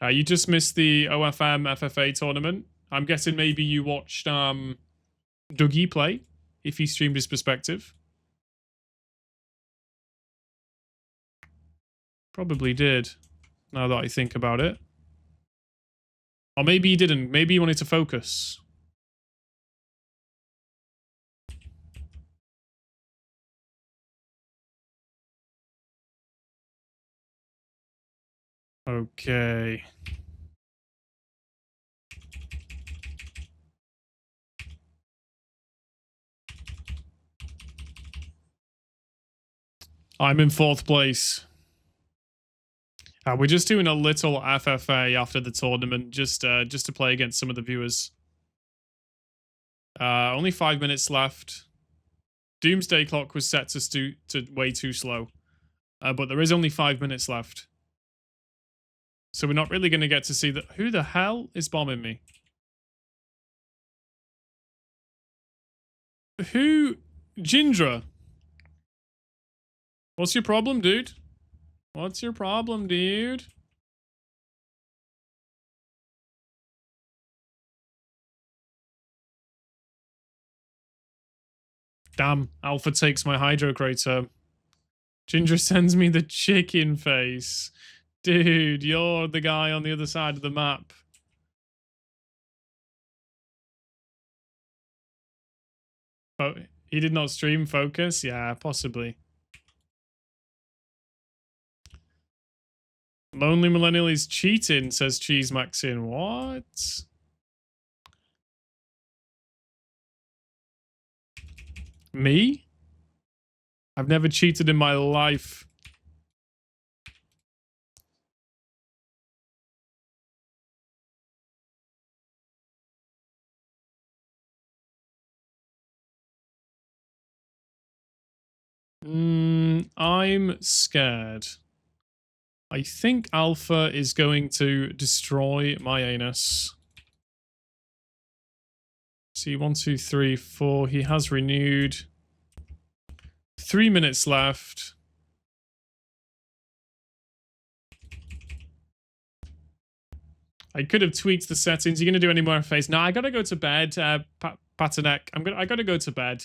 You just missed the OFM FFA tournament. I'm guessing maybe you watched Dougie play, if he streamed his perspective. Probably did, now that I think about it. Or maybe he didn't. Maybe he wanted to focus. Okay. I'm in 4th place. We're just doing a little FFA after the tournament, just to play against some of the viewers. Only 5 minutes left. Doomsday Clock was set to way too slow. But there is only 5 minutes left. So we're not really going to get to see that. Who the hell is bombing me? Who? Jindra. What's your problem, dude? What's your problem, dude? Damn, Alpha takes my Hydro Crater. Jindra sends me the chicken face. Dude, you're the guy on the other side of the map. Oh, he did not stream Focus? Yeah, possibly. Lonely Millennial is cheating, says Cheese Maxin. What? Me? I've never cheated in my life. I'm scared. I think Alpha is going to destroy my anus. See, 1, 2, 3, 4. He has renewed. 3 minutes left. I could have tweaked the settings. You gonna do any more FFAs? No, I gotta go to bed. Patanek. I gotta go to bed.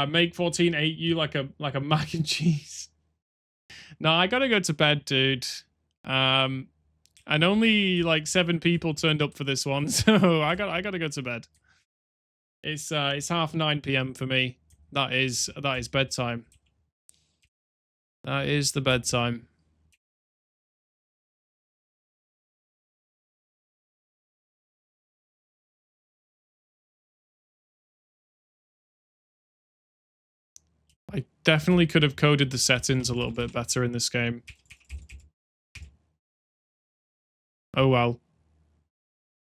Make 14 ate you like a mac and cheese. No, I gotta go to bed, dude. And only like 7 people turned up for this one, so I gotta go to bed. It's 9:30 p.m. for me. That is bedtime. That is the bedtime. I definitely could have coded the settings a little bit better in this game. Oh well.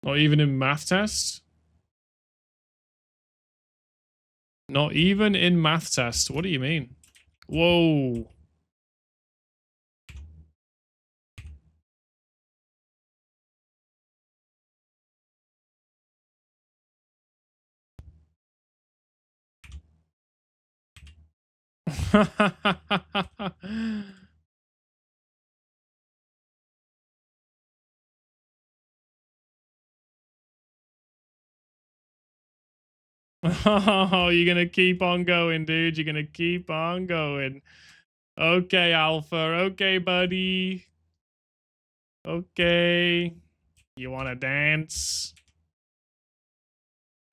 Not even in math test? Not even in math test. What do you mean? Whoa. Oh, you're gonna keep on going, dude. You're gonna keep on going. Okay, Alpha. Okay, buddy. Okay. You wanna dance?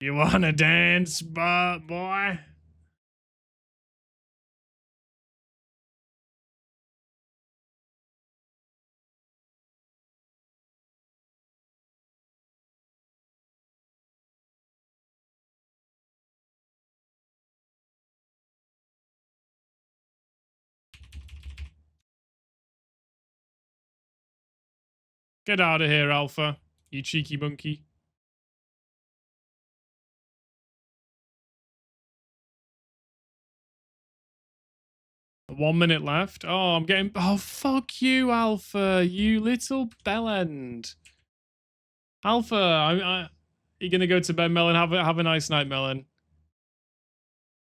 You wanna dance, boy? Get out of here, Alpha. You cheeky monkey. One minute left. Oh, I'm getting... Oh, fuck you, Alpha. You little bellend. Alpha, you're gonna go to bed, Melon. Have a nice night, Melon.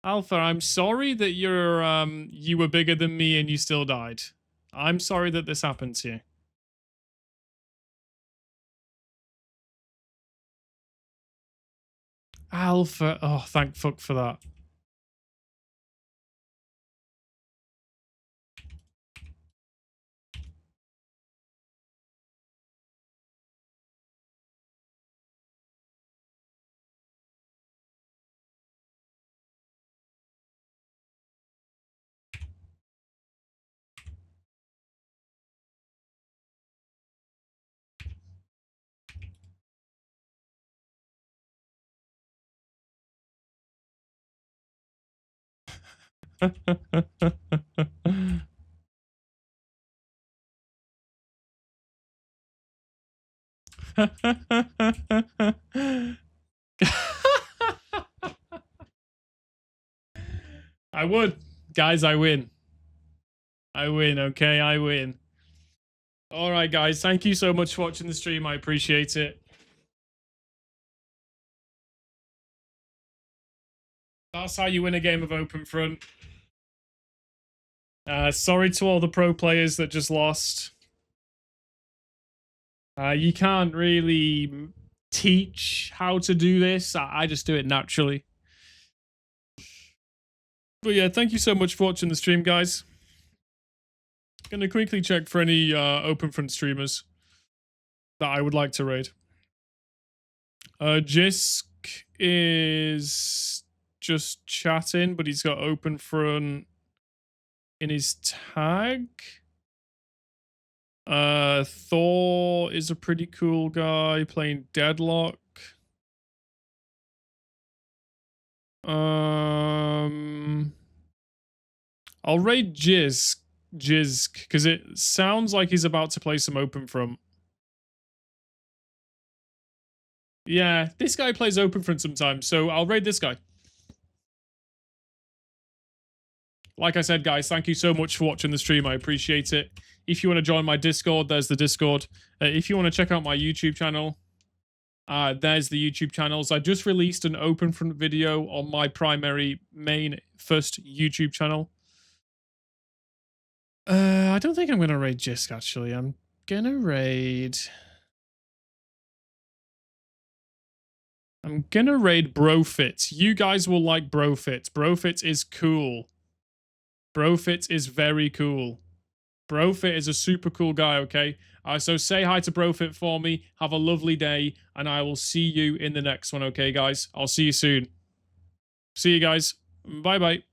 Alpha, I'm sorry that you were bigger than me and you still died. I'm sorry that this happened to you. Alpha. Oh, thank fuck for that. I would. Guys, I win. I win, okay? I win. Alright, guys. Thank you so much for watching the stream. I appreciate it. That's how you win a game of Open Front. Sorry to all the pro players that just lost. You can't really teach how to do this. I just do it naturally. But yeah, thank you so much for watching the stream, guys. Gonna quickly check for any Open Front streamers that I would like to raid. Jisk is just chatting, but he's got Open Front in his tag. Thor is a pretty cool guy playing Deadlock. I'll raid Jisk, because it sounds like he's about to play some Open Front. Yeah, this guy plays Open Front sometimes, so I'll raid this guy. Like I said, guys, thank you so much for watching the stream. I appreciate it. If you want to join my Discord, there's the Discord. If you want to check out my YouTube channel, There's the YouTube channels. I just released an open front video on my primary main first YouTube channel. I don't think I'm gonna raid Jisk, actually. I'm gonna raid Brofit. You guys will like Brofit. Brofit is cool. Brofit is very cool. Brofit is a super cool guy, okay? So say hi to Brofit for me. Have a lovely day, and I will see you in the next one, okay, guys? I'll see you soon. See you guys. Bye-bye.